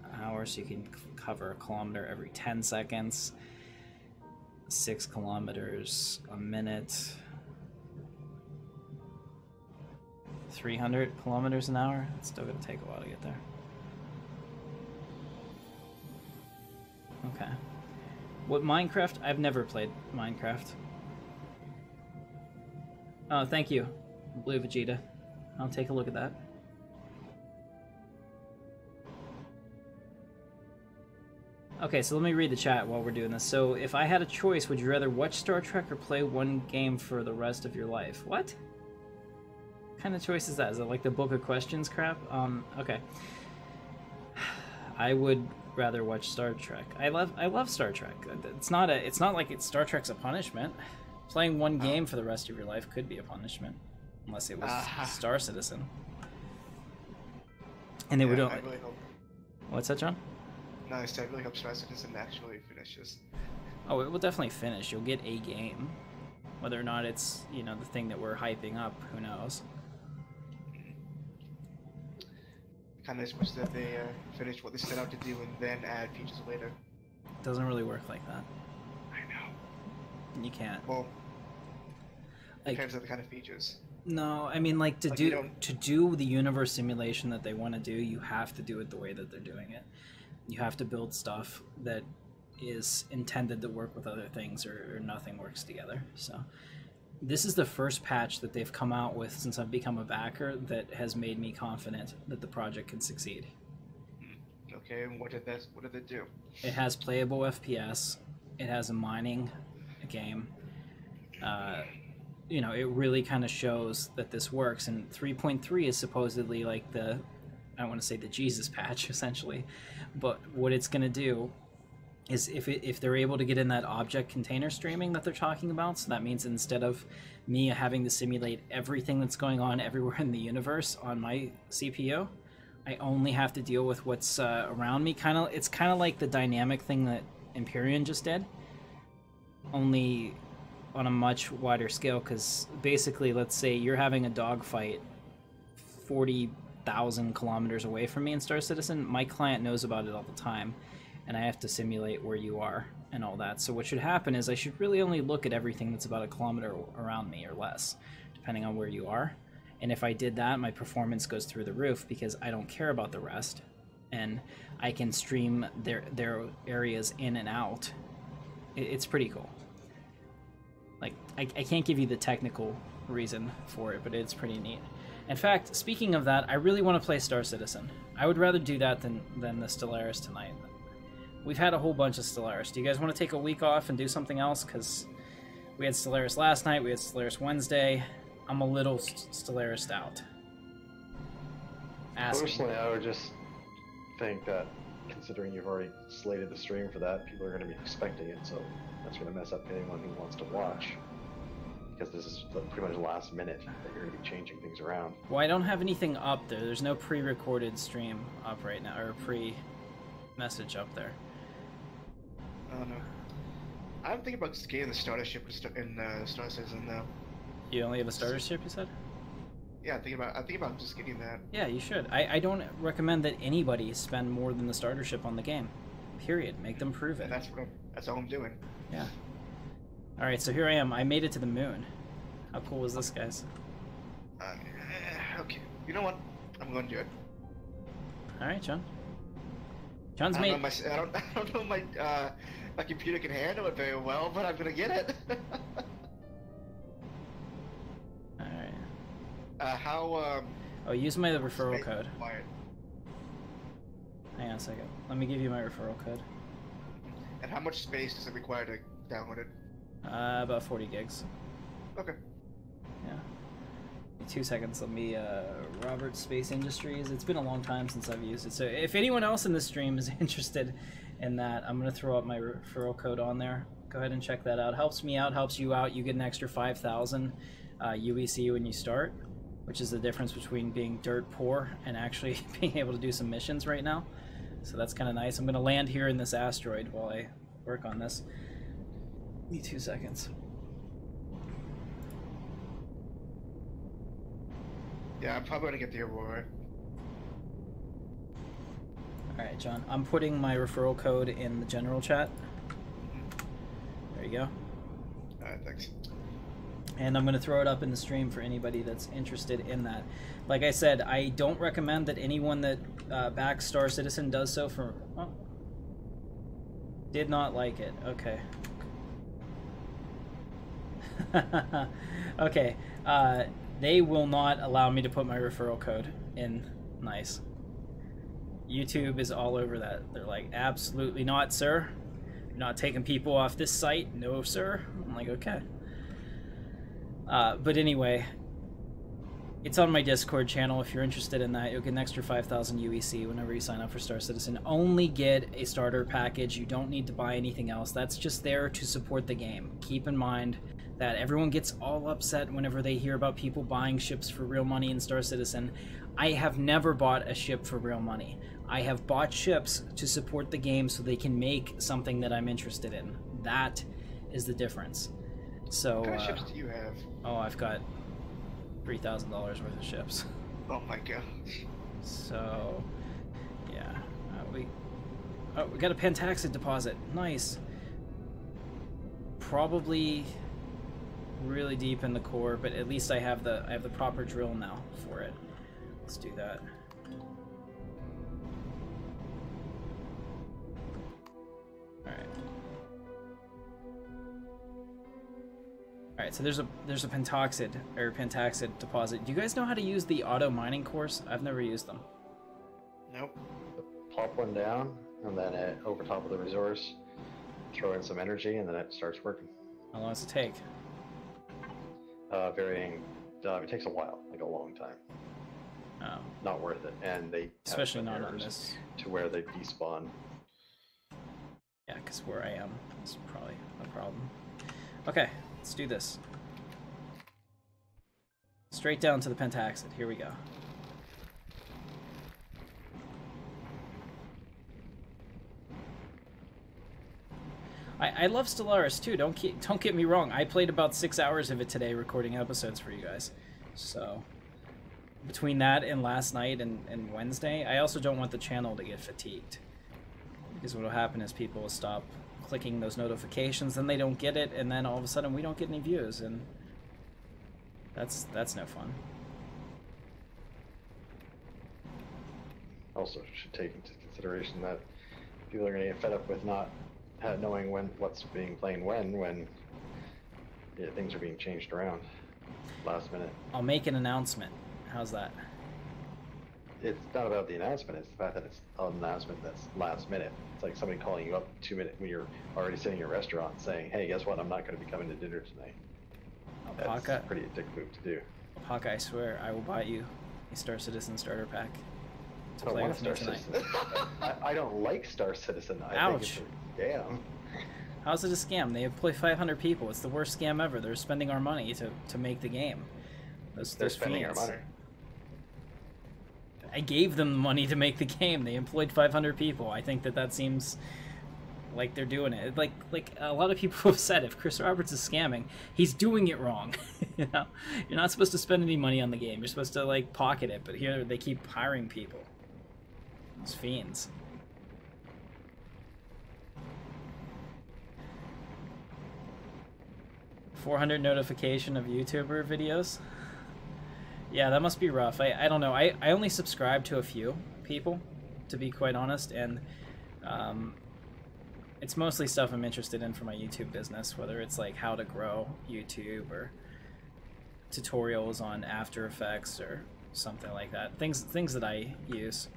an hour, so you can cover a kilometer every 10 seconds. 6 kilometers a minute. 300 kilometers an hour. It's still going to take a while to get there. Okay. What Minecraft? I've never played Minecraft. Oh, thank you, Blue Vegeta. I'll take a look at that. Okay, so let me read the chat while we're doing this. So, if I had a choice, would you rather watch Star Trek or play one game for the rest of your life? What? What kind of choice is that? Is it like the Book of Questions crap? Okay. I would rather watch Star Trek. I love Star Trek. It's not like Star Trek's a punishment. Playing one game for the rest of your life could be a punishment, unless it was Star Citizen. And they would. I really hope. What's that, John? No, I said I really hope Star Citizen actually finishes. Oh, it will definitely finish. You'll get a game. Whether or not it's, you know, the thing that we're hyping up, who knows? Kind of just wish that they finish what they set out to do and then add features later. It doesn't really work like that. I know. You can't. Well, like, depends on the kind of features. No, I mean, like, to Like, do the universe simulation that they want to do, you have to do it the way that they're doing it. You have to build stuff that is intended to work with other things, or nothing works together. So this is the first patch that they've come out with since I've become a backer that has made me confident that the project can succeed. Okay, and what did they do? It has playable FPS. It has a mining game. You know, it really kind of shows that this works. And 3.3 is supposedly like the, I don't want to say the Jesus patch, essentially. But what it's going to do is if they're able to get in that object container streaming that they're talking about, so that means instead of me having to simulate everything that's going on everywhere in the universe on my CPU, I only have to deal with what's around me. It's kind of like the dynamic thing that Empyrion just did, only on a much wider scale. Because basically, let's say you're having a dogfight 40,000 kilometers away from me in Star Citizen. My client knows about it all the time, and I have to simulate where you are and all that. So what should happen is I should really only look at everything that's about a kilometer around me or less, depending on where you are. And if I did that, my performance goes through the roof because I don't care about the rest, and I can stream their areas in and out. It's pretty cool. Like, I can't give you the technical reason for it, but it's pretty neat. In fact, speaking of that, I really want to play Star Citizen. I would rather do that than the Stellaris tonight. We've had a whole bunch of Stellaris. Do you guys want to take a week off and do something else? Because we had Stellaris last night, we had Stellaris Wednesday. I'm a little Stellarised out. Personally, I would just think that, considering you've already slated the stream for that, people are going to be expecting it, so that's going to mess up anyone who wants to watch. Because this is pretty much last minute that you're going to be changing things around. Well, I don't have anything up there. There's no pre-recorded stream up right now, or pre-message up there. I don't know. I'm thinking about just getting the starter ship in Star Citizen now. You only have a starter ship, you said? Yeah, I'm thinking about just getting that. Yeah, you should. I don't recommend that anybody spend more than the starter ship on the game. Period. Make them prove it. That's all I'm doing. Yeah. Alright, so here I am. I made it to the moon. How cool was this, guys? Okay. You know what? I'm going to do it. Alright, John. John's made... I don't know my computer can handle it very well, but I'm going to get it. Alright. Oh, use my referral code. Quiet. Hang on a second. Let me give you my referral code. And how much space does it require to download it? About 40 gigs. Okay. Yeah. 2 seconds. Let me, Robert Space Industries. It's been a long time since I've used it. So if anyone else in this stream is interested in that, I'm going to throw up my referral code on there. Go ahead and check that out. Helps me out, helps you out. You get an extra 5,000 UEC when you start, which is the difference between being dirt poor and actually being able to do some missions right now. So that's kind of nice. I'm going to land here in this asteroid while I work on this. Give me 2 seconds. Yeah, I'm probably gonna get the Aurora. Alright, John. I'm putting my referral code in the general chat. There you go. Alright, thanks. And I'm going to throw it up in the stream for anybody that's interested in that. Like I said, I don't recommend that anyone that backs Star Citizen does so for... Oh. Did not like it. Okay. Okay. They will not allow me to put my referral code in. Nice. YouTube is all over that. They're like, absolutely not, sir. You're not taking people off this site. No, sir. I'm like, okay. But anyway, it's on my Discord channel. If you're interested in that, you'll get an extra 5,000 UEC whenever you sign up for Star Citizen. Only get a starter package. You don't need to buy anything else. That's just there to support the game. Keep in mind that everyone gets all upset whenever they hear about people buying ships for real money in Star Citizen. I have never bought a ship for real money. I have bought ships to support the game so they can make something that I'm interested in. That is the difference. So, What kind of ships do you have? Oh, I've got $3,000 worth of ships. Oh my god. So, yeah. We got a Pentaxid deposit. Nice. Probably really deep in the core, but at least I have the proper drill now for it. Let's do that. Alright, so there's a Pentaxid deposit. Do you guys know how to use the auto mining course? I've never used them. Nope. Plop one down, and then over top of the resource, throw in some energy, and then it starts working. How long does it take? Varying. It takes a while, like a long time. Oh. Not worth it, and they Especially have not on errors this. to where they despawn. Yeah, because where I am is probably a problem. Okay, let's do this. Straight down to the Pentaxid. Here we go. I love Stellaris too. Don't get me wrong. I played about 6 hours of it today, recording episodes for you guys. So between that and last night and Wednesday, I also don't want the channel to get fatigued, because what will happen is people will stop clicking those notifications, then they don't get it, and then all of a sudden we don't get any views, and that's no fun. Also, should take into consideration that people are going to get fed up with not knowing what's being played when things are being changed around last minute. I'll make an announcement. How's that? It's not about the announcement, it's the fact that it's an announcement that's last minute. It's like somebody calling you up 2 minutes when you're already sitting in a restaurant saying, hey, guess what, I'm not going to be coming to dinner tonight. Alpaca, that's a pretty addictive move to do. Alpaca, I swear, I will buy you a Star Citizen starter pack to I don't play want with a me Star tonight. Citizen. I don't like Star Citizen. I Ouch. think it's a scam. How's it a scam? They employ 500 people. It's the worst scam ever. They're spending our money to make the game. They're spending our money. I gave them the money to make the game. They employed 500 people. I think that seems like they're doing it. Like a lot of people have said, if Chris Roberts is scamming, he's doing it wrong. You know, you're not supposed to spend any money on the game. You're supposed to like pocket it. But here they keep hiring people. Those fiends. $400 notification of YouTuber videos. Yeah, that must be rough. I don't know. I only subscribe to a few people, to be quite honest, and it's mostly stuff I'm interested in for my YouTube business, whether it's like how to grow YouTube or tutorials on After Effects or something like that. Things that I use.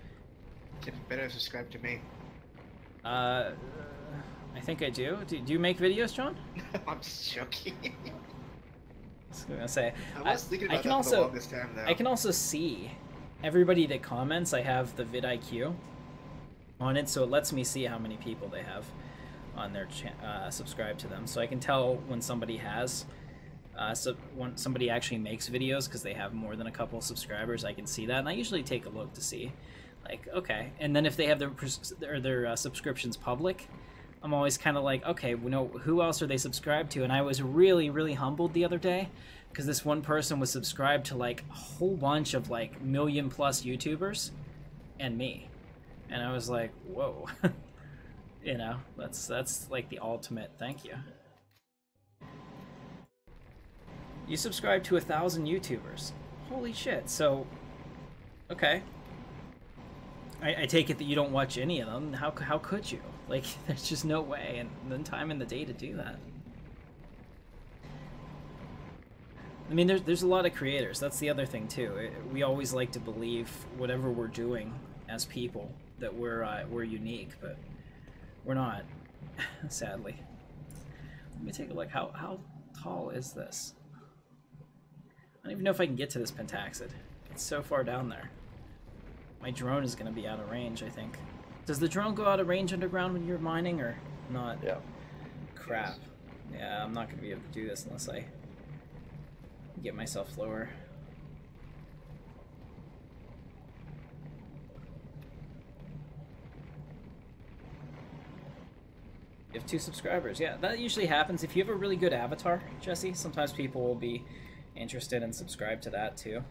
You better subscribe to me. I think I do. Do you make videos, John? I'm just joking. I was gonna say. I was thinking about I can that also, for the longest time, though. I can also see everybody that comments. I have the vidIQ on it, so it lets me see how many people they have on their subscribe to them, so I can tell when somebody has. So when somebody actually makes videos because they have more than a couple subscribers, I can see that, and I usually take a look to see, like, okay. And then if they have their subscriptions public, I'm always kind of like, okay, we know who else are they subscribed to? And I was really, really humbled the other day because this one person was subscribed to like a whole bunch of like million-plus YouTubers and me, and I was like, whoa. You know, that's like the ultimate thank you. You subscribe to 1,000 YouTubers. Holy shit. So, okay. I take it that you don't watch any of them. How could you? Like, there's just no way, and then time in the day to do that. I mean, there's a lot of creators. That's the other thing too. We always like to believe whatever we're doing as people that we're unique, but we're not, sadly. Let me take a look. How tall is this? I don't even know if I can get to this pentaxid. It's so far down there. My drone is going to be out of range, I think. Does the drone go out of range underground when you're mining, or not? Yeah. Crap. Yeah, I'm not going to be able to do this unless I get myself lower. You have 2 subscribers. Yeah, that usually happens. If you have a really good avatar, Jesse, sometimes people will be interested and subscribe to that too.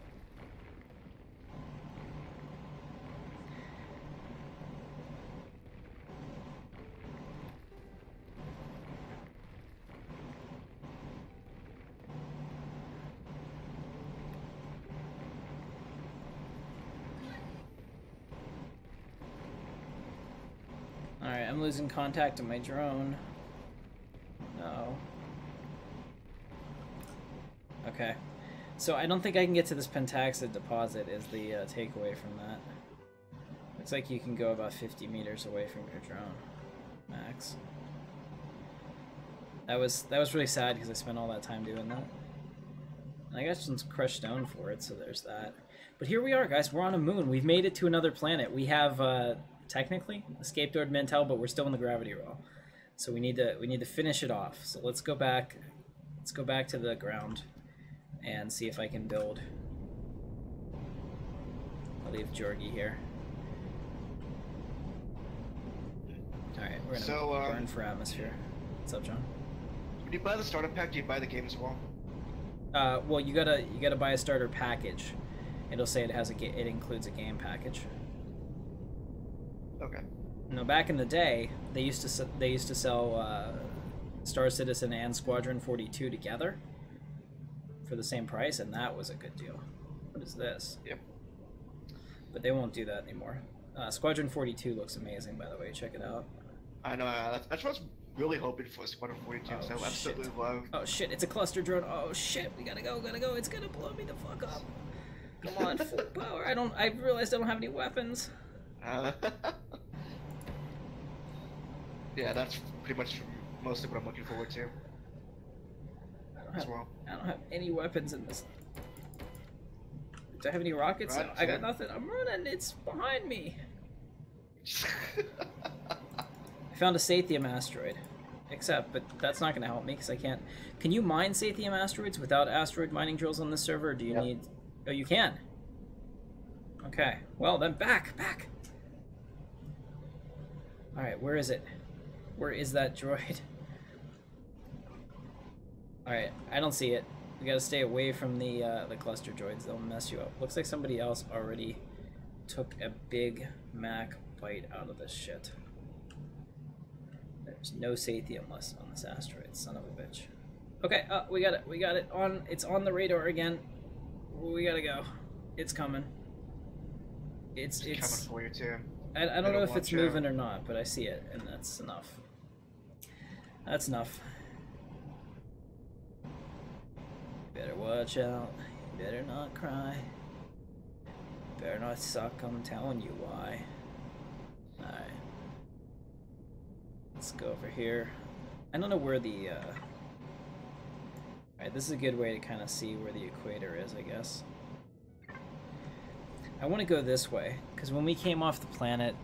Alright, I'm losing contact with my drone. No. Okay. So I don't think I can get to this pentaxid deposit is the takeaway from that. Looks like you can go about 50 meters away from your drone. Max. That was really sad because I spent all that time doing that. And I got some crushed stone for it, so there's that. But here we are, guys. We're on a moon. We've made it to another planet. We have technically escaped Ord Mantell, but we're still in the gravity well. So we need to finish it off. So let's go back. Let's go back to the ground and see if I can build. I'll leave Jorgie here. All right, we're gonna burn for atmosphere. What's up, John? When you buy the starter pack, do you buy the game as well? Well, you gotta buy a starter package. It'll say it includes a game package. Okay. No, back in the day, they used to sell Star Citizen and Squadron 42 together for the same price, and that was a good deal. What is this? Yep. But they won't do that anymore. Squadron 42 looks amazing, by the way. Check it out. I know. That's what I was really hoping for, Squadron 42. Oh, so I absolutely love. Oh shit! It's a cluster drone. Oh shit! We gotta go! It's gonna blow me the fuck up. Come on, full power. I realized I don't have any weapons. Yeah, that's pretty much mostly what I'm looking forward to. I don't have any weapons in this. Do I have any rockets? Right, No, I got nothing. I'm running. It's behind me. I found a Sathium asteroid. But that's not going to help me because I can't. Can you mine Sathium asteroids without asteroid mining drills on this server? Or do you need? Oh, you can. Okay. Well, then back. All right. Where is it? Where is that droid? All right. I don't see it. We got to stay away from the cluster droids. They'll mess you up. Looks like somebody else already took a big Mac bite out of this shit. There's no Sathium less on this asteroid, son of a bitch. Okay, we got it on. It's on the radar again. We gotta go. It's coming. It's coming for you too. I don't know if it's moving or not, but I see it, and that's enough. That's enough. Better watch out. Better not cry. Better not suck. I'm telling you why. Alright. Let's go over here. I don't know where the... Alright, this is a good way to kind of see where the equator is, I guess. I want to go this way, because when we came off the planet,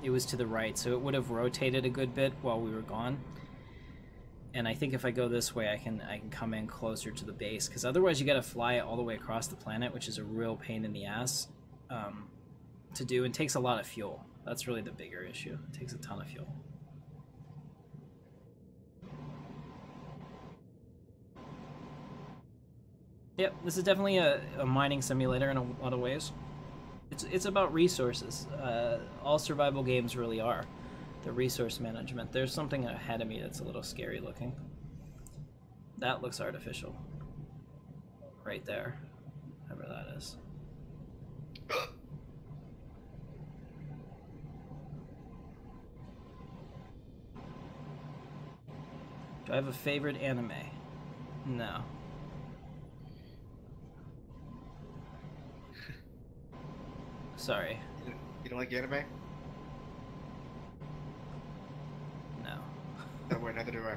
it was to the right, so it would have rotated a good bit while we were gone. And I think if I go this way, I can come in closer to the base, because otherwise you got to fly all the way across the planet, which is a real pain in the ass to do, and takes a lot of fuel. That's really the bigger issue. It takes a ton of fuel. Yep, this is definitely a mining simulator in a lot of ways. It's about resources. All survival games really are. The resource management. There's something ahead of me that's a little scary looking. That looks artificial. Right there. Whatever that is. Do I have a favorite anime? No. Sorry. You don't like anime? No. No, wait, neither do I.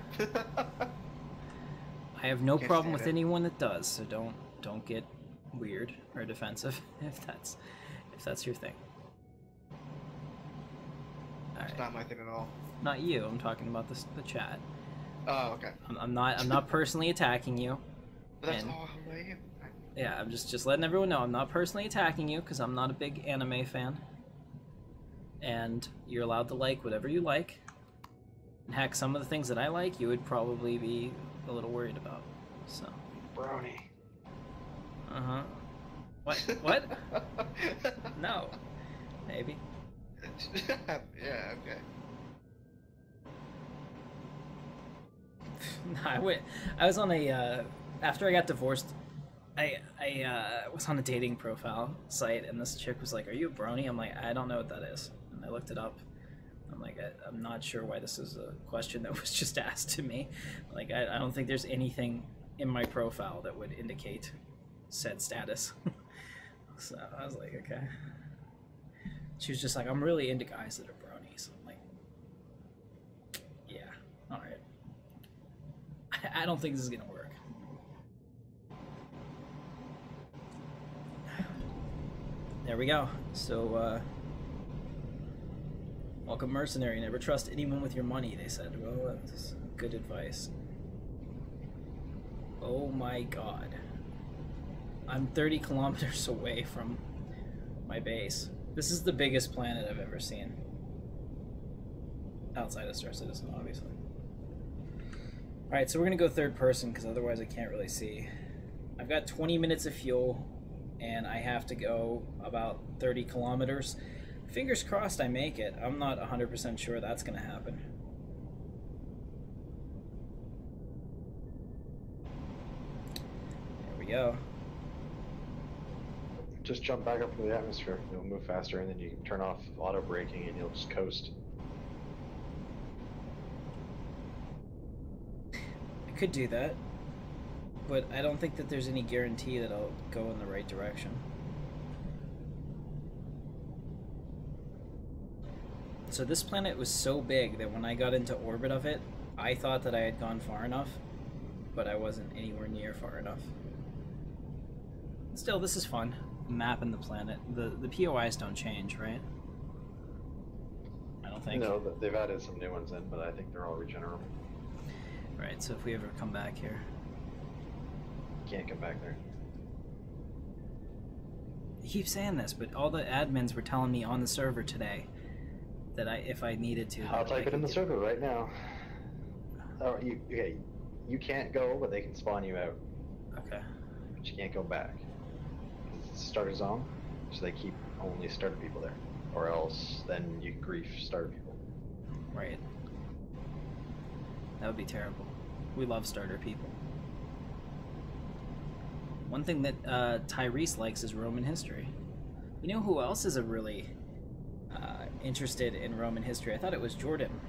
I have no Can't problem stand with it. anyone that does, so don't get weird or defensive if that's your thing. All It's right. not my thing at all. Not you. I'm talking about the chat. Oh, okay. I'm not personally attacking you. But that's And- all who I am. Yeah, I'm just letting everyone know I'm not personally attacking you because I'm not a big anime fan. And you're allowed to like whatever you like. And heck, some of the things that I like, you would probably be a little worried about. So. Brony. Uh-huh. What? What? No. Maybe. Yeah, okay. No, I was on a after I got divorced, I was on a dating profile site, and this chick was like, "Are you a brony?" I'm like, "I don't know what that is," and I looked it up. I'm like, I'm not sure why this is a question that was just asked to me. Like, I don't think there's anything in my profile that would indicate said status. So I was like, okay. She was just like, "I'm really into guys that are bronies." I'm like, yeah, all right. I don't think this is gonna work. There we go. So, welcome, mercenary. Never trust anyone with your money, they said. Well, that's good advice. Oh my god. I'm 30 kilometers away from my base. This is the biggest planet I've ever seen. Outside of Star Citizen, obviously. Alright, so we're gonna go third person, because otherwise I can't really see. I've got 20 minutes of fuel, and I have to go about 30 kilometers. Fingers crossed I make it. I'm not 100% sure that's gonna happen. There we go. Just jump back up into the atmosphere. You'll move faster, and then you can turn off auto braking, and you'll just coast. I could do that, but I don't think that there's any guarantee that I'll go in the right direction. So this planet was so big that when I got into orbit of it, I thought that I had gone far enough, but I wasn't anywhere near far enough. Still, this is fun. Mapping the planet. The POIs don't change, right? I don't think. No, they've added some new ones in, but I think they're all regenerable. Right, so if we ever come back here. You can't come back there. I keep saying this, but all the admins were telling me on the server today that if I needed to... I'll type it in the server right now. Oh, okay, you can't go, but they can spawn you out. Okay. But you can't go back. It's a starter zone, so they keep only starter people there. Or else, then you grief starter people. Right. That would be terrible. We love starter people. One thing that Tyrese likes is Roman history. You know who else is a really interested in Roman history? I thought it was Jordan.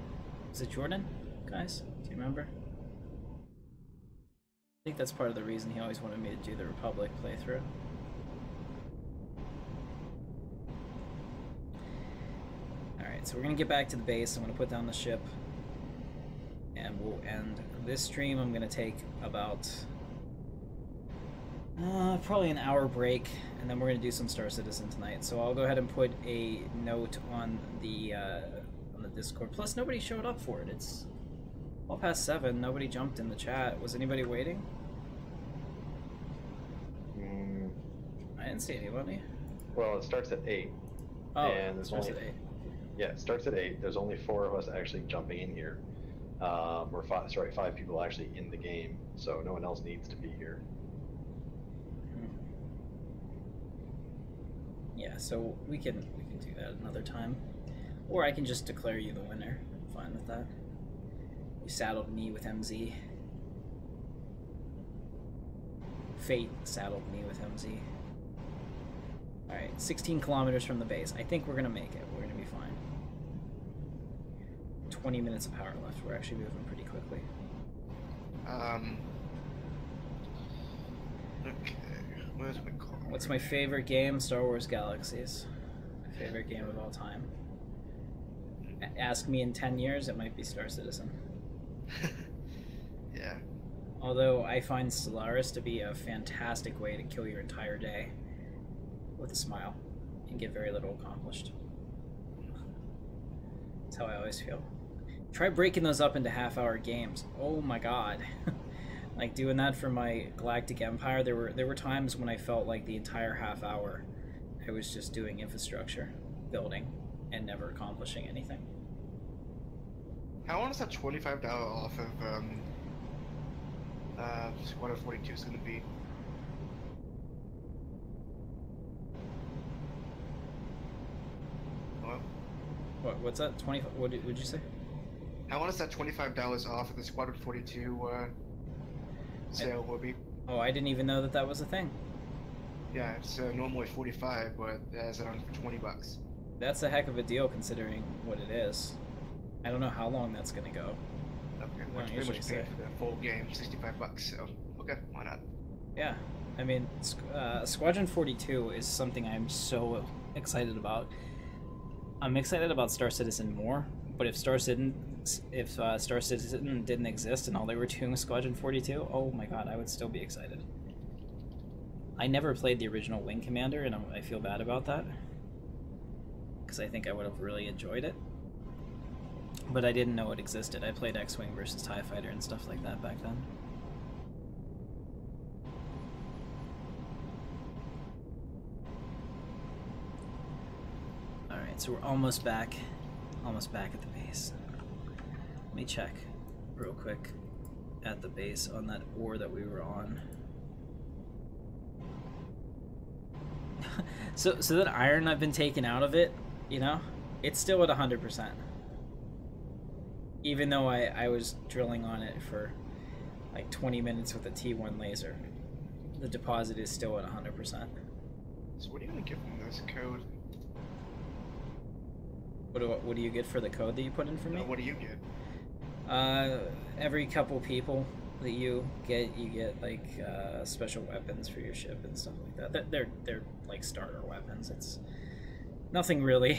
Was it Jordan, guys? Do you remember? I think that's part of the reason he always wanted me to do the Republic playthrough. Alright, Alright, so we're going to get back to the base. I'm going to put down the ship. And we'll end this stream. I'm going to take about... probably an hour break, and then we're going to do some Star Citizen tonight. So I'll go ahead and put a note on the Discord. Plus, nobody showed up for it. It's all past 7. Nobody jumped in the chat. Was anybody waiting? I didn't see anybody. Well, it starts at 8. Oh, and it starts at 8. Yeah, it starts at 8. There's only 4 of us actually jumping in here. Or 5 people actually in the game, so no one else needs to be here. Yeah, so we can do that another time. Or I can just declare you the winner. I'm fine with that. You saddled me with MZ. Fate saddled me with MZ. Alright, 16 kilometers from the base. I think we're gonna make it. We're gonna be fine. 20 minutes of power left. We're actually moving pretty quickly. Okay. Where's my car? What's my favorite game? Star Wars Galaxies. My favorite game of all time. Ask me in 10 years, it might be Star Citizen. Yeah. Although I find Solaris to be a fantastic way to kill your entire day with a smile and get very little accomplished. That's how I always feel. Try breaking those up into half-hour games. Oh my god. Like doing that for my Galactic Empire, there were times when I felt like the entire half hour I was just doing infrastructure building and never accomplishing anything. How long is that $25 off of Squadron 42 is going to be? Hello? What's that? 20? What did you say? How long is that $25 off of the Squadron 42 sale will be? Oh, I didn't even know that was a thing. Yeah, it's normally 45, but it has it on for 20 bucks. That's a heck of a deal considering what it is. I don't know how long that's gonna go. Okay, well, it's pretty much paid for the full game, 65 bucks. So okay, why not? Yeah, I mean, Squadron 42 is something I'm so excited about. I'm excited about Star Citizen more, but if Star Citizen didn't exist and all they were doing was Squadron 42, oh my god, I would still be excited. I never played the original Wing Commander, and I feel bad about that, because I think I would have really enjoyed it. But I didn't know it existed. I played X-Wing versus TIE Fighter and stuff like that back then. Alright, so we're almost back at the base. Let me check real quick at the base on that ore that we were on. So that iron I've been taking out of it, you know, it's still at 100%. Even though I was drilling on it for like 20 minutes with a T1 laser, the deposit is still at 100%. So what are you gonna get from this code? What do you get for the code that you put in for me? What do you get? Every couple people that you get like special weapons for your ship and stuff like that. They're like starter weapons. It's nothing really.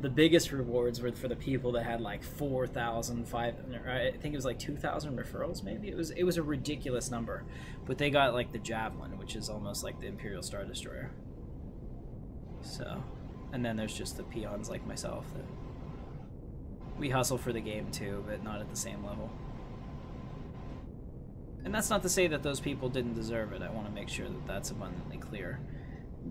The biggest rewards were for the people that had like 4,000, I think it was like 2,000 referrals maybe. It was a ridiculous number, but they got like the Javelin, which is almost like the Imperial Star Destroyer. So, and then there's just the peons like myself that we hustle for the game too, but not at the same level. And that's not to say that those people didn't deserve it. I want to make sure that that's abundantly clear.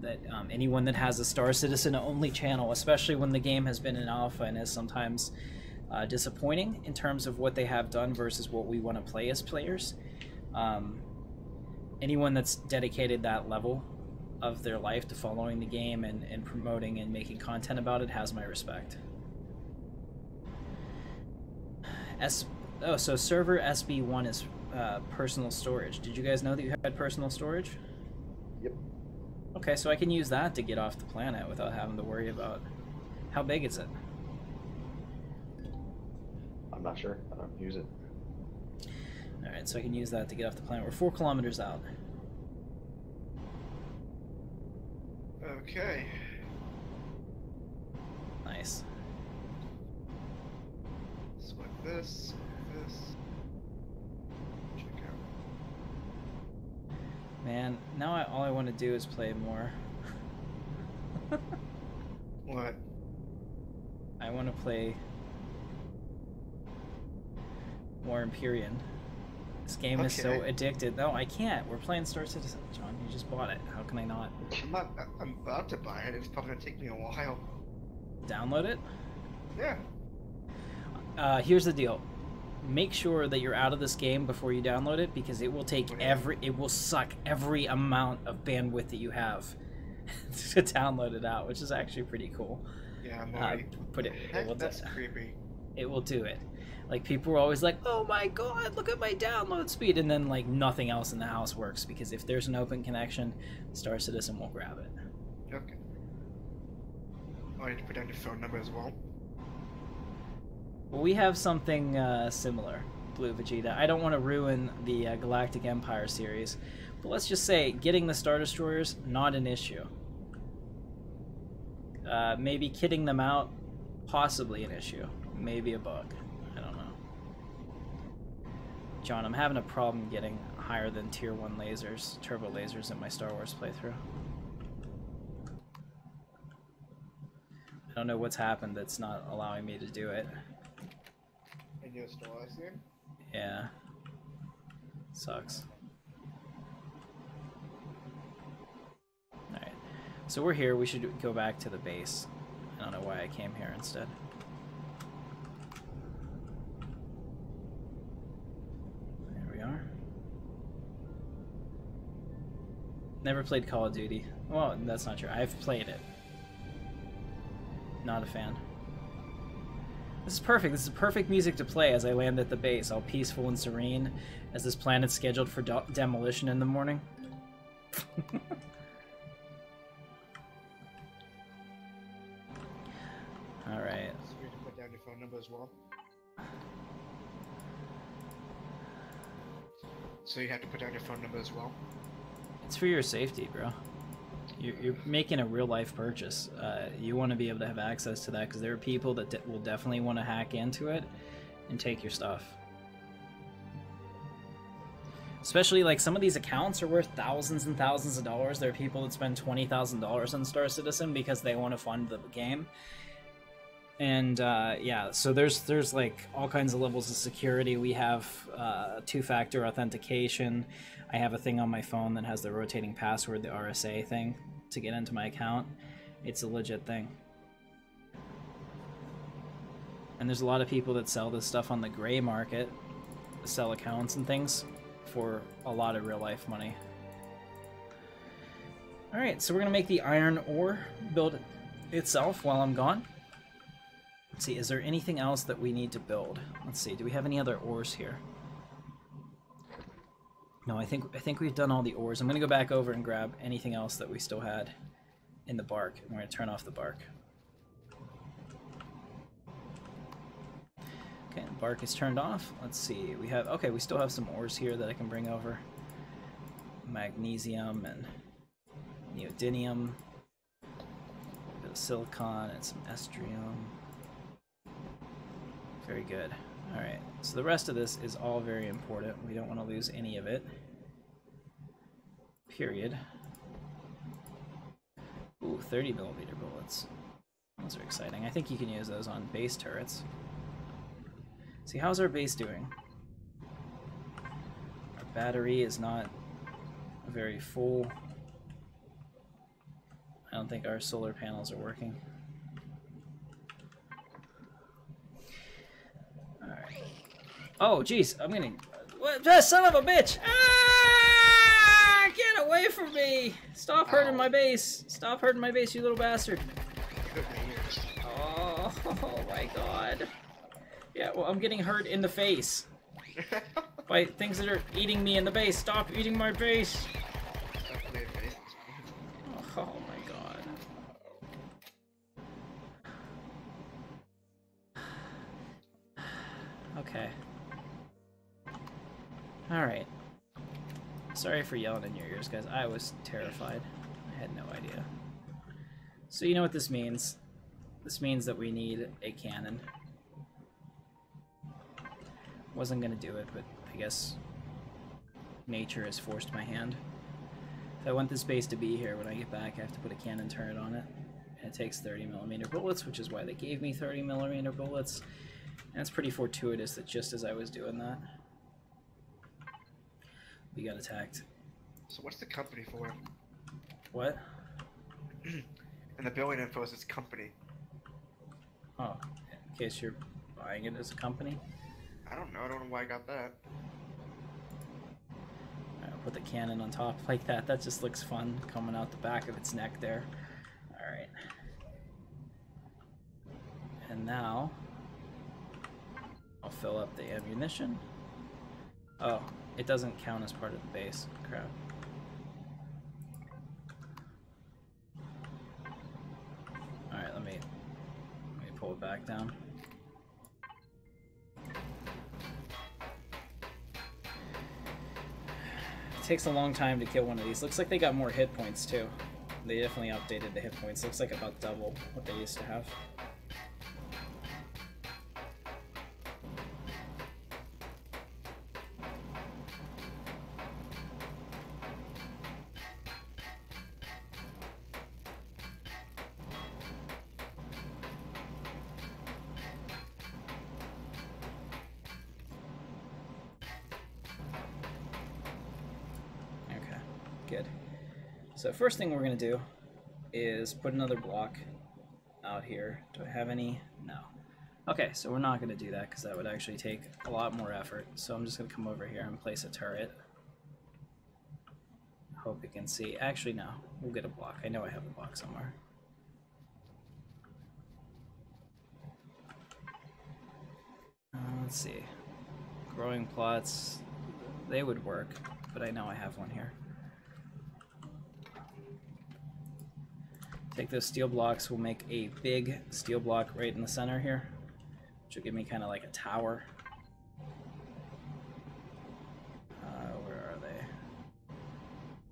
That anyone that has a Star Citizen only channel, especially when the game has been in alpha and is sometimes disappointing in terms of what they have done versus what we want to play as players, anyone that's dedicated that level of their life to following the game and promoting and making content about it has my respect. So server SB1 is personal storage. Did you guys know that you had personal storage? Yep. Okay, so I can use that to get off the planet without having to worry about... How big is it? I'm not sure. I don't use it. Alright, so I can use that to get off the planet. We're 4 kilometers out. Okay. Nice. this. Check out. Man, now all I want to do is play more. What? I want to play more Empyrion. This game is so addicted. No, I can't. We're playing Star Citizen, John. You just bought it. How can I not? I'm about to buy it. It's probably gonna take me a while. Download it? Yeah. Here's the deal. Make sure that you're out of this game before you download it, because it will take it will suck every amount of bandwidth that you have to download it out, which is actually pretty cool. Yeah, I'm already. That's creepy. It will do it. Like, people were always like, oh my god, look at my download speed, and then like nothing else in the house works, because if there's an open connection, Star Citizen will grab it. Okay. Oh, I need to put down your phone number as well. Well, we have something similar, Blue Vegeta. I don't want to ruin the Galactic Empire series, but let's just say getting the Star Destroyers, not an issue. Maybe kitting them out, possibly an issue. Maybe a bug. I don't know. John, I'm having a problem getting higher than tier 1 lasers, turbo lasers in my Star Wars playthrough. I don't know what's happened that's not allowing me to do it. And you're still here? Yeah. Sucks. Alright. So we're here. We should go back to the base. I don't know why I came here instead. There we are. Never played Call of Duty. Well, that's not true. I've played it. Not a fan. This is perfect. This is perfect music to play as I land at the base, all peaceful and serene, as this planet's scheduled for demolition in the morning. Alright. So you have to put down your phone number as well. So you have to put down your phone number as well. It's for your safety, bro. You're making a real-life purchase. You want to be able to have access to that, because there are people that will definitely want to hack into it and take your stuff. Especially, like, some of these accounts are worth thousands and thousands of dollars. There are people that spend $20,000 on Star Citizen because they want to fund the game. And, yeah, so there's like, all kinds of levels of security. We have two-factor authentication. I have a thing on my phone that has the rotating password, the RSA thing, to get into my account. It's a legit thing. And there's a lot of people that sell this stuff on the gray market, sell accounts and things, for a lot of real-life money. Alright, so we're going to make the iron ore build itself while I'm gone. Let's see, is there anything else that we need to build? Let's see, do we have any other ores here? No, I think we've done all the ores. I'm going to go back over and grab anything else that we still had in the bark. I'm going to turn off the bark. Okay, the bark is turned off. Let's see, we have, okay, we still have some ores here that I can bring over. Magnesium and neodymium, a bit of silicon and some estrium. Very good. Alright, so the rest of this is all very important. We don't want to lose any of it. Period. Ooh, 30mm bullets. Those are exciting. I think you can use those on base turrets. See, how's our base doing? Our battery is not very full. I don't think our solar panels are working. Alright. Oh, jeez, I'm getting... What? Son of a bitch! Ah! Get away from me! Stop hurting my base! Stop hurting my base, you little bastard! Oh, oh my god. Yeah, well, I'm getting hurt in the face. By things that are eating me in the base. Stop eating my base! Oh my god. Okay. Alright. Sorry for yelling in your ears, guys. I was terrified. I had no idea. So you know what this means. This means that we need a cannon. Wasn't gonna do it, but I guess nature has forced my hand. If I want this base to be here when I get back, I have to put a cannon turret on it. And it takes 30mm bullets, which is why they gave me 30mm bullets. And it's pretty fortuitous that just as I was doing that, we got attacked. So what's the company for? What? In the building info, it's company. Oh, in case you're buying it as a company? I don't know why I got that. I'll put the cannon on top like that. That just looks fun, coming out the back of its neck there. Alright. And now, I'll fill up the ammunition. Oh, it doesn't count as part of the base. Crap. Alright, let me pull it back down. It takes a long time to kill one of these. Looks like they got more hit points too. They definitely updated the hit points. Looks like about double what they used to have. Good. So first thing we're going to do is put another block out here. Do I have any? No. Okay, so we're not going to do that because that would actually take a lot more effort. So I'm just going to come over here and place a turret. Hope you can see. Actually, no. We'll get a block. I know I have a block somewhere. Let's see. Growing plots. They would work, but I know I have one here. Take those steel blocks, we'll make a big steel block right in the center here, which will give me kind of like a tower. Where are they?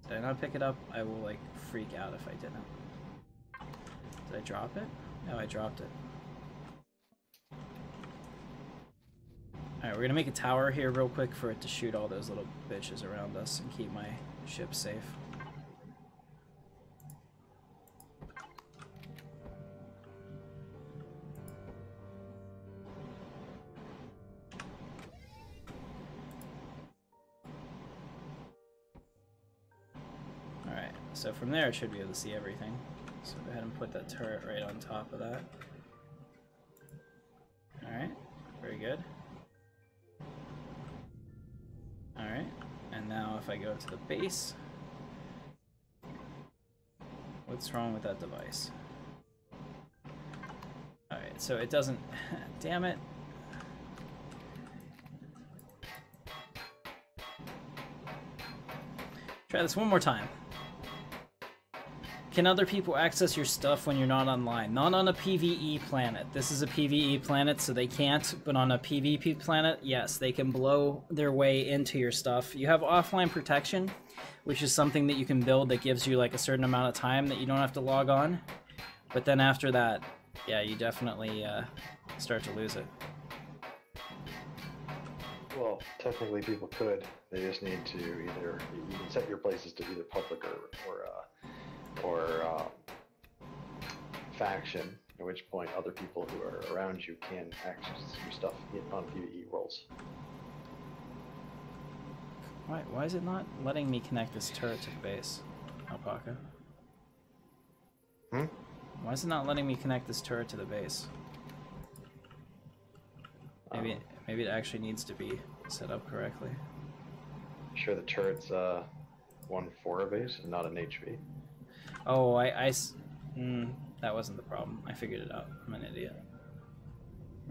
Did I not pick it up? I will like freak out if I didn't. Did I drop it? No, I dropped it. Alright, we're gonna make a tower here real quick for it to shoot all those little bitches around us and keep my ship safe. So from there, it should be able to see everything. So go ahead and put that turret right on top of that. Alright, very good. Alright, and now if I go to the base, what's wrong with that device? Alright, so it doesn't... Damn it. Try this one more time. Can other people access your stuff when you're not online? Not on a PvE planet. This is a PvE planet, so they can't, but on a PvP planet, yes, they can blow their way into your stuff. You have offline protection, which is something that you can build that gives you like a certain amount of time that you don't have to log on. But then after that, yeah, you definitely start to lose it. Well, technically people could. They just need to either, you can set your places to either public or faction, at which point other people who are around you can access your stuff on PvE rolls. Why is it not letting me connect this turret to the base, Alpaca? Why is it not letting me connect this turret to the base? Maybe it actually needs to be set up correctly. Sure, the turret's 1-4 a base and not an HV. Oh, that wasn't the problem. I figured it out. I'm an idiot.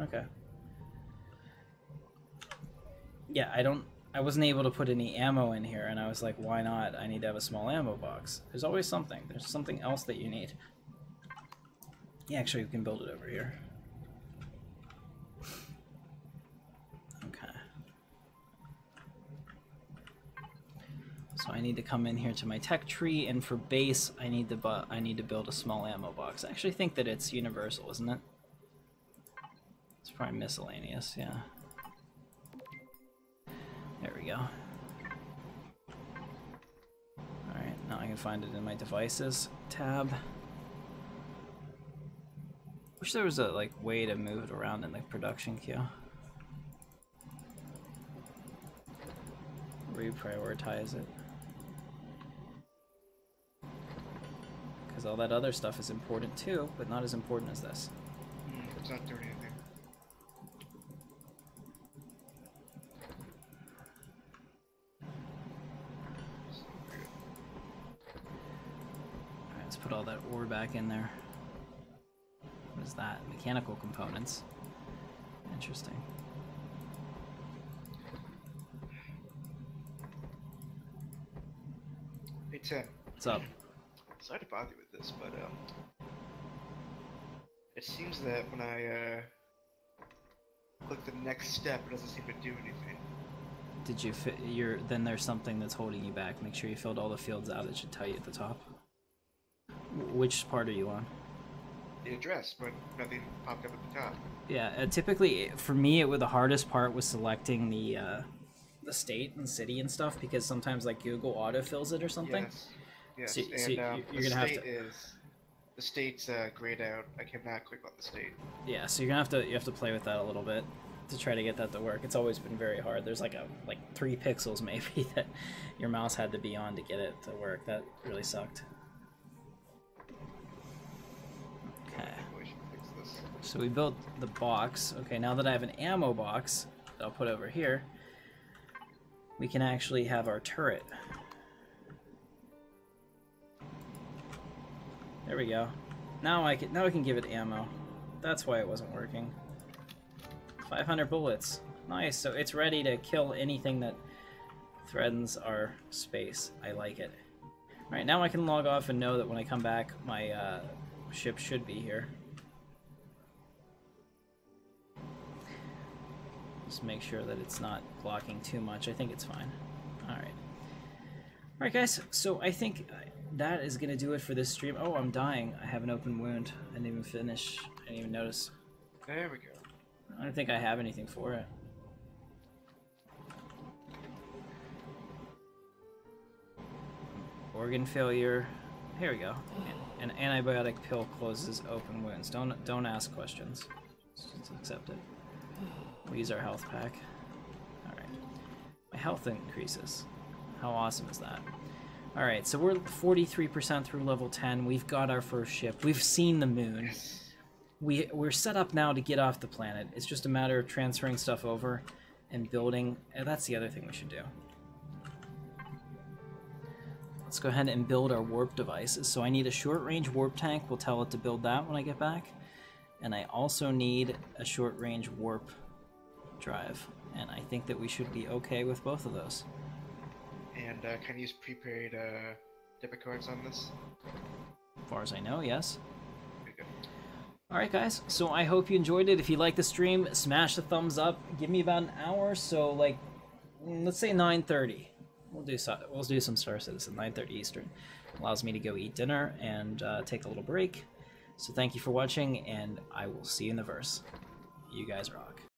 Okay. Yeah, I wasn't able to put any ammo in here, and I was like, why not? I need to have a small ammo box. There's always something. There's something else that you need. Yeah, actually, we can build it over here. Okay. So I need to come in here to my tech tree, and for base, I need to build a small ammo box. I actually think that it's universal, isn't it? It's probably miscellaneous, yeah. go. Alright, now I can find it in my devices tab. Wish there was a like way to move it around in the production queue. Reprioritize it. Because all that other stuff is important too, but not as important as this. It's not doing anything. Alright, let's put all that ore back in there. What is that? Mechanical components. Interesting. Hey, Tim. What's up? Sorry to bother you with this, but it seems that when I click the next step, it doesn't seem to do anything. Did you fit your? Then there's something that's holding you back. Make sure you filled all the fields out. It should tell you at the top. Which part are you on? The address, but nothing popped up at the top. Yeah, typically for me, the hardest part was selecting the state and city and stuff, because sometimes like Google autofills it or something. Yes. Yes. So, and so you're the gonna have state to. the state's grayed out. I cannot click on the state. Yeah, so you have to play with that a little bit to try to get that to work. It's always been very hard. There's like 3 pixels maybe that your mouse had to be on to get it to work. That really sucked. Okay. So we built the box. Okay, now that I have an ammo box that I'll put over here, we can actually have our turret. There we go. Now I can give it ammo. That's why it wasn't working. 500 bullets. Nice. So it's ready to kill anything that threatens our space. I like it. All right, now I can log off and know that when I come back, my ship should be here. Just make sure that it's not blocking too much. I think it's fine. All right. All right, guys. So I think that is going to do it for this stream. Oh, I'm dying. I have an open wound. I didn't even finish. I didn't even notice. There we go. I don't think I have anything for it. Organ failure. Here we go. An antibiotic pill closes open wounds. Don't ask questions. Just accept it. We'll use our health pack. Alright. My health increases. How awesome is that? Alright, so we're 43% through level 10. We've got our first ship. We've seen the moon. Yes. We're set up now to get off the planet. It's just a matter of transferring stuff over and building. And that's the other thing we should do. Let's go ahead and build our warp devices. So I need a short-range warp tank. We'll tell it to build that when I get back. And I also need a short-range warp drive. And I think that we should be okay with both of those. And can I use prepaid debit cards on this? As far as I know, yes. Okay, good. Alright guys, so I hope you enjoyed it. If you liked the stream, smash the thumbs up. Give me about an hour, so like, let's say 9:30. We'll do some Star Citizen, 9:30 Eastern. Allows me to go eat dinner and take a little break. So thank you for watching, and I will see you in the verse. You guys rock.